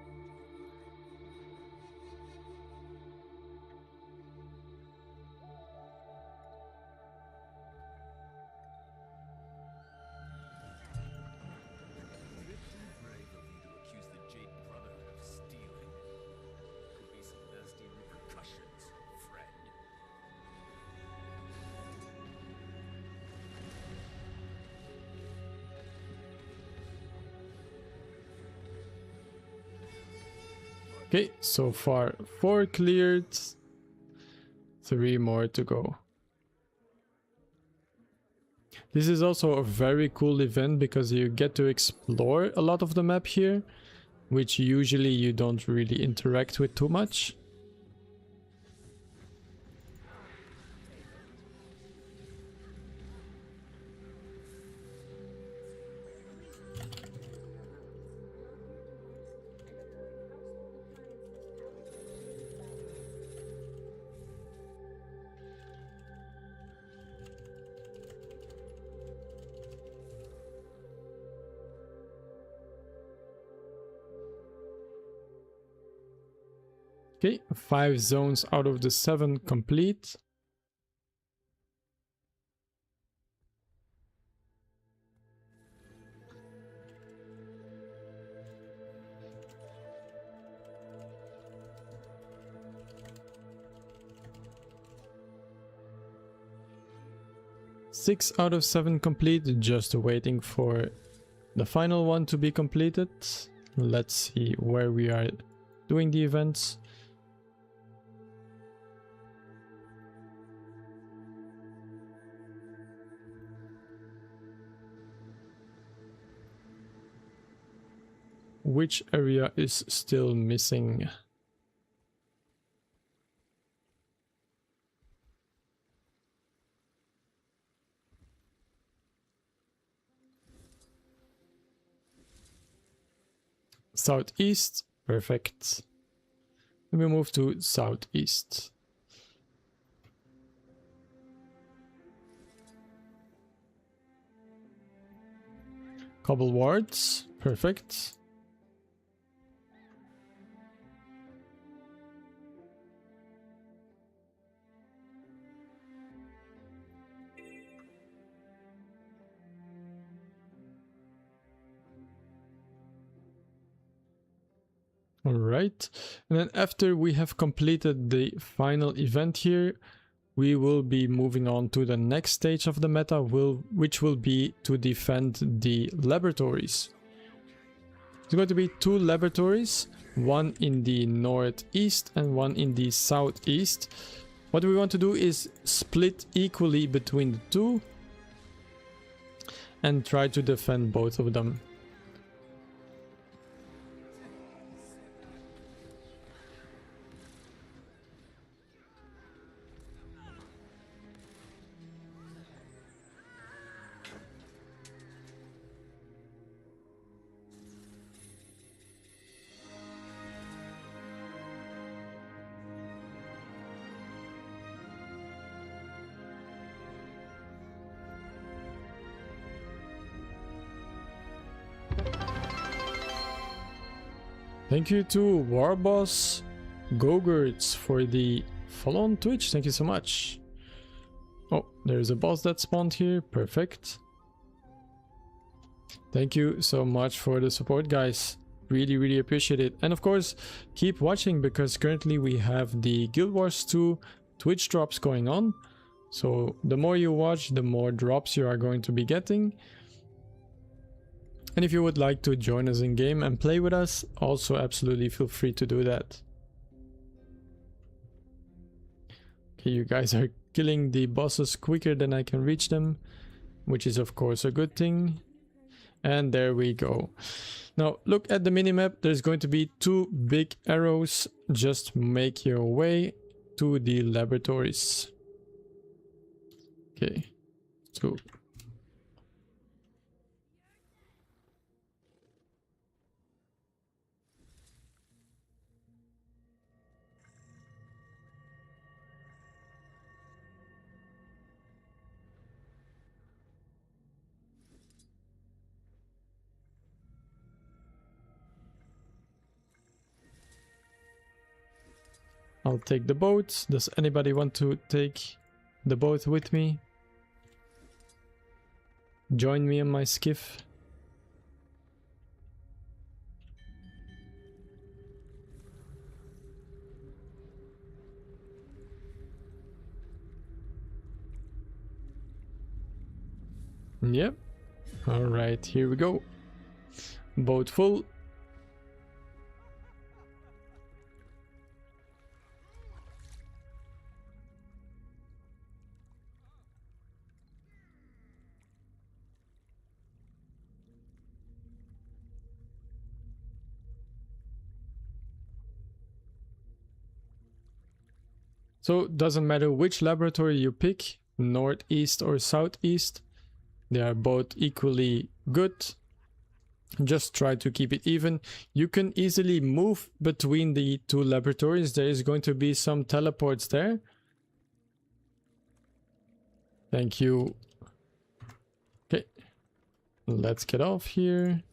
Okay, so far 4 cleared, 3 more to go. This is also a very cool event because you get to explore a lot of the map here, which usually you don't really interact with too much. Okay, 5 zones out of the 7 complete. Six out of 7 complete, just waiting for the final one to be completed. Let's see where we are doing the events. Which area is still missing? Southeast, perfect. And we move to southeast. Cobble wards, perfect. Alright, and then after we have completed the final event here, we will be moving on to the next stage of the meta, which will be to defend the laboratories. There's going to be 2 laboratories, one in the northeast and one in the southeast. What we want to do is split equally between the 2 and try to defend both of them. Thank you to Warboss Gogurts for the follow on Twitch. Thank you so much. Oh, there's a boss that spawned here. Perfect. Thank you so much for the support, guys. Really appreciate it. And of course, keep watching because currently we have the Guild Wars 2 Twitch drops going on. So the more you watch, the more drops you are going to be getting. And if you would like to join us in game and play with us, also absolutely feel free to do that. Okay, you guys are killing the bosses quicker than I can reach them, which is of course a good thing. And there we go. Now look at the minimap, there's going to be 2 big arrows. Just make your way to the laboratories. Okay, 2. I'll take the boat. Does anybody want to take the boat with me? Join me in my skiff. Yep. All right, here we go. Boat full. So doesn't matter which laboratory you pick, northeast or southeast, they are both equally good. Just try to keep it even. You can easily move between the 2 laboratories. There is going to be some teleports there. Thank you. Okay, let's get off here.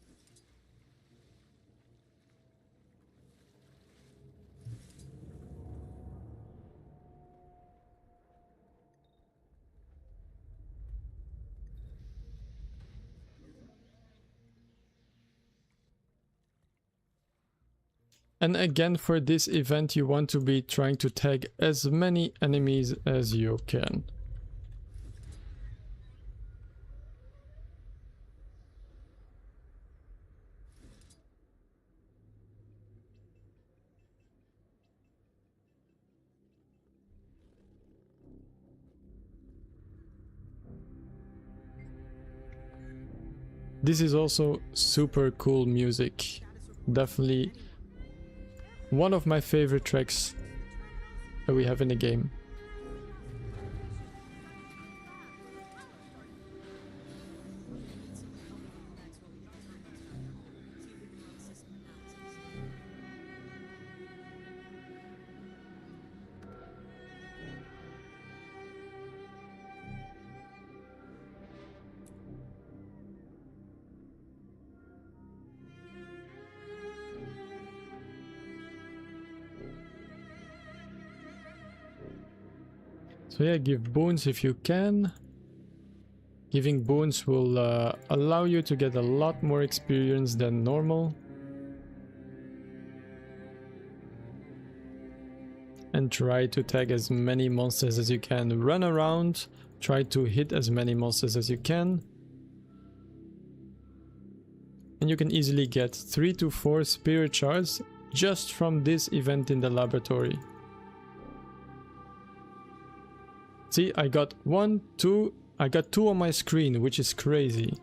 And again, for this event, you want to be trying to tag as many enemies as you can. This is also super cool music. Definitely one of my favorite tracks that we have in the game. So yeah, give boons if you can. Giving boons will allow you to get a lot more experience than normal. And try to tag as many monsters as you can. Run around, try to hit as many monsters as you can. And you can easily get 3 to 4 spirit shards just from this event in the laboratory. See, I got 1, 2, I got 2 on my screen, which is crazy.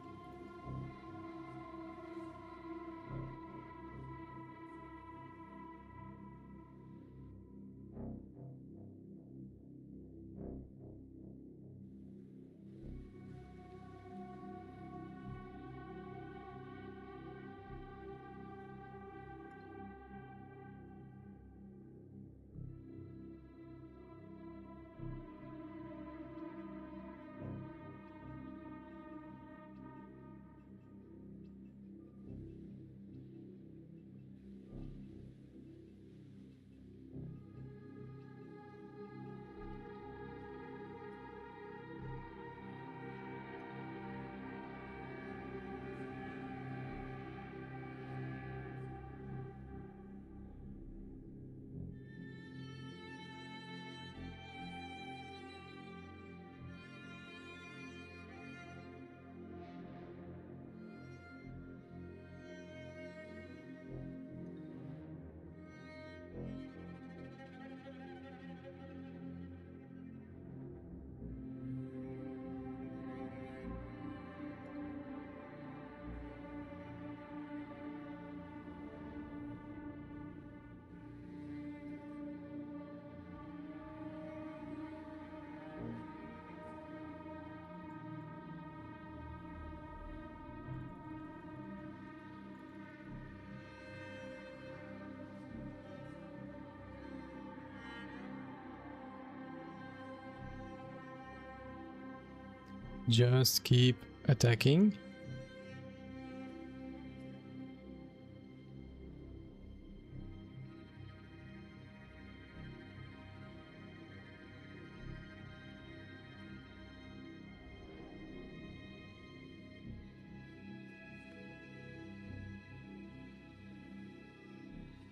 Just keep attacking.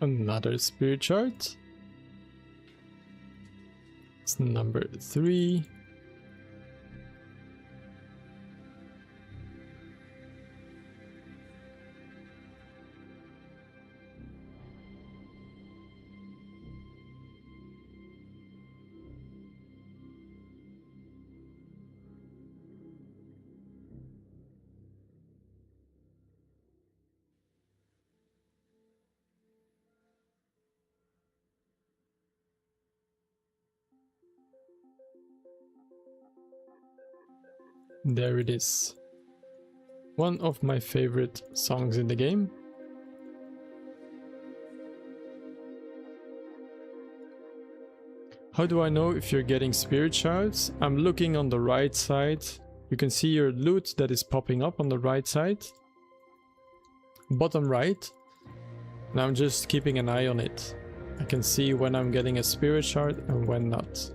Another spirit chart. It's number 3. There it is. One of my favorite songs in the game. How do I know if you're getting spirit shards? I'm looking on the right side. You can see your loot that is popping up on the right side. Bottom right. And I'm just keeping an eye on it. I can see when I'm getting a spirit shard and when not.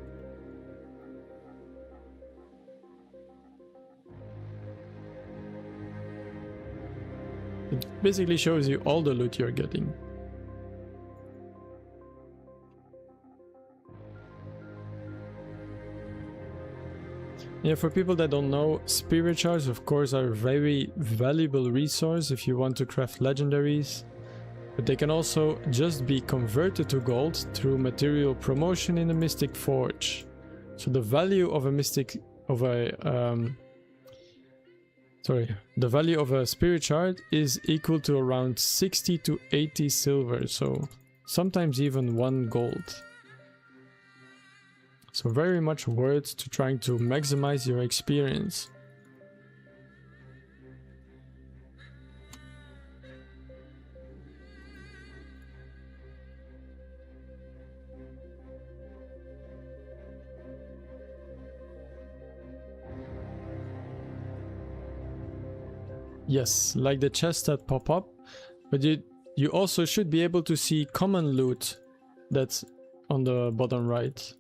It basically shows you all the loot you're getting. Yeah, for people that don't know, spirit shards of course are a very valuable resource if you want to craft legendaries, but they can also just be converted to gold through material promotion in the Mystic Forge. So the value of a the value of a spirit shard is equal to around 60 to 80 silver, so sometimes even 1 gold. So very much worth to trying to maximize your experience. Yes, like the chests that pop up, but you also should be able to see common loot that's on the bottom right.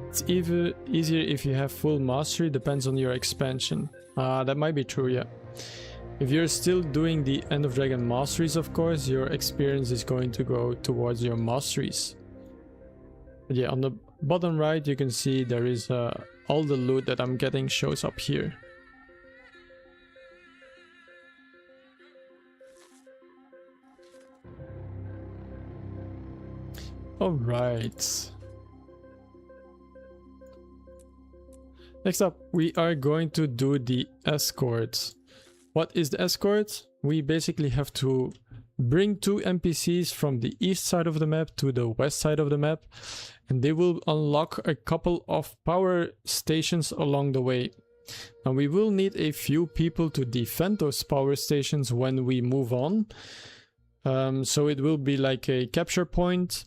It's even easier if you have full mastery, depends on your expansion. That might be true, yeah. If you're still doing the End of Dragon masteries, of course, your experience is going to go towards your masteries. But yeah, on the bottom right you can see there is all the loot that I'm getting shows up here. Alright. Next up, we are going to do the escort. What is the escort? We basically have to bring 2 NPCs from the east side of the map to the west side of the map, and they will unlock a couple of power stations along the way. Now we will need a few people to defend those power stations when we move on. So it will be like a capture point.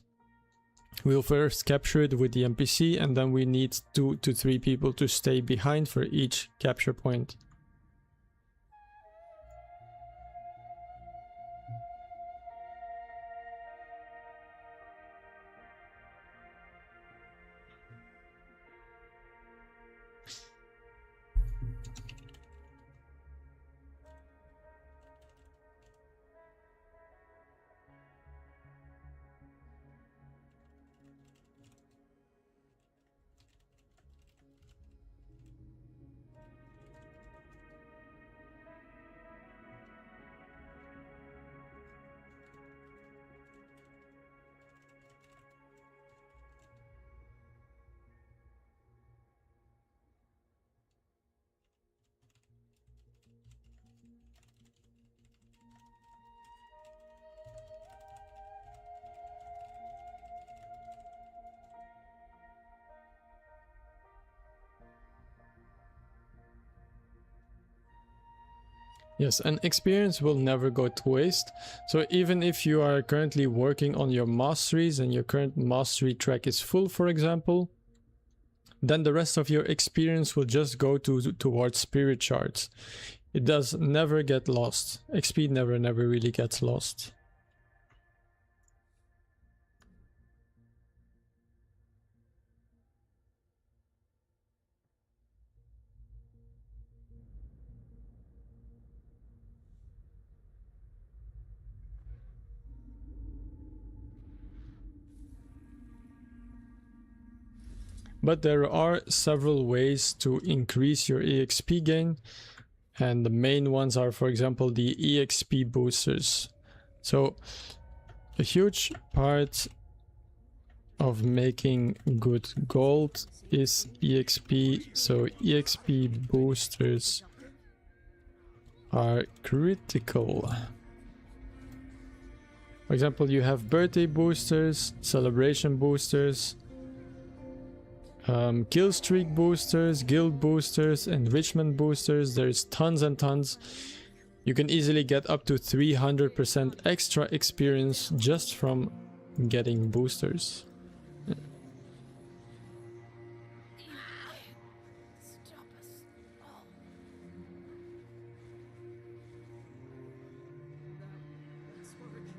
We'll first capture it with the NPC, and then we need 2 to 3 people to stay behind for each capture point. Yes, and experience will never go to waste. So even if you are currently working on your masteries and your current mastery track is full, for example, then the rest of your experience will just go towards spirit shards. It does never get lost. XP never really gets lost. But there are several ways to increase your EXP gain, and the main ones are, for example, the EXP boosters. So a huge part of making good gold is EXP, so EXP boosters are critical. For example, you have birthday boosters, celebration boosters, kill streak boosters, guild boosters, enrichment boosters. There's tons and tons. You can easily get up to 300% extra experience just from getting boosters. Stop us all. That scourge.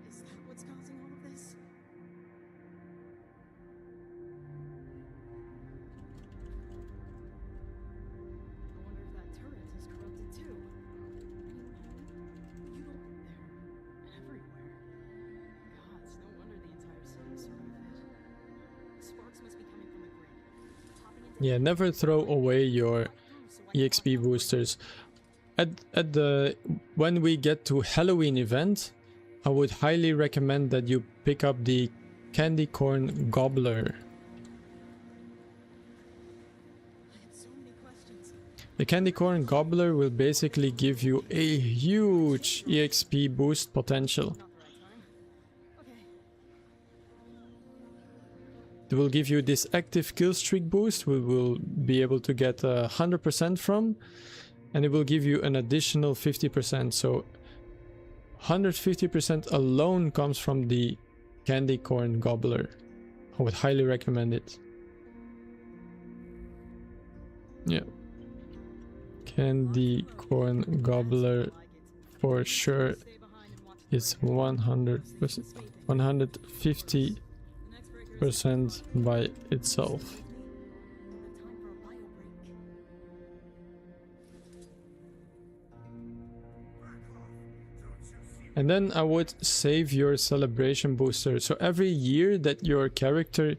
Is that what's causing all of this? I wonder if that turret is corrupted too. Anyone home? You don't. They're everywhere. Yeah, never throw away your EXP boosters. When we get to Halloween event, I would highly recommend that you pick up the candy corn gobbler. I had so many questions. The candy corn gobbler will basically give you a huge EXP boost potential. Not the right time. Okay. It will give you this active kill streak boost we will be able to get 100% from, and it will give you an additional 50%. So 150% alone comes from the candy corn gobbler. I would highly recommend it. Yeah. Candy corn gobbler for sure. It's 100%, 150% by itself. And then I would save your celebration booster. So every year that your character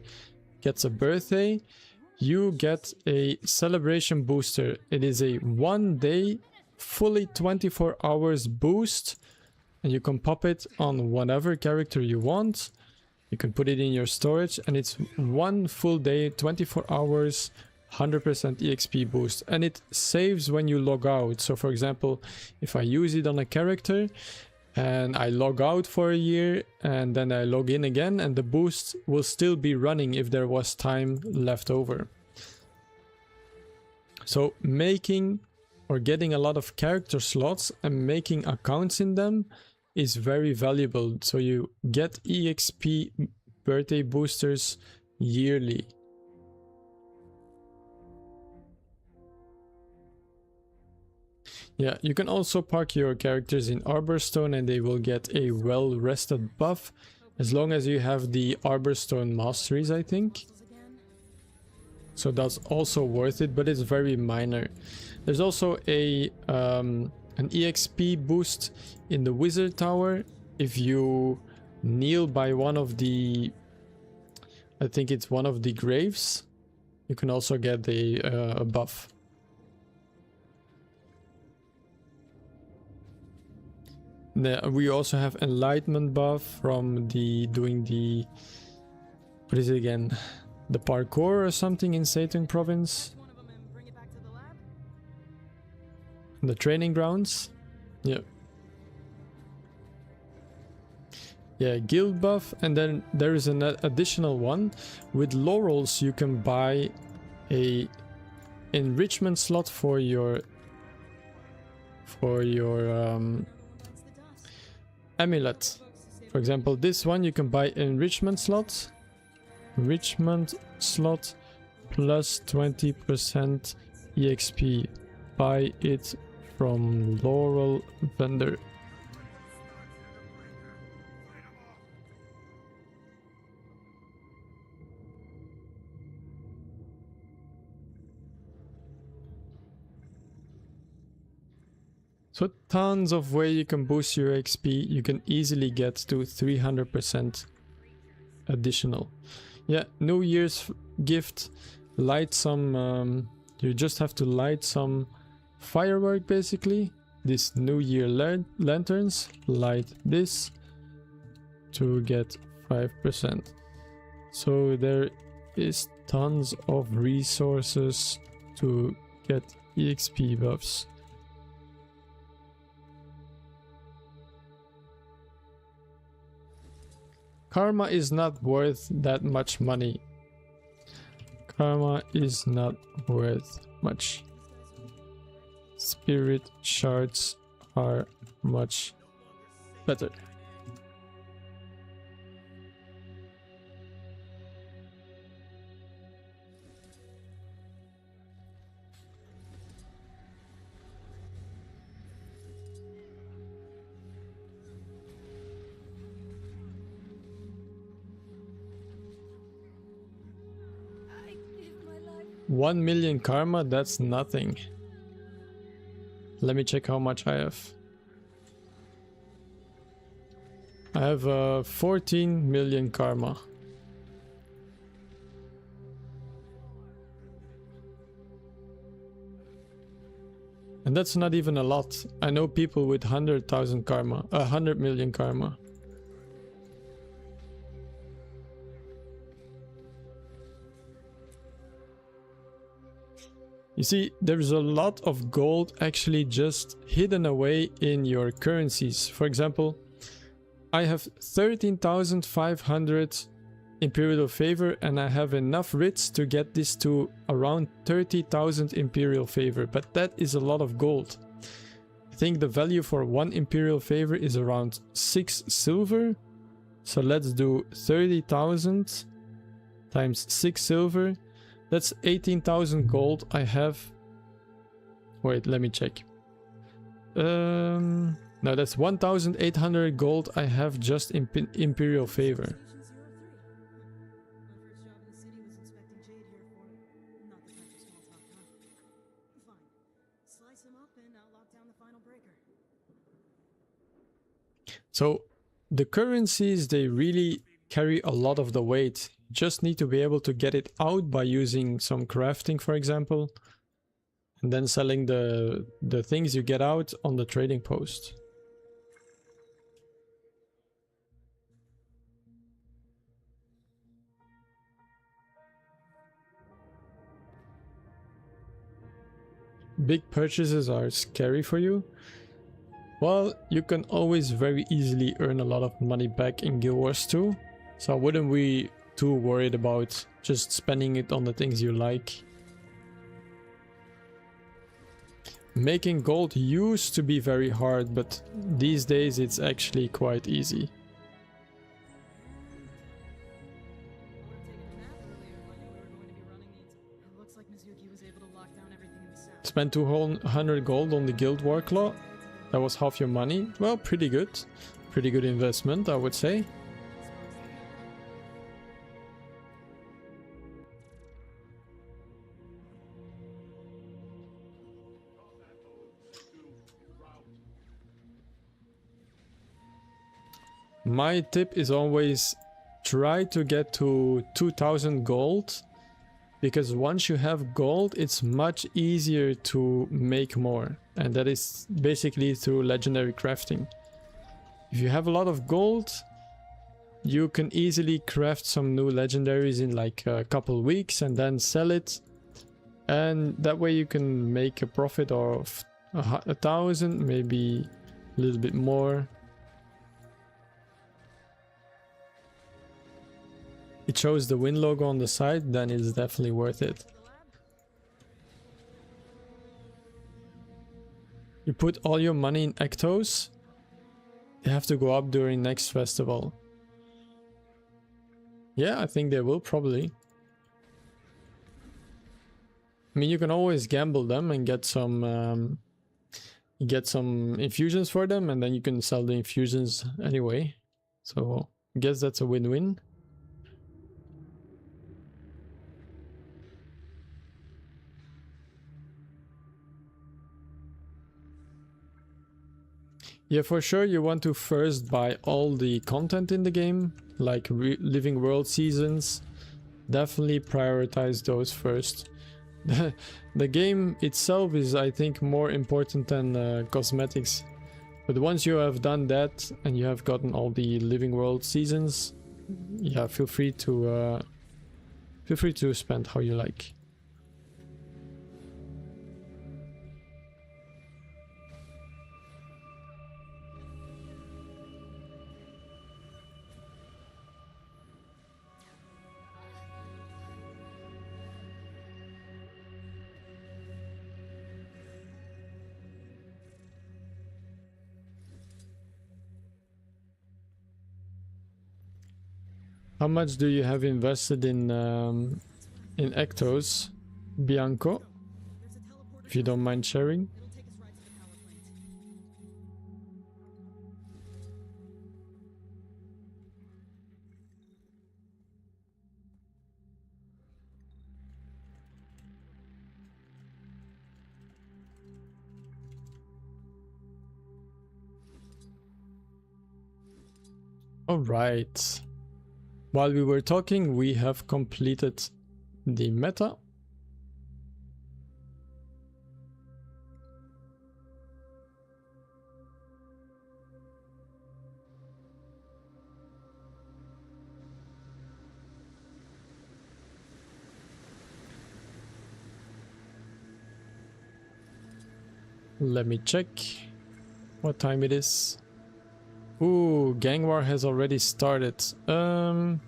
gets a birthday, you get a celebration booster. It is a 1 day, fully 24 hours boost, and you can pop it on whatever character you want. You can put it in your storage, and it's 1 full day, 24 hours, 100% EXP boost, and it saves when you log out. So for example, if I use it on a character and I log out for a year and then I log in again, and the boost will still be running if there was time left over. So making or getting a lot of character slots and making accounts in them is very valuable. So you get EXP birthday boosters yearly. Yeah, you can also park your characters in Arborstone and they will get a well-rested buff, as long as you have the Arborstone Masteries, I think. So that's also worth it, but it's very minor. There's also a an EXP boost in the Wizard Tower if you kneel by one of the, I think it's one of the graves. You can also get a buff. We also have enlightenment buff from doing the, what is it again? The parkour or something in Satan province. One of them and bring it back to the lab. The training grounds. Yeah. Yeah, guild buff, and then there is an additional one. With laurels you can buy a enrichment slot for your amulet. For example, this one you can buy enrichment slot. Enrichment slot plus 20% EXP. Buy it from Laurel vendor. So tons of way you can boost your XP. You can easily get to 300% additional. Yeah, New Year's gift. Light some, you just have to light some firework basically. This New Year lanterns. Light this to get 5%. So there is tons of resources to get EXP buffs. Karma is not worth that much money. Karma is not worth much. Spirit shards are much better. I give my life. 1 million karma, that's nothing. Let me check how much I have. I have 14 million karma. And that's not even a lot. I know people with 100,000 karma, 100 million karma. You see, there's a lot of gold actually just hidden away in your currencies. For example, I have 13,500 Imperial Favor and I have enough writs to get this to around 30,000 Imperial Favor, but that is a lot of gold. I think the value for 1 Imperial Favor is around 6 silver. So let's do 30,000 times 6 silver. That's 18,000 gold I have. Wait, let me check. No, that's 1,800 gold I have just in Imperial Favor. So the currencies, they really carry a lot of the weight. You just need to be able to get it out by using some crafting, for example, and then selling the things you get out on the trading post. Big purchases are scary for you. Well, you can always very easily earn a lot of money back in Guild Wars 2. So I wouldn't be too worried about just spending it on the things you like. Making gold used to be very hard, but these days it's actually quite easy. Spend 200 gold on the Guild War Claw. That was half your money. Well, pretty good. Pretty good investment, I would say. My tip is always try to get to 2000 gold, because once you have gold, it's much easier to make more, and that is basically through legendary crafting. If you have a lot of gold, you can easily craft some new legendaries in like a couple weeks and then sell it, and that way you can make a profit of 1,000, maybe a little bit more. It shows the win logo on the side, then it's definitely worth it. You put all your money in Ectos. They have to go up during next festival. Yeah, I think they will probably. I mean, you can always gamble them and get some infusions for them, and then you can sell the infusions anyway. So I guess that's a win-win. Yeah, for sure you want to first buy all the content in the game, like Living World seasons. Definitely prioritize those first. The game itself is, I think, more important than cosmetics. But once you have done that and you have gotten all the Living World seasons, yeah, feel free to spend how you like. How much do you have invested in Ectos, Bianco? If you don't mind sharing. All right. While we were talking, we have completed the meta. Let me check what time it is. Ooh, gang war has already started. I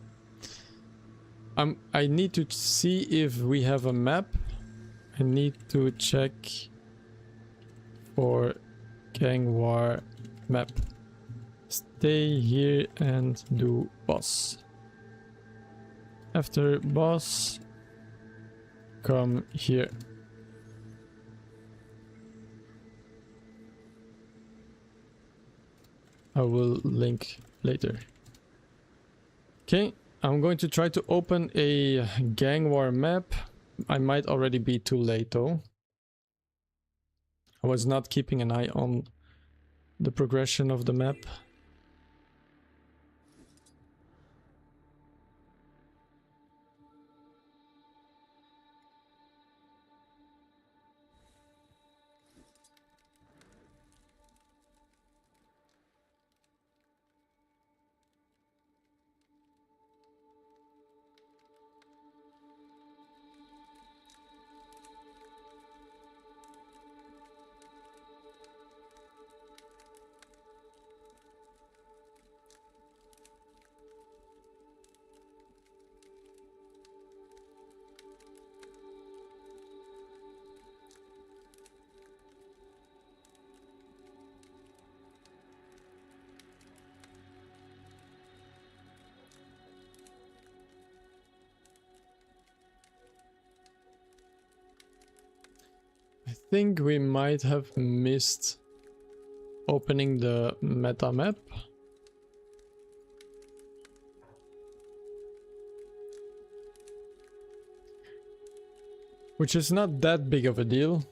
need to see if we have a map. I need to check for gang war map. Stay here and do boss. After boss, come here. I will link later. Okay, I'm going to try to open a gang war map. I might already be too late though. I was not keeping an eye on the progression of the map. I think we might have missed opening the meta map. Which is not that big of a deal.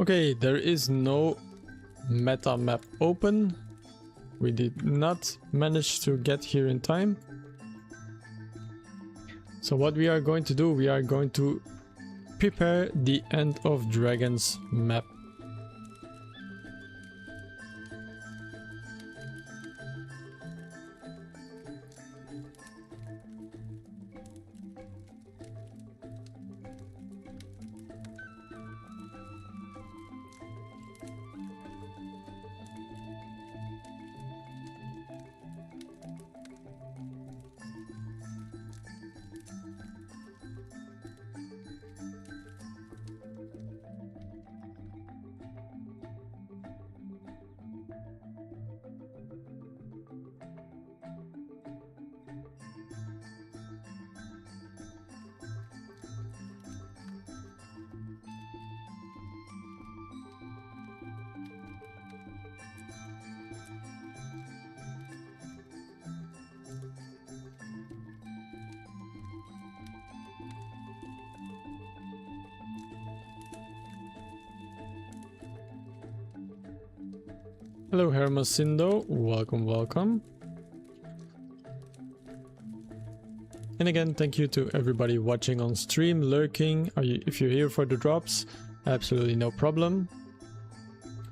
Okay, there is no meta map open. We did not manage to get here in time. So what we are going to do, we are going to prepare the End of Dragons map. Hello Hermosindo, welcome, welcome. And again, thank you to everybody watching on stream, lurking. If you're here for the drops, absolutely no problem.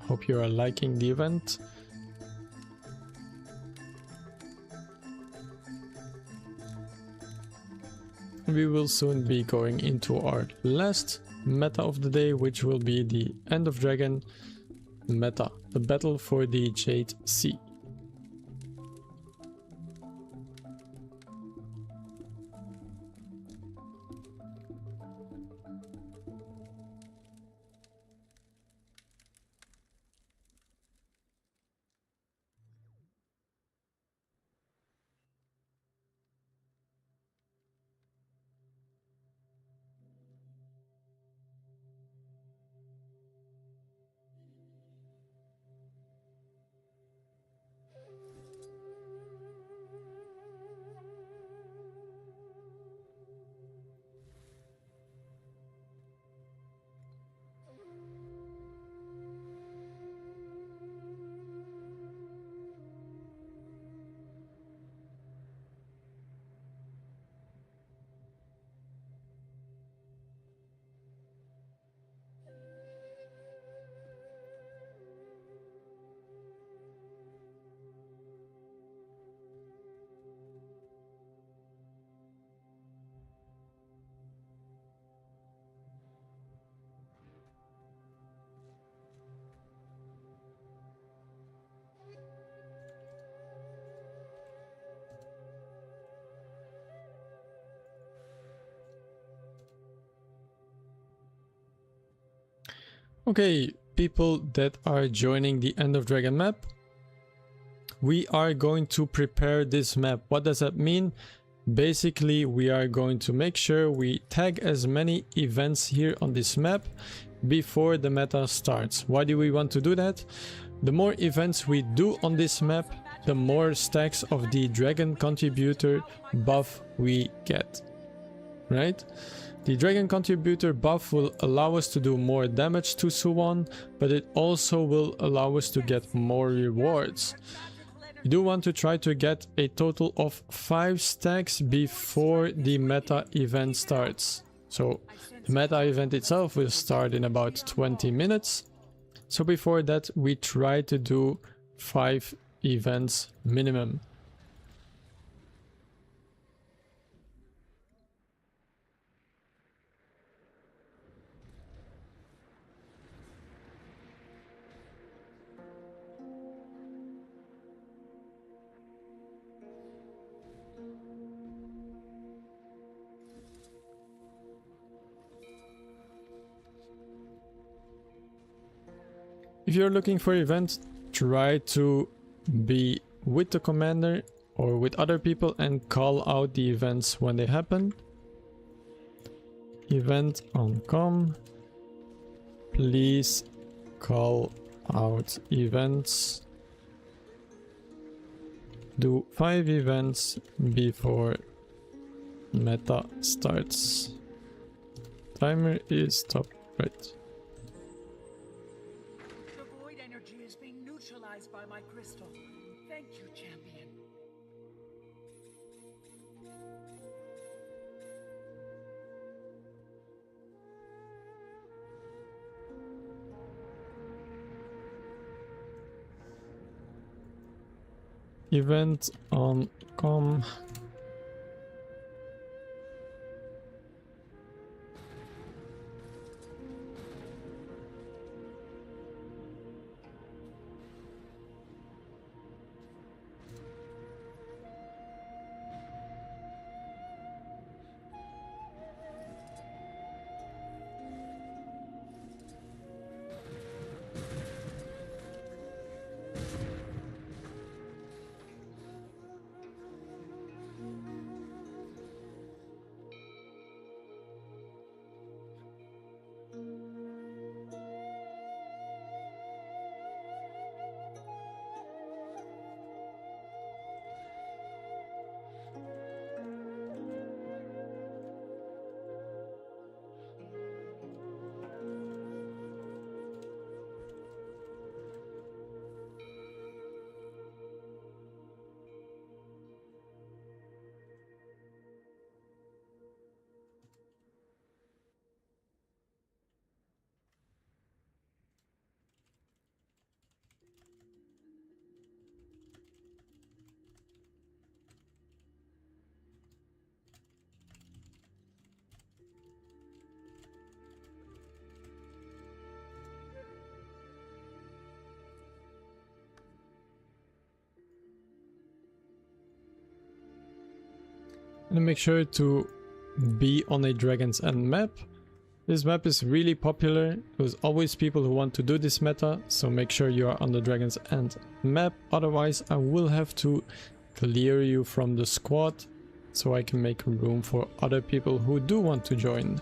Hope you are liking the event. We will soon be going into our last meta of the day, which will be the End of Dragon meta, the battle for the Jade Sea. Okay, people that are joining the End of Dragon map, we are going to prepare this map. What does that mean? Basically, we are going to make sure we tag as many events here on this map before the meta starts. Why do we want to do that? The more events we do on this map, the more stacks of the Dragon Contributor buff we get, right? The Dragon Contributor buff will allow us to do more damage to Suwon, but it also will allow us to get more rewards. You do want to try to get a total of 5 stacks before the meta event starts. So the meta event itself will start in about 20 minutes. So before that we try to do 5 events minimum. If you're looking for events, try to be with the commander or with other people and call out the events when they happen. Event on com. Please call out events. Do 5 events before meta starts. Timer is stopped, right? By my crystal. Thank you, champion. Event on com. And make sure to be on a Dragon's End map. This map is really popular. There's always people who want to do this meta, so make sure you are on the Dragon's End map. Otherwise, I will have to clear you from the squad so I can make room for other people who do want to join.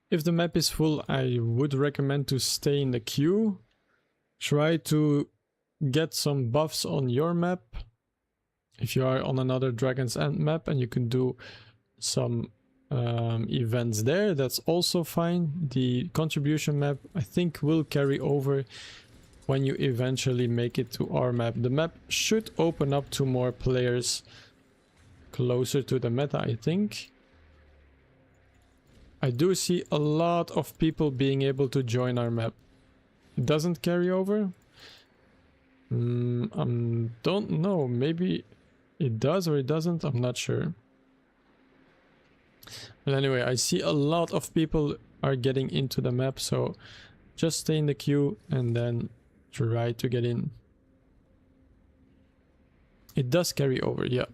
If the map is full, I would recommend to stay in the queue. Try to get some buffs on your map. If you are on another Dragon's End map and you can do some events there, that's also fine. The contribution map, I think, will carry over when you eventually make it to our map. The map should open up to more players closer to the meta, I think. I do see a lot of people being able to join our map. It doesn't carry over? Don't know. Maybe it does or it doesn't. I'm not sure. But anyway, I see a lot of people are getting into the map, so just stay in the queue and then try to get in. It does carry over, yeah.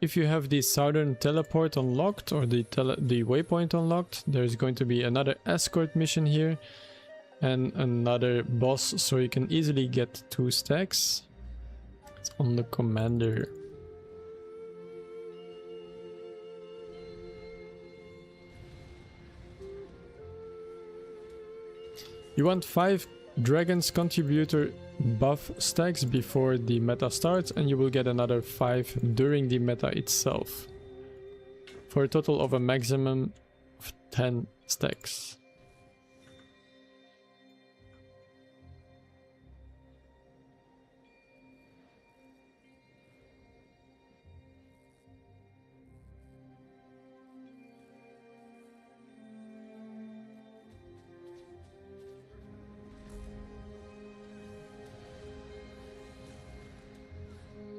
If you have the southern teleport unlocked or the waypoint unlocked, there's going to be another escort mission here and another boss, so you can easily get 2 stacks. It's on the commander. You want 5 Dragon's Contributor buff stacks before the meta starts, and you will get another 5 during the meta itself, for a total of a maximum of 10 stacks.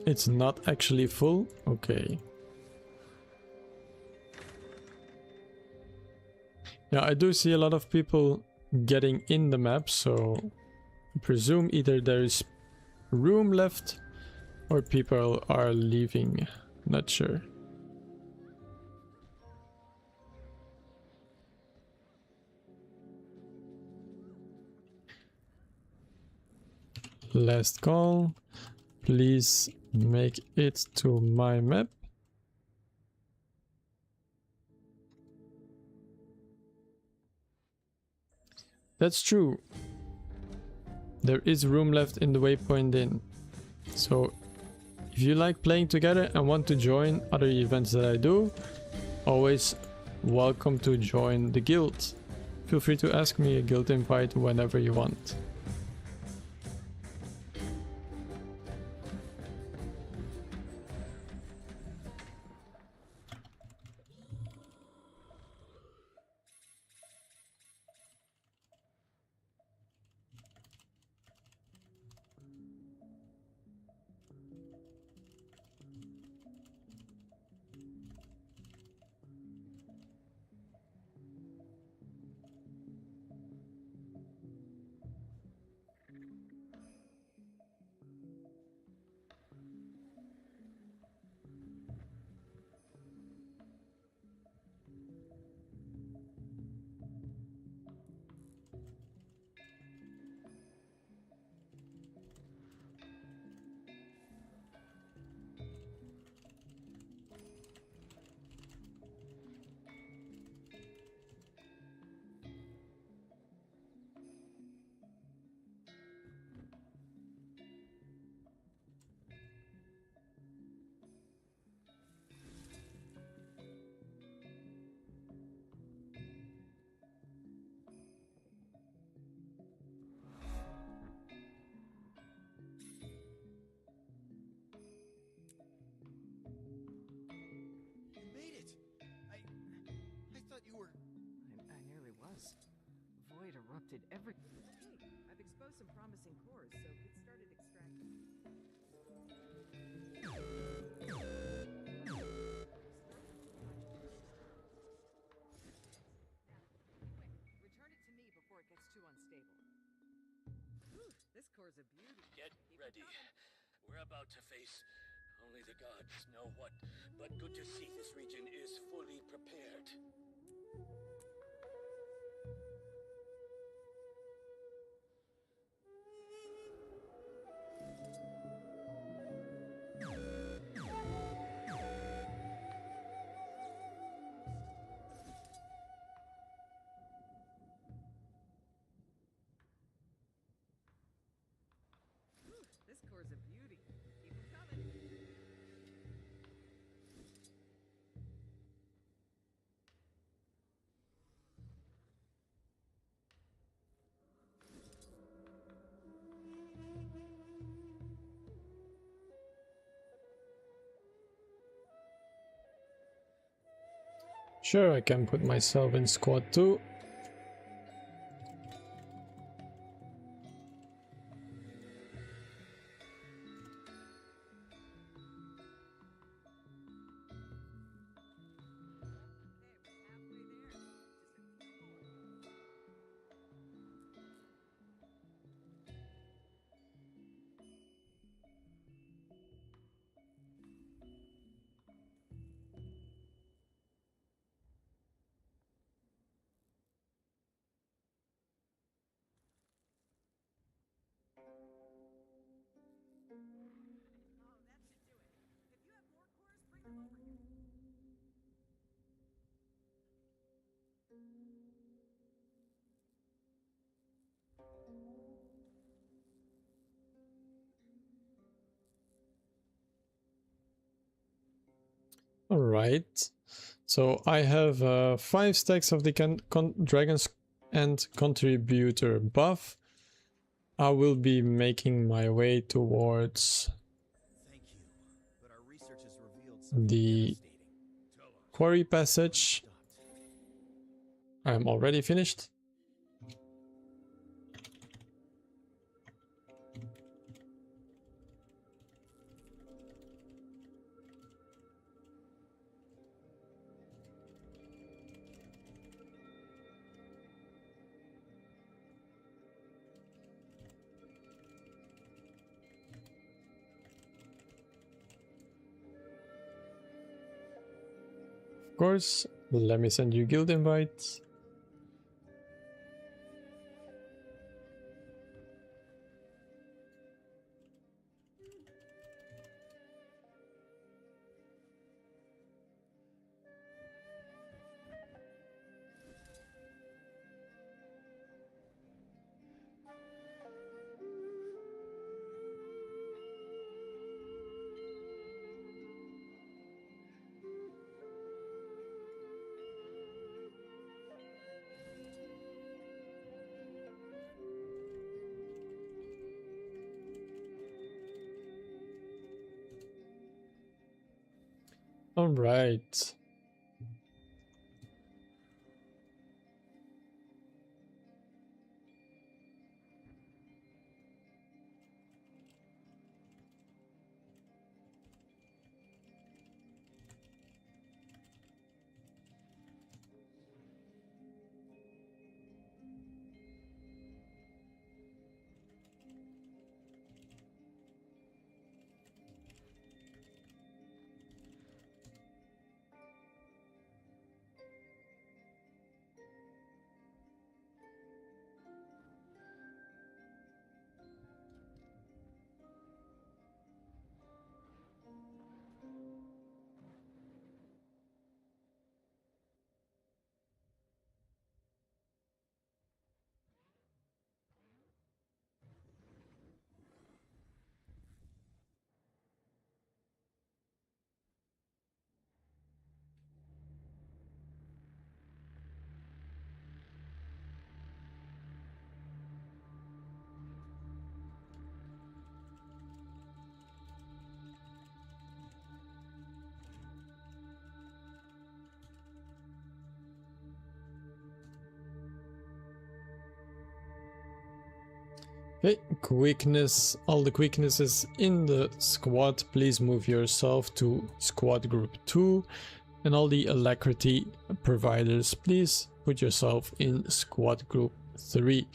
It's not actually full? Okay. Yeah, I do see a lot of people getting in the map, so I presume either there is room left or people are leaving. Not sure. Last call. Please make it to my map. That's true. There is room left in the waypoint inn. So If you like playing together and want to join other events that I do, always welcome to join the guild. Feel free to ask me a guild invite whenever you want. You made it! I thought you were... I nearly was. Void erupted every... Hey, I've exposed some promising cores, so get started extracting. Return it to me before it gets too unstable. Whew, this core's a beauty. Get Keep it ready. coming. We're about to face only the gods know what, but good to see this region is fully prepared. Whew, this core's a beauty. Keep 'em coming. Sure, I can put myself in squad 2. Okay, we're halfway there. Just a few more. Oh, that should do it. If you have more cores, bring them over here. Alright. So I have 5 stacks of the Dragon's End Contributor buff. I will be making my way towards Thank you. But our research has revealed something the devastating. quarry passage. Stopped. I'm already finished. Of course, let me send you guild invites. All right. Okay, quickness, all the quicknesses in the squad, please move yourself to squad group 2, and all the alacrity providers, please put yourself in squad group 3.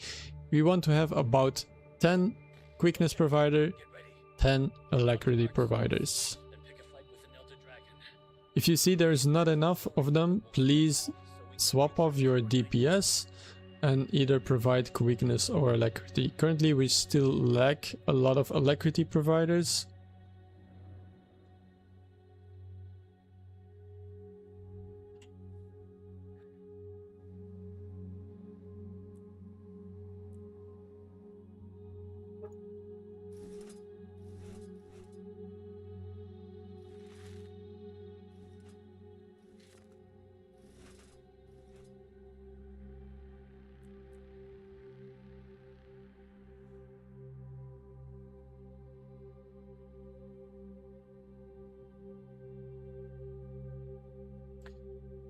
We want to have about 10 quickness provider, 10 alacrity providers. If you see there's not enough of them, please swap off your DPS and either provide quickness or alacrity. Currently we still lack a lot of alacrity providers.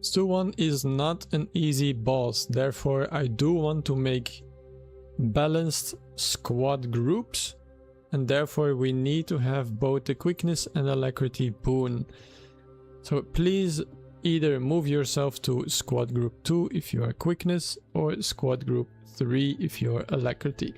Stu1 is not an easy boss, therefore I do want to make balanced squad groups, and therefore we need to have both the quickness and alacrity boon. So please either move yourself to squad group 2 if you are quickness, or squad group 3 if you are alacrity.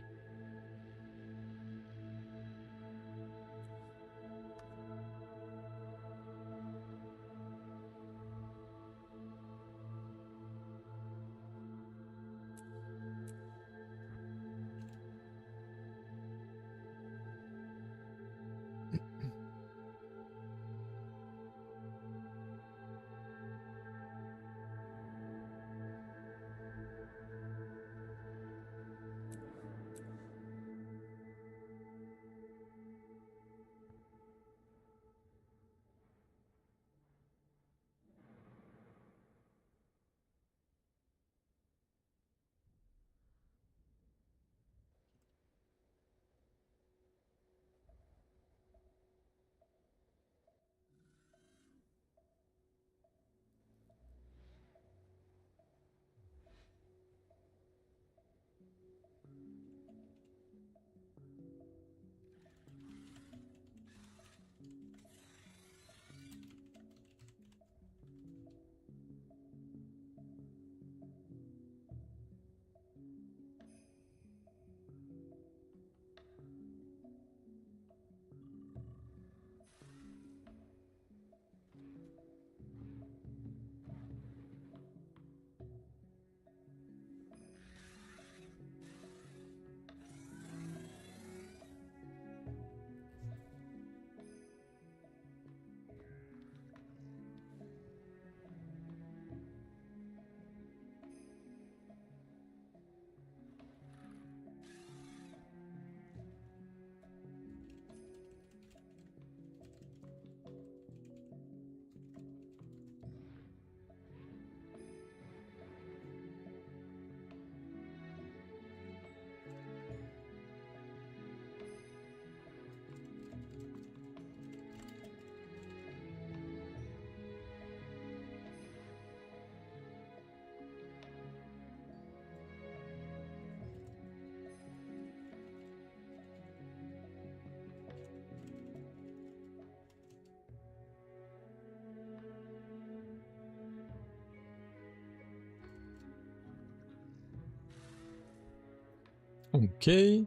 Okay.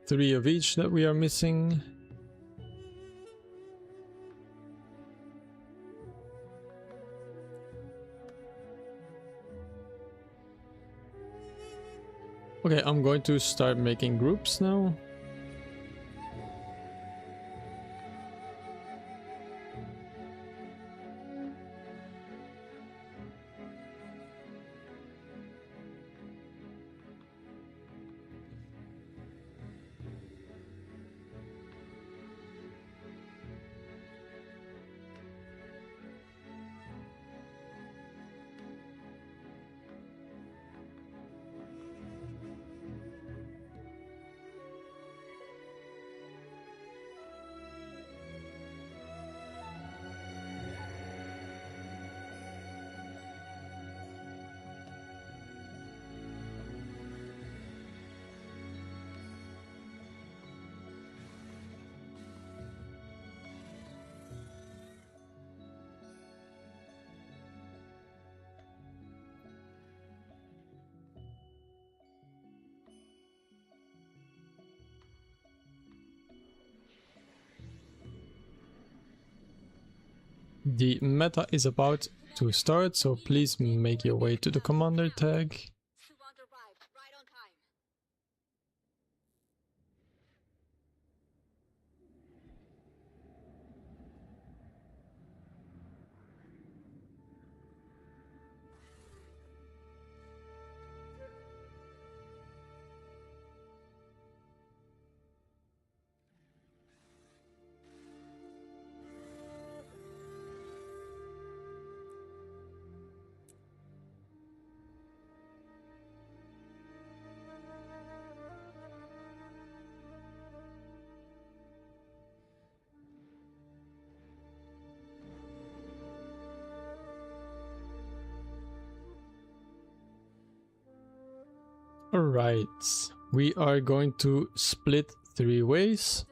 3 of each that we are missing. Okay, I'm going to start making groups now. The meta is about to start, so please make your way to the commander tag. Alright, we are going to split 3 ways.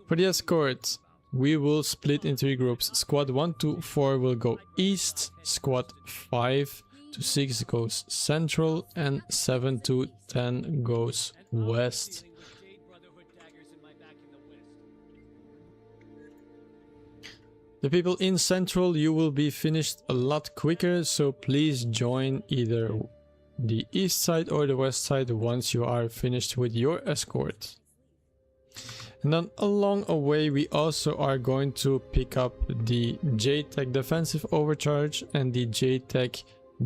For the escort, we will split in 3 groups. Squad 1 to 4 will go east, squad 5 to 6 goes central, and 7 to 10 goes west. The people in central, you will be finished a lot quicker, so please join either the east side or the west side once you are finished with your escort. And then along a way we also are going to pick up the J-Tech defensive overcharge and the J-Tech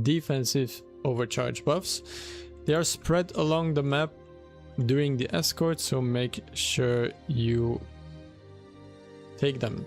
defensive overcharge buffs. They are spread along the map during the escort, so make sure you take them.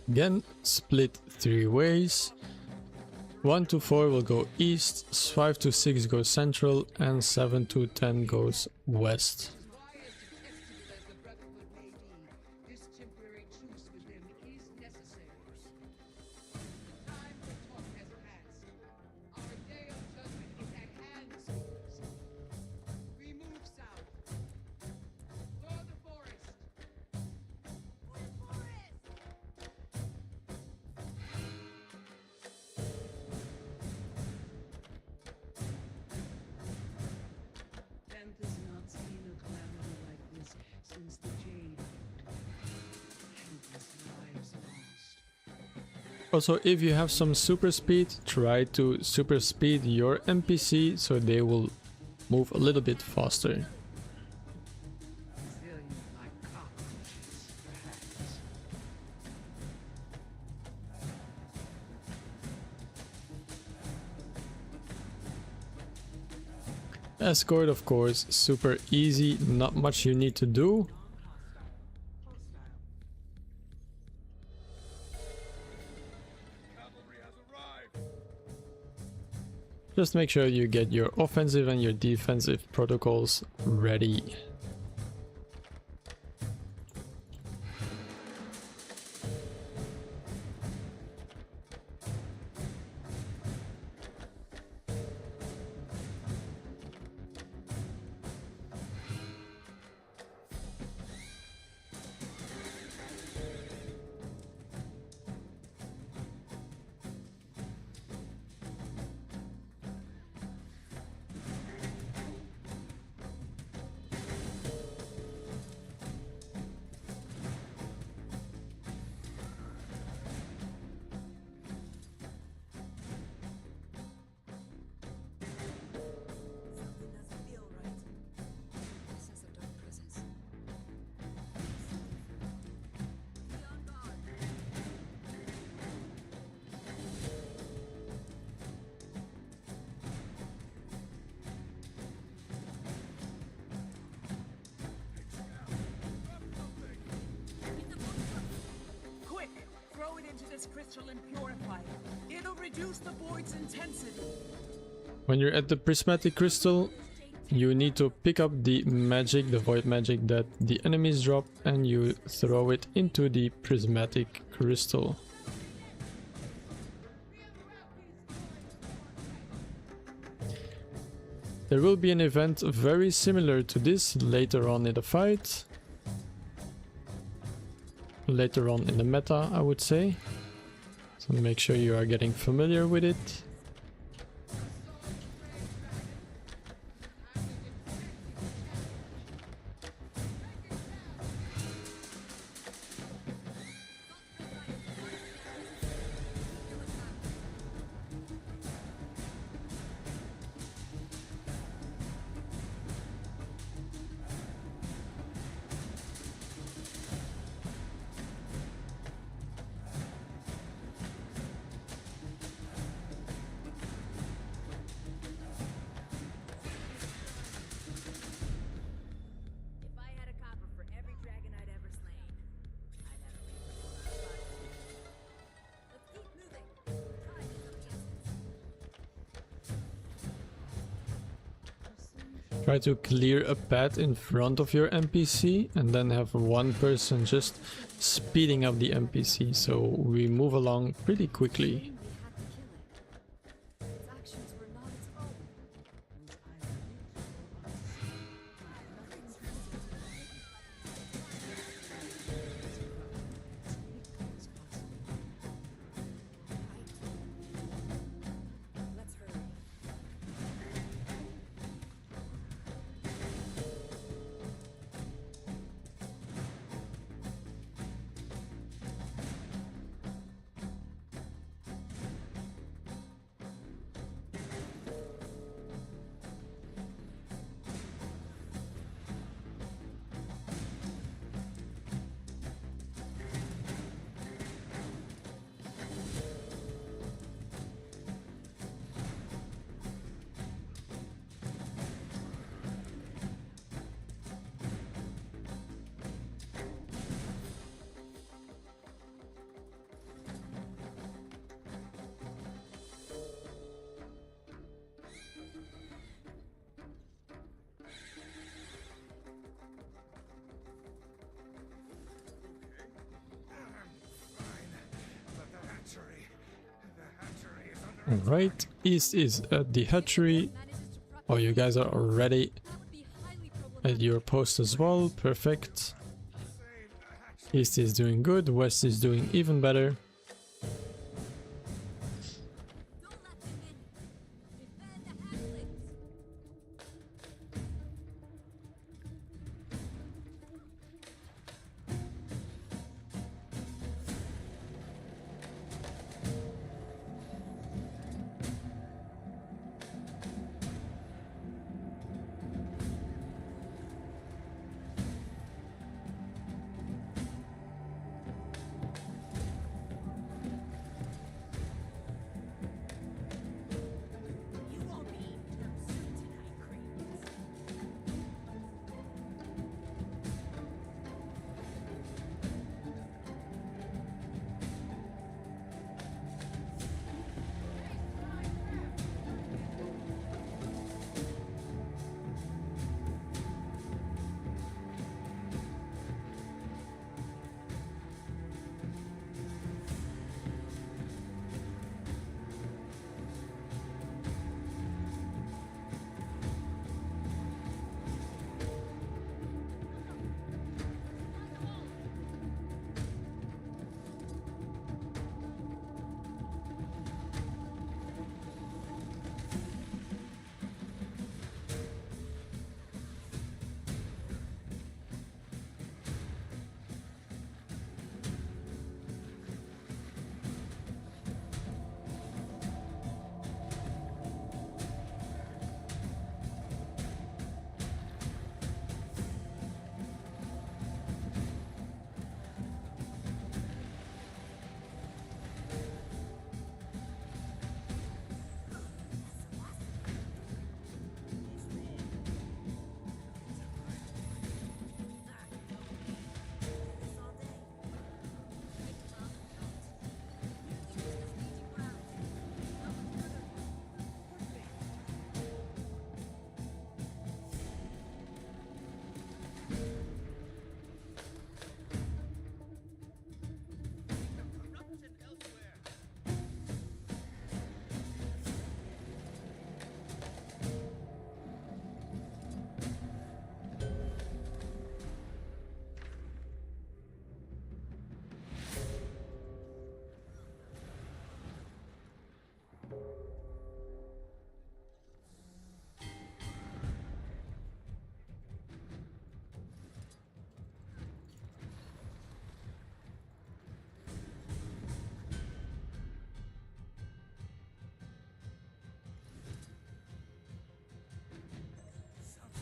Again, split 3 ways. 1 to 4 will go east, 5 to 6 goes central, and 7 to 10 goes west. Also, if you have some super speed, try to super speed your NPC so they will move a little bit faster. Escort, of course, super easy, not much you need to do. Cavalry has arrived. Just make sure you get your offensive and your defensive protocols ready. Something doesn't feel right. A sense of dark presence. Be on guard. Quick! Throw it into this crystal and purify it. It'll reduce the void's intensity. When you're at the prismatic crystal, you need to pick up the magic, the void magic that the enemies drop, and you throw it into the prismatic crystal. There will be an event very similar to this later on in the fight. Later on in the meta, I would say. So make sure you are getting familiar with it. If I had a copper for every dragon I'd ever slain, I'd have a Let's keep moving. Try some Try to clear a path in front of your NPC and then have one person just speeding up the NPC so we move along pretty quickly. They had to kill it. Its actions were not its own. Let's hurry. Alright, east is at the hatchery. Oh, you guys are already at your post as well. Perfect. East is doing good, west is doing even better. Don't let them in. Defend the hatchlings.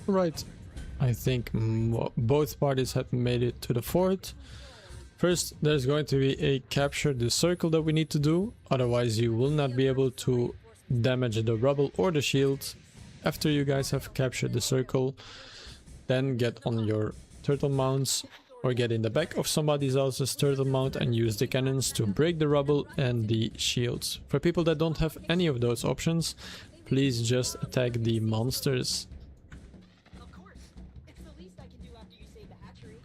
Right. I think both parties have made it to the fort. First, there's going to be a capture the circle that we need to do, otherwise you will not be able to damage the rubble or the shield. After you guys have captured the circle, then get on your turtle mounts or get in the back of somebody else's turtle mount and use the cannons to break the rubble and the shields. For people that don't have any of those options, please just attack the monsters. Of course. It's the least I can do after you save the hatchery.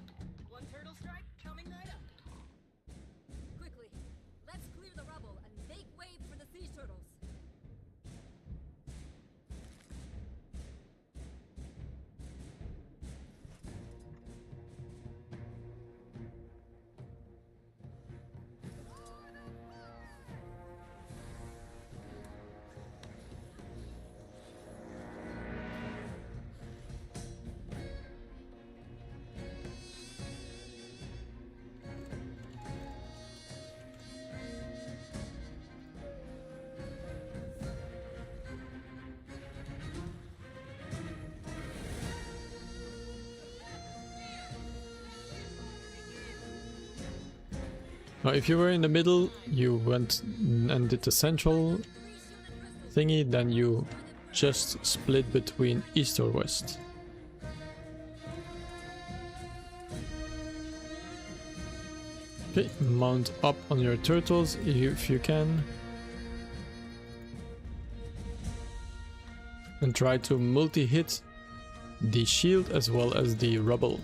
One turtle strike coming right up. Quickly, let's clear the rubble and make way for the sea turtles. Now, if you were in the middle, you went and did the central thingy, then you just split between east or west. Okay, mount up on your turtles if you can. And try to multi-hit the shield as well as the rubble.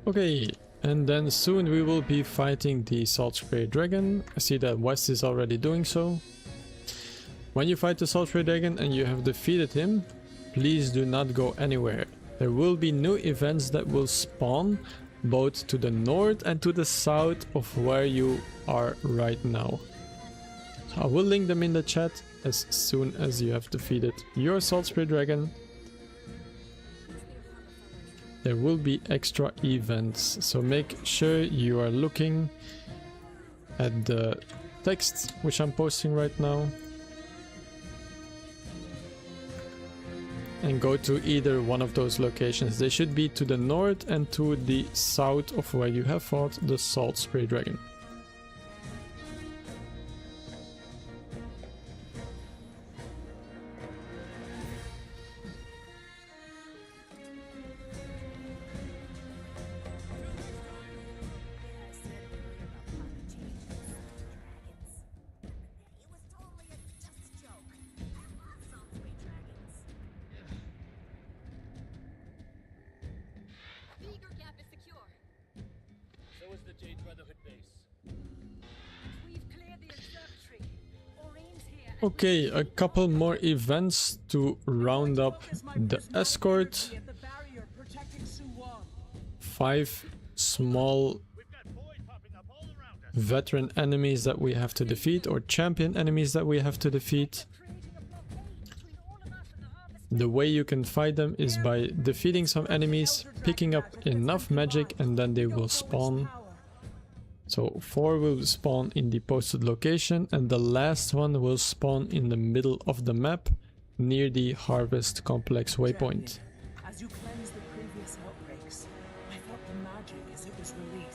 Okay, and then soon we will be fighting the Salt Spray Dragon. I see that West is already doing so. When you fight the Salt Spray Dragon and you have defeated him, please do not go anywhere. There will be new events that will spawn both to the north and to the south of where you are right now. So I will link them in the chat as soon as you have defeated your Salt Spray Dragon. There will be extra events, so make sure you are looking at the text which I'm posting right now and go to either one of those locations. They should be to the north and to the south of where you have fought the Salt Spray Dragon. Okay, a couple more events to round up the escort. 5 small veteran enemies that we have to defeat, or champion enemies that we have to defeat. The way you can fight them is by defeating some enemies, picking up enough magic, and then they will spawn. So 4 will spawn in the posted location, and the last one will spawn in the middle of the map near the Harvest Complex waypoint. As you cleanse the previous outbreaks, I felt the magic as it was released.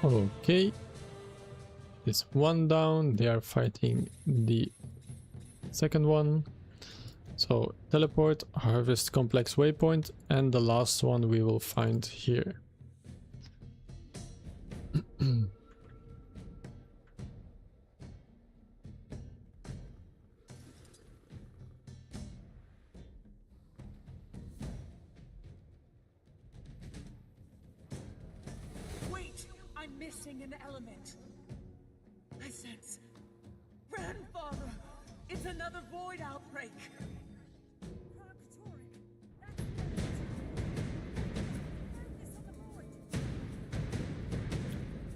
Okay. This one down. They are fighting the second one. So teleport, harvest complex waypoint, and the last one we will find here. Wait! I'm missing an element. I sense... Grandfather! It's another void outbreak!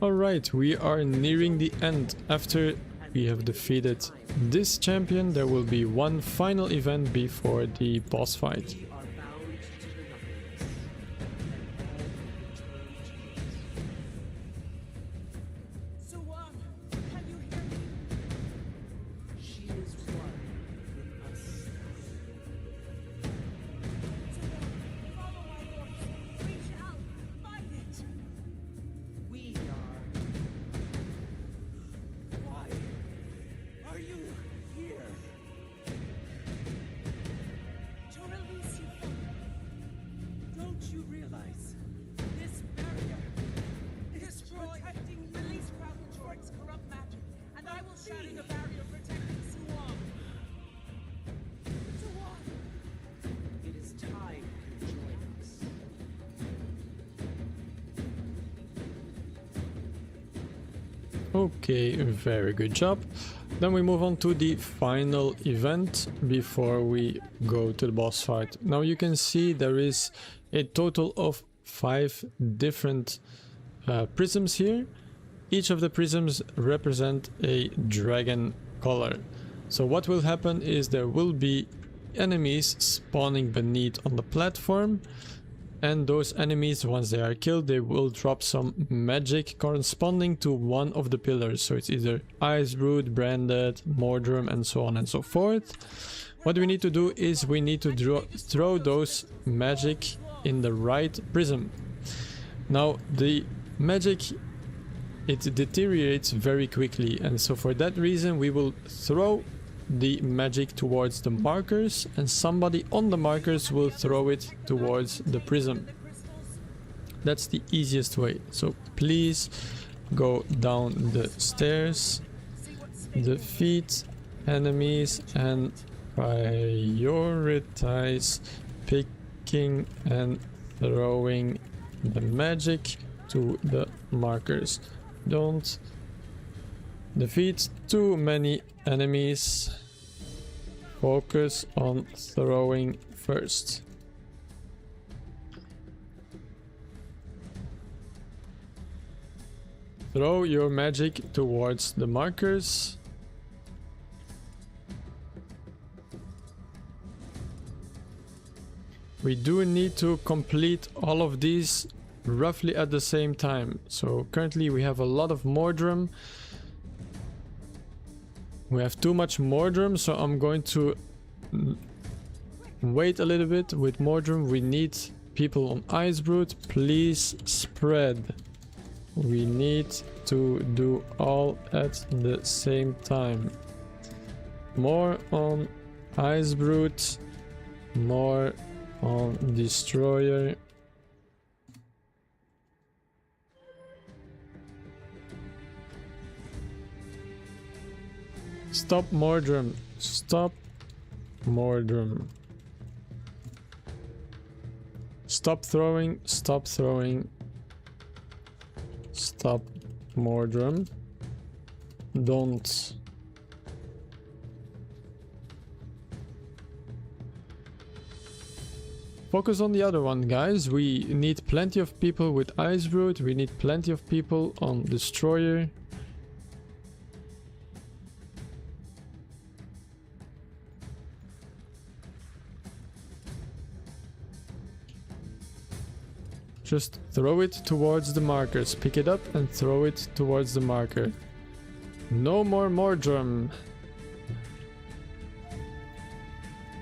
Alright, we are nearing the end. After we have defeated this champion, there will be one final event before the boss fight. Suwan, can you hear me? She is one with us. Suwan, follow my voice. We shall find it. We are. Why are you here? To release you from it. Don't you realize this barrier is protecting release Jordan's corrupt magic, and I will shatter the barrier protecting Suwan. Suwan! It is time to join us. Okay, very good job. Then we move on to the final event before we go to the boss fight. Now you can see there is a total of 5 different prisms here. Each of the prisms represent a dragon color. So what will happen is there will be enemies spawning beneath on the platform, and those enemies, once they are killed, they will drop some magic corresponding to one of the pillars. So it's either Ice Brood, Branded, Mordrum, and so on and so forth. What we need to do is we need to throw those magic in the right prism. Now the magic, it deteriorates very quickly, and so for that reason we will throw the magic towards the markers, and somebody on the markers will throw it towards the prism. That's the easiest way. So please go down the stairs, defeat enemies, and prioritize picking and throwing the magic to the markers. Don't defeat too many enemies. Focus on throwing first. Throw your magic towards the markers. We do need to complete all of these roughly at the same time. So currently we have a lot of Mordrum. We have too much Mordrum, so I'm going to wait a little bit with Mordrum. We need people on Ice Brood. Please spread. We need to do all at the same time. More on Ice Brood, more on Destroyer. Stop Mordrum. Stop Mordrum. Stop throwing. Stop throwing. Stop Mordrum. Don't. Focus on the other one, guys. We need plenty of people with Ice Brood. We need plenty of people on Destroyer. Just throw it towards the markers. Pick it up and throw it towards the marker. No more Mordrum.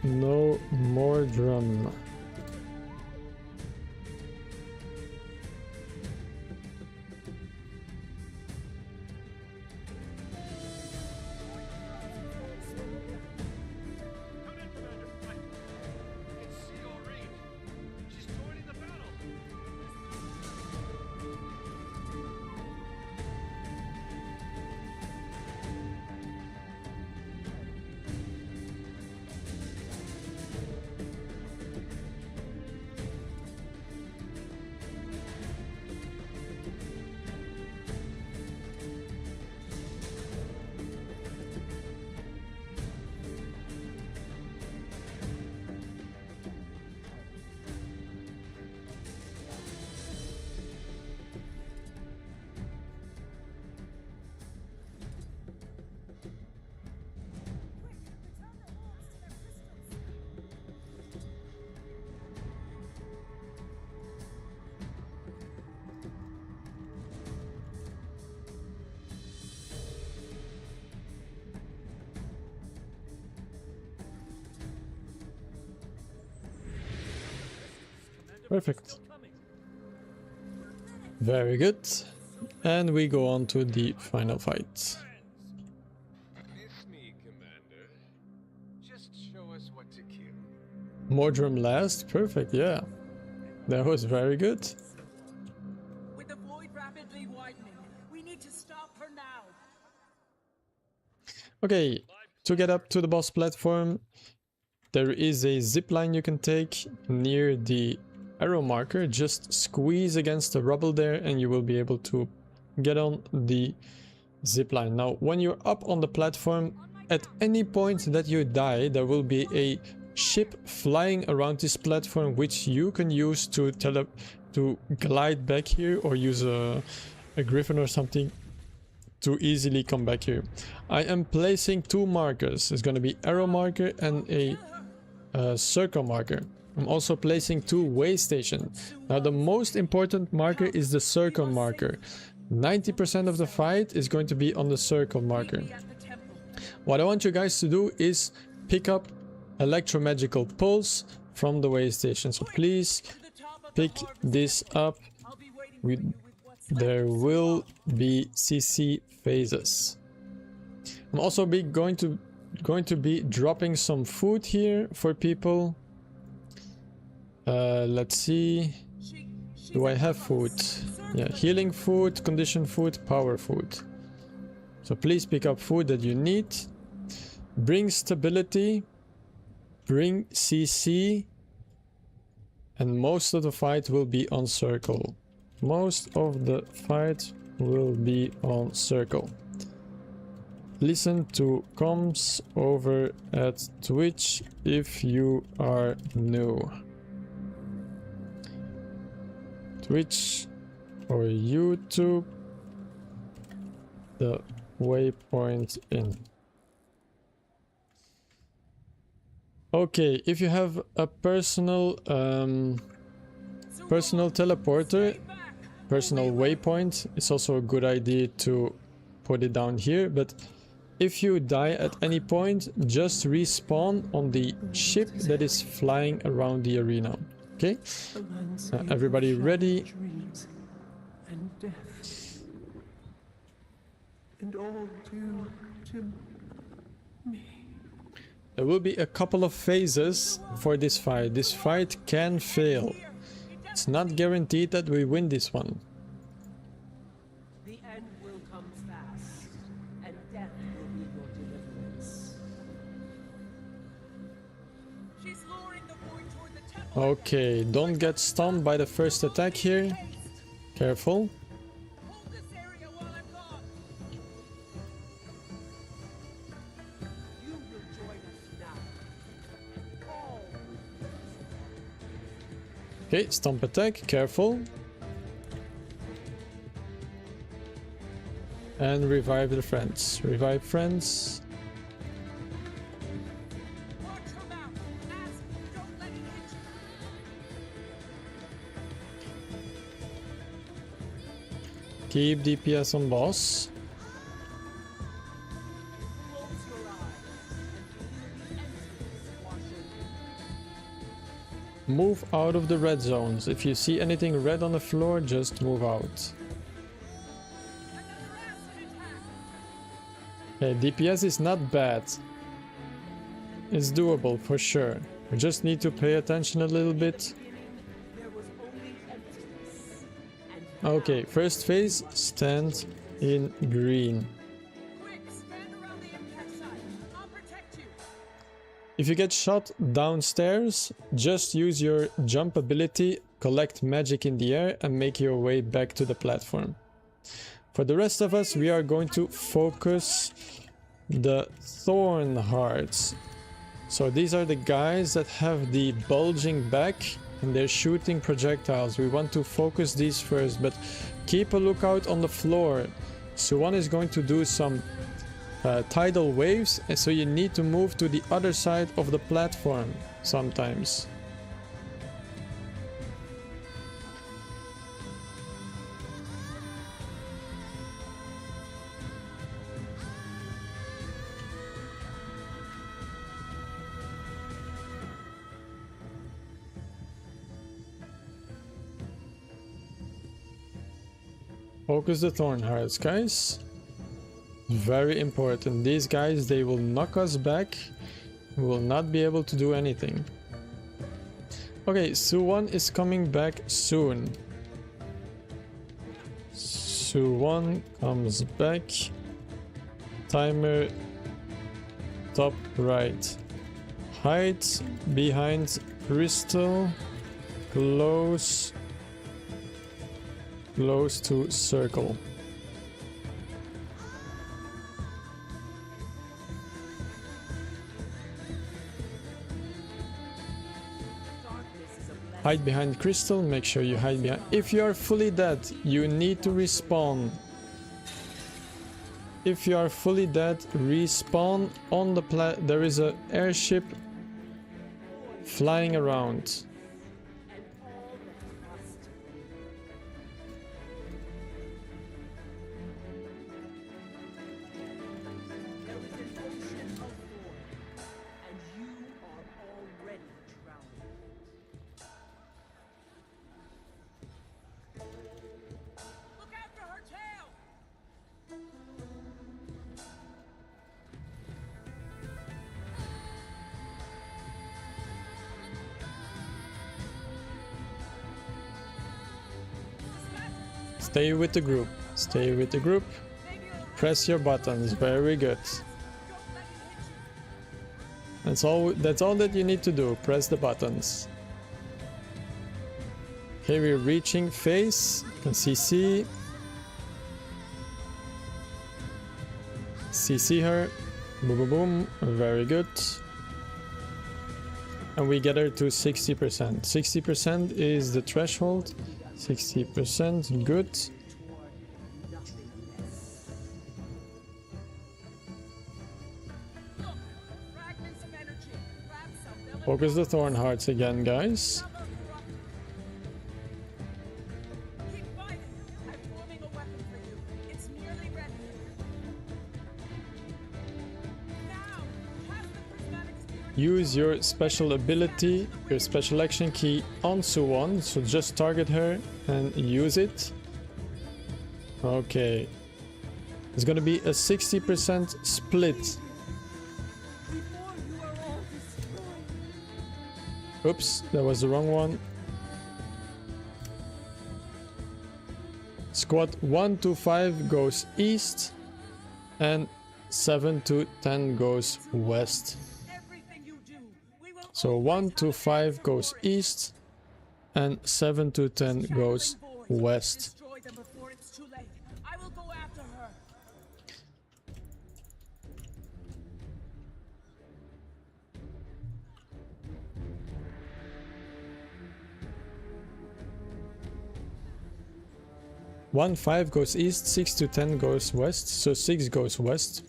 No Mordrum. Perfect. Very good. And we go on to the final fight. Miss me, Commander. Just show us what to kill. Mordrum last. Perfect, yeah. That was very good. With the void rapidly widening, we need to stop her now. Okay, to get up to the boss platform, there is a zip line you can take near the arrow marker. Just squeeze against the rubble there and you will be able to get on the zip line. Now, when you're up on the platform, at any point that you die, there will be a ship flying around this platform, which you can use to glide back here, or use a griffin or something to easily come back here. I am placing two markers. It's going to be arrow marker and a circle marker. I'm also placing two way stations. Now the most important marker is the circle marker. 90% of the fight is going to be on the circle marker. What I want you guys to do is pick up electromagical pulse from the way station. So please pick this up. There will be CC phases. I'm also going to be dropping some food here for people. Let's see. Do I have food? Yeah, healing food, condition food, power food. So please pick up food that you need. Bring stability. Bring CC. And most of the fight will be on circle. Most of the fight will be on circle. Listen to comms over at Twitch if you are new. Twitch or YouTube, the waypoint in. Okay, if you have a personal teleporter, personal waypoint, it's also a good idea to put it down here. But if you die at any point, just respawn on the ship that is flying around the arena. Okay, everybody ready? Dreams and death, and all due to me. There will be a couple of phases for this fight. This fight can fail. It's not guaranteed that we win this one. The end will come fast, and death will be your deliverance. She's luring the void toward the temple. Okay, don't get stunned by the first attack here. Careful. Hold this area while I'm gone. You will join us now. All. Okay, stomp attack, careful. And revive the friends. Revive friends. Watch her mouth. Ask, don't let it hit you. Keep DPS on boss. Close your eyes and feel the emptiness wash over you. Move out of the red zones. If you see anything red on the floor, just move out. Okay, DPS is not bad. It's doable for sure. We just need to pay attention a little bit. There was only emptiness. And Okay, first phase, stand in green. quick, stand around the impact site. I'll protect you. If you get shot downstairs, just use your jump ability, collect magic in the air and make your way back to the platform. For the rest of us, we are going to focus the thorn hearts. So these are the guys that have the bulging back and they're shooting projectiles. We want to focus these first, but keep a lookout on the floor. So one is going to do some tidal waves, and so you need to move to the other side of the platform sometimes. Focus the thorn hearts, guys. Very important. These guys, they will knock us back. We will not be able to do anything. Okay, Su1 is coming back soon. Su1 comes back. Timer top right. Hide behind crystal. Close to circle. Hide behind crystal, make sure you hide behind. If you are fully dead, you need to respawn. If you are fully dead, respawn on the there is an airship flying around. Stay with the group. Stay with the group. Press your buttons. Very good. That's all that you need to do. Press the buttons. Okay, we're reaching phase. You can CC. CC her. Boom, boom, boom. Very good. And we get her to 60%. 60% is the threshold. 60%, good. Focus the thorn hearts again, guys. Use your special ability, your special action key on Su1, so just target her and use it. Okay. It's gonna be a 60% split. Oops, that was the wrong one. Squad 1 to 5 goes east and 7 to 10 goes west. So 1 to 5 goes east and 7 to 10 goes west. I will go after her. 1-5 goes east, 6 to 10 goes west, so 6 goes west.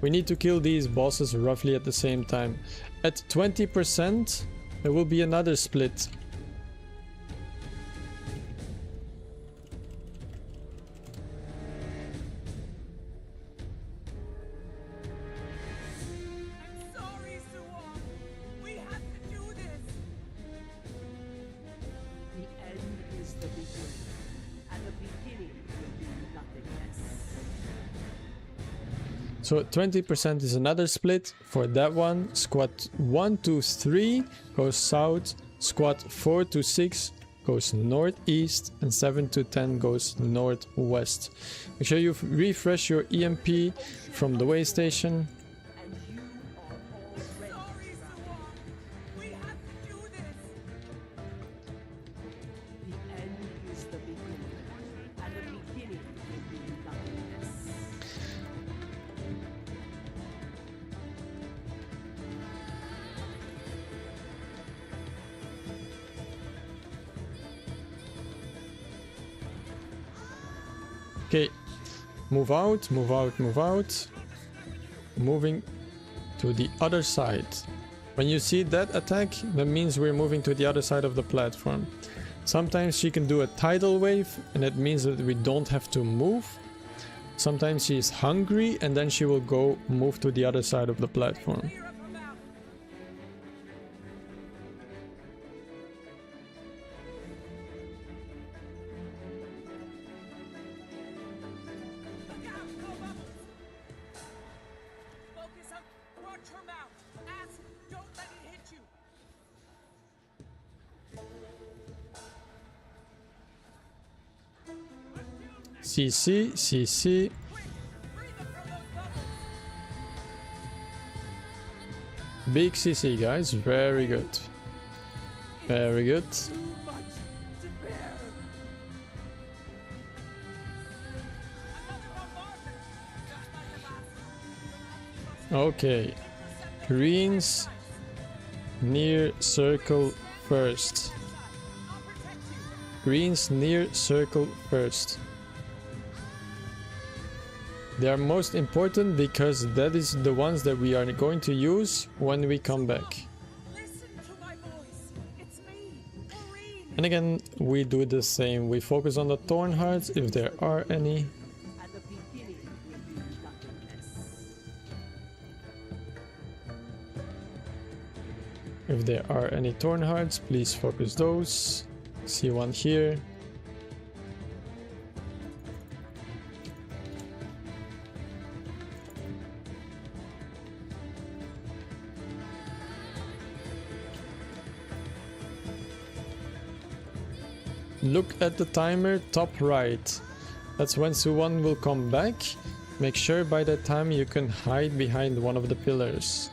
We need to kill these bosses roughly at the same time. At 20%, there will be another split. So 20% is another split for that one. Squad 1 to 3 goes south, squad 4 to 6 goes northeast, and 7 to 10 goes northwest. Make sure you refresh your EMP from the way station. Okay, move out, move out, move out. Moving to the other side. When you see that attack, that means we're moving to the other side of the platform. Sometimes she can do a tidal wave, and it means that we don't have to move. Sometimes she's hungry, and then she will go move to the other side of the platform. CC, CC. Big CC, guys. Very good. Very good. Okay. Greens near circle first. Greens near circle first. They are most important because that is the ones that we are going to use when we come back. And again, we do the same. We focus on the thorn hearts if there are any. If there are any thorn hearts, please focus those. See one here. Look at the timer top right. That's when Suwon will come back. Make sure by that time you can hide behind one of the pillars.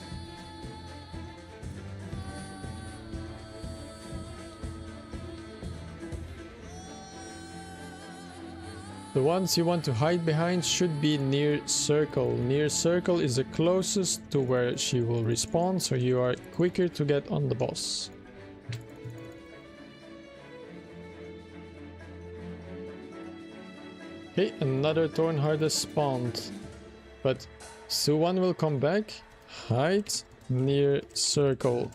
The ones you want to hide behind should be near circle. Near circle is the closest to where she will respawn, so you are quicker to get on the boss. Okay, another thorn heart has spawned. But Suwon will come back. Hide near circle.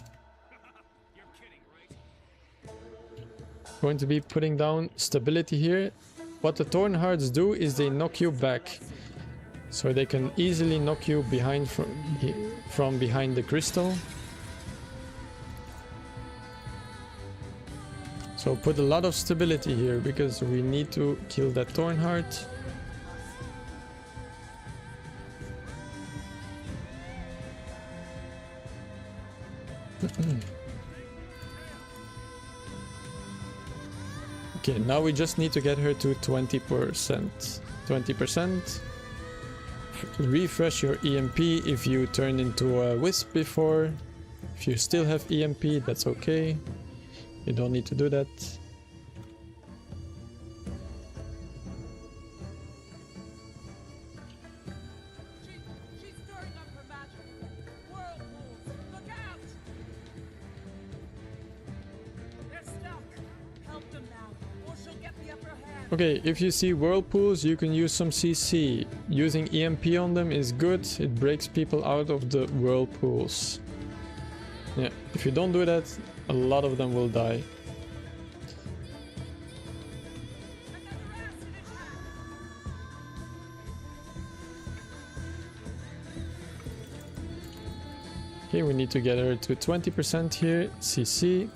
Going to be putting down stability here. What the thorn hearts do is they knock you back. So they can easily knock you behind from behind the crystal. So put a lot of stability here because we need to kill that thorn heart. Okay, now we just need to get her to 20%. 20%. Refresh your EMP if you turned into a wisp before. If you still have EMP, that's okay. You don't need to do that. She's stirring up her magic. Whirlpools, look out! They're stuck. Help them now, or she'll get the upper hand. Okay, if you see whirlpools, you can use some CC. Using EMP on them is good. It breaks people out of the whirlpools. Yeah, if you don't do that, a lot of them will die. Okay, we need to get her to 20% here. CC.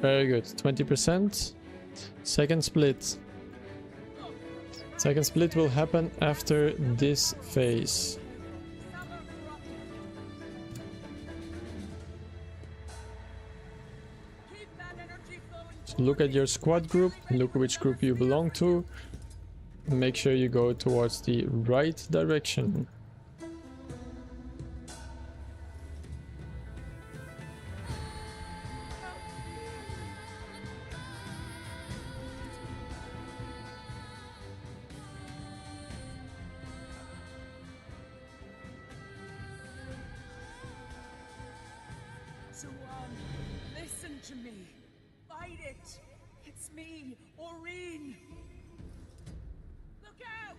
Very good. 20%. Second split. Second split will happen after this phase. So look at your squad group, look which group you belong to. Make sure you go towards the right direction. Listen to me. Fight it. It's me, Aurene. Look out!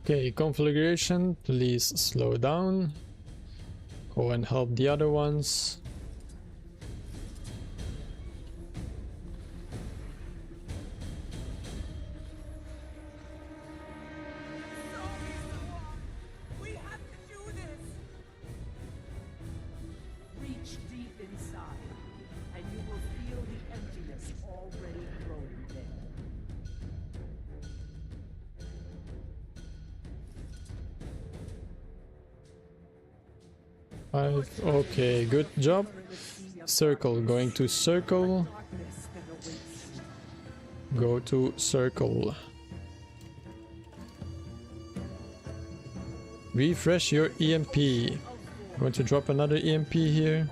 Okay, configuration, please slow down. Go and help the other ones. We have to do this. Reach deep inside, and you will feel the emptiness already growing there. Five. Okay, good job. Circle, going to circle. Go to circle. Refresh your EMP. Going to drop another EMP here.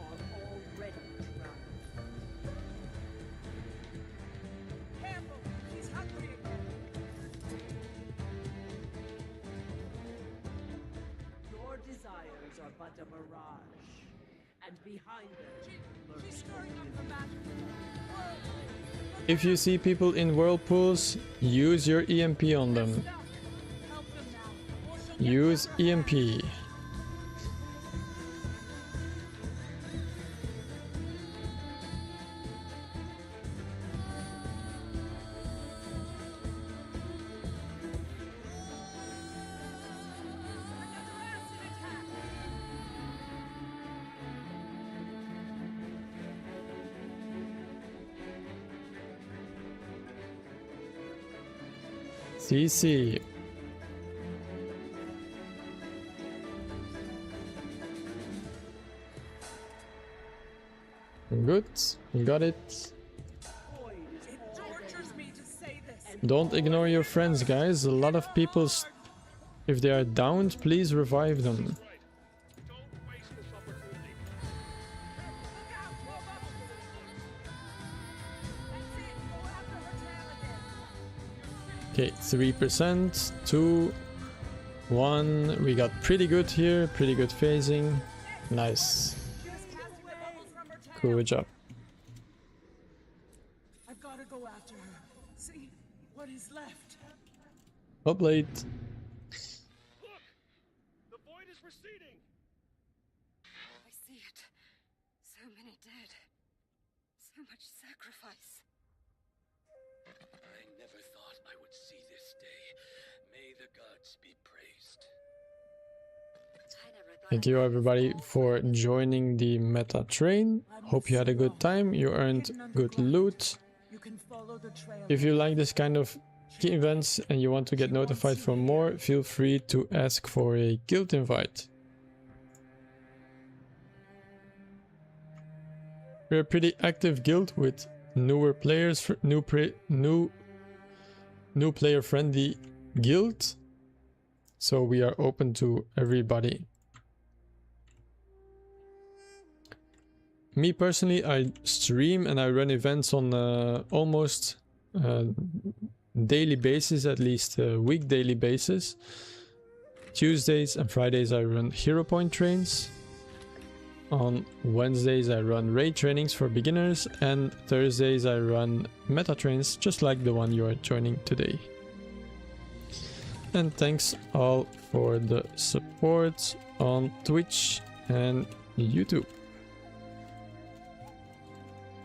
Your desires are but a mirage, and behind them She's stirring up the magic. If you see people in whirlpools, use your EMP on them. Help them now, or she'll get Use her EMP. CC. Good, you got it. It tortures me to say this. Don't ignore your friends, guys. A lot of people, if they are downed, please revive them. Okay, 3%, 2, 1. We got pretty good here, pretty good phasing. Nice. Good job. I've got to go after her. See what is left. Up late. Look! The void is receding! I see it. So many dead. So much sacrifice. I never thought I would see this day. May the gods be praised. Thank you everybody for joining the meta train. Hope you had a good time. You earned good loot. You can follow the trail. If you like this kind of events and you want to get notified for more, feel free to ask for a guild invite. We're a pretty active guild with newer players, new player friendly guild, so we are open to everybody. Me personally, I stream and I run events on almost daily basis, at least week daily basis. Tuesdays and Fridays I run hero point trains. On Wednesdays I run raid trainings for beginners, and Thursdays I run meta trains just like the one you are joining today. And thanks all for the support on Twitch and YouTube.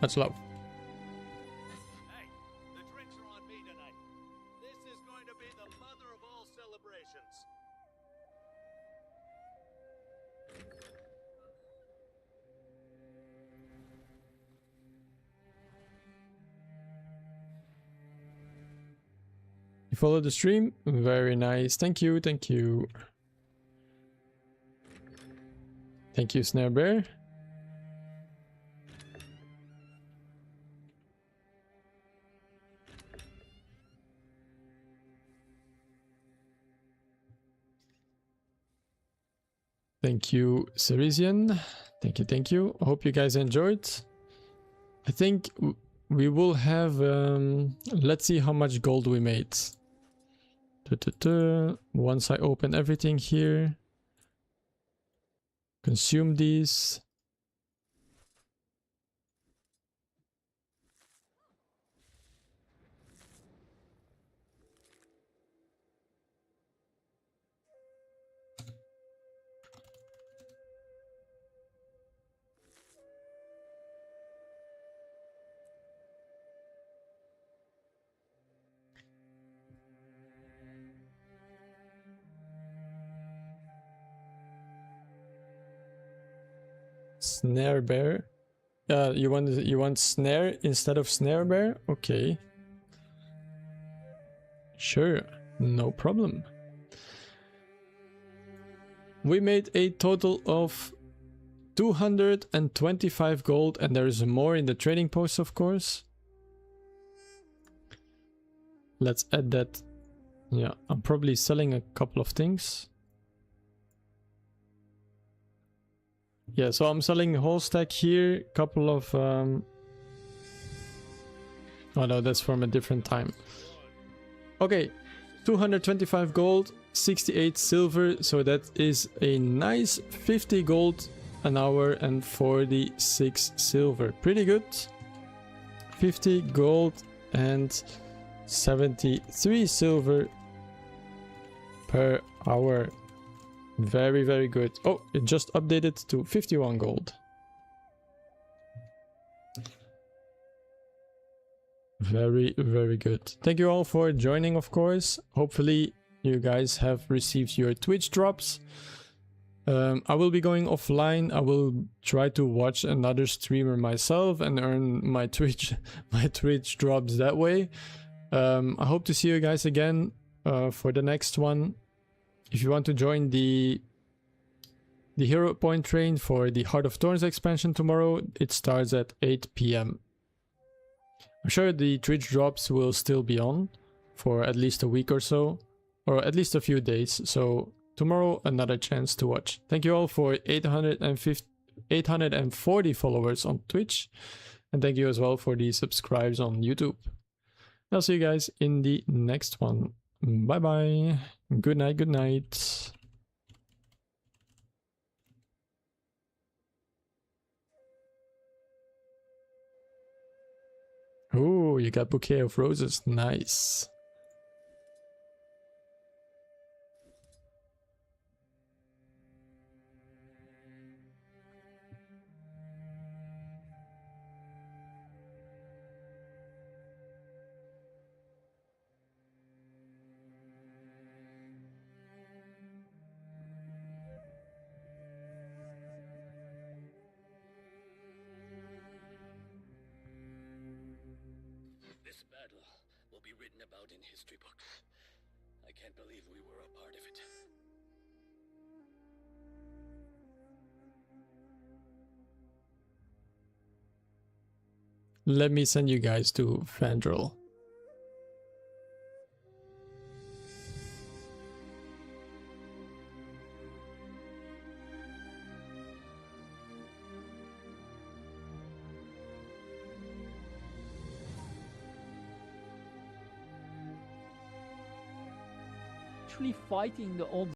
Much love. Hey, the drinks are on me tonight. This is going to be the mother of all celebrations. You follow the stream? Very nice. Thank you, thank you. Thank you, Snare Bear. Thank you, Ceresian. Thank you, thank you. I hope you guys enjoyed. I think we will have... let's see how much gold we made. Once I open everything here. Consume these. Snare bear. You want snare instead of snare bear? Okay. Sure, no problem. We made a total of 225 gold, and there is more in the trading post, of course. Let's add that. Yeah, I'm probably selling a couple of things. Yeah, so I'm selling a whole stack here, couple of oh no, that's from a different time. Okay, 225 gold, 68 silver, so that is a nice 50 gold an hour and 46 silver. Pretty good. 50 gold and 73 silver per hour. Very, very good. Oh, it just updated to 51 gold. Very, very good. Thank you all for joining, of course. Hopefully you guys have received your Twitch drops. I will be going offline. I will try to watch another streamer myself and earn my Twitch drops that way. I hope to see you guys again for the next one. If you want to join the Hero Point train for the Heart of Thorns expansion tomorrow, it starts at 8 PM. I'm sure the Twitch drops will still be on for at least a week or so, or at least a few days, so tomorrow another chance to watch. Thank you all for 840 followers on Twitch, and thank you as well for the subscribes on YouTube. I'll see you guys in the next one. Bye bye. Good night, good night. Oh, you got bouquet of roses. Nice. This battle will be written about in history books. I can't believe we were a part of it. Let me send you guys to Fandral. Actually fighting the old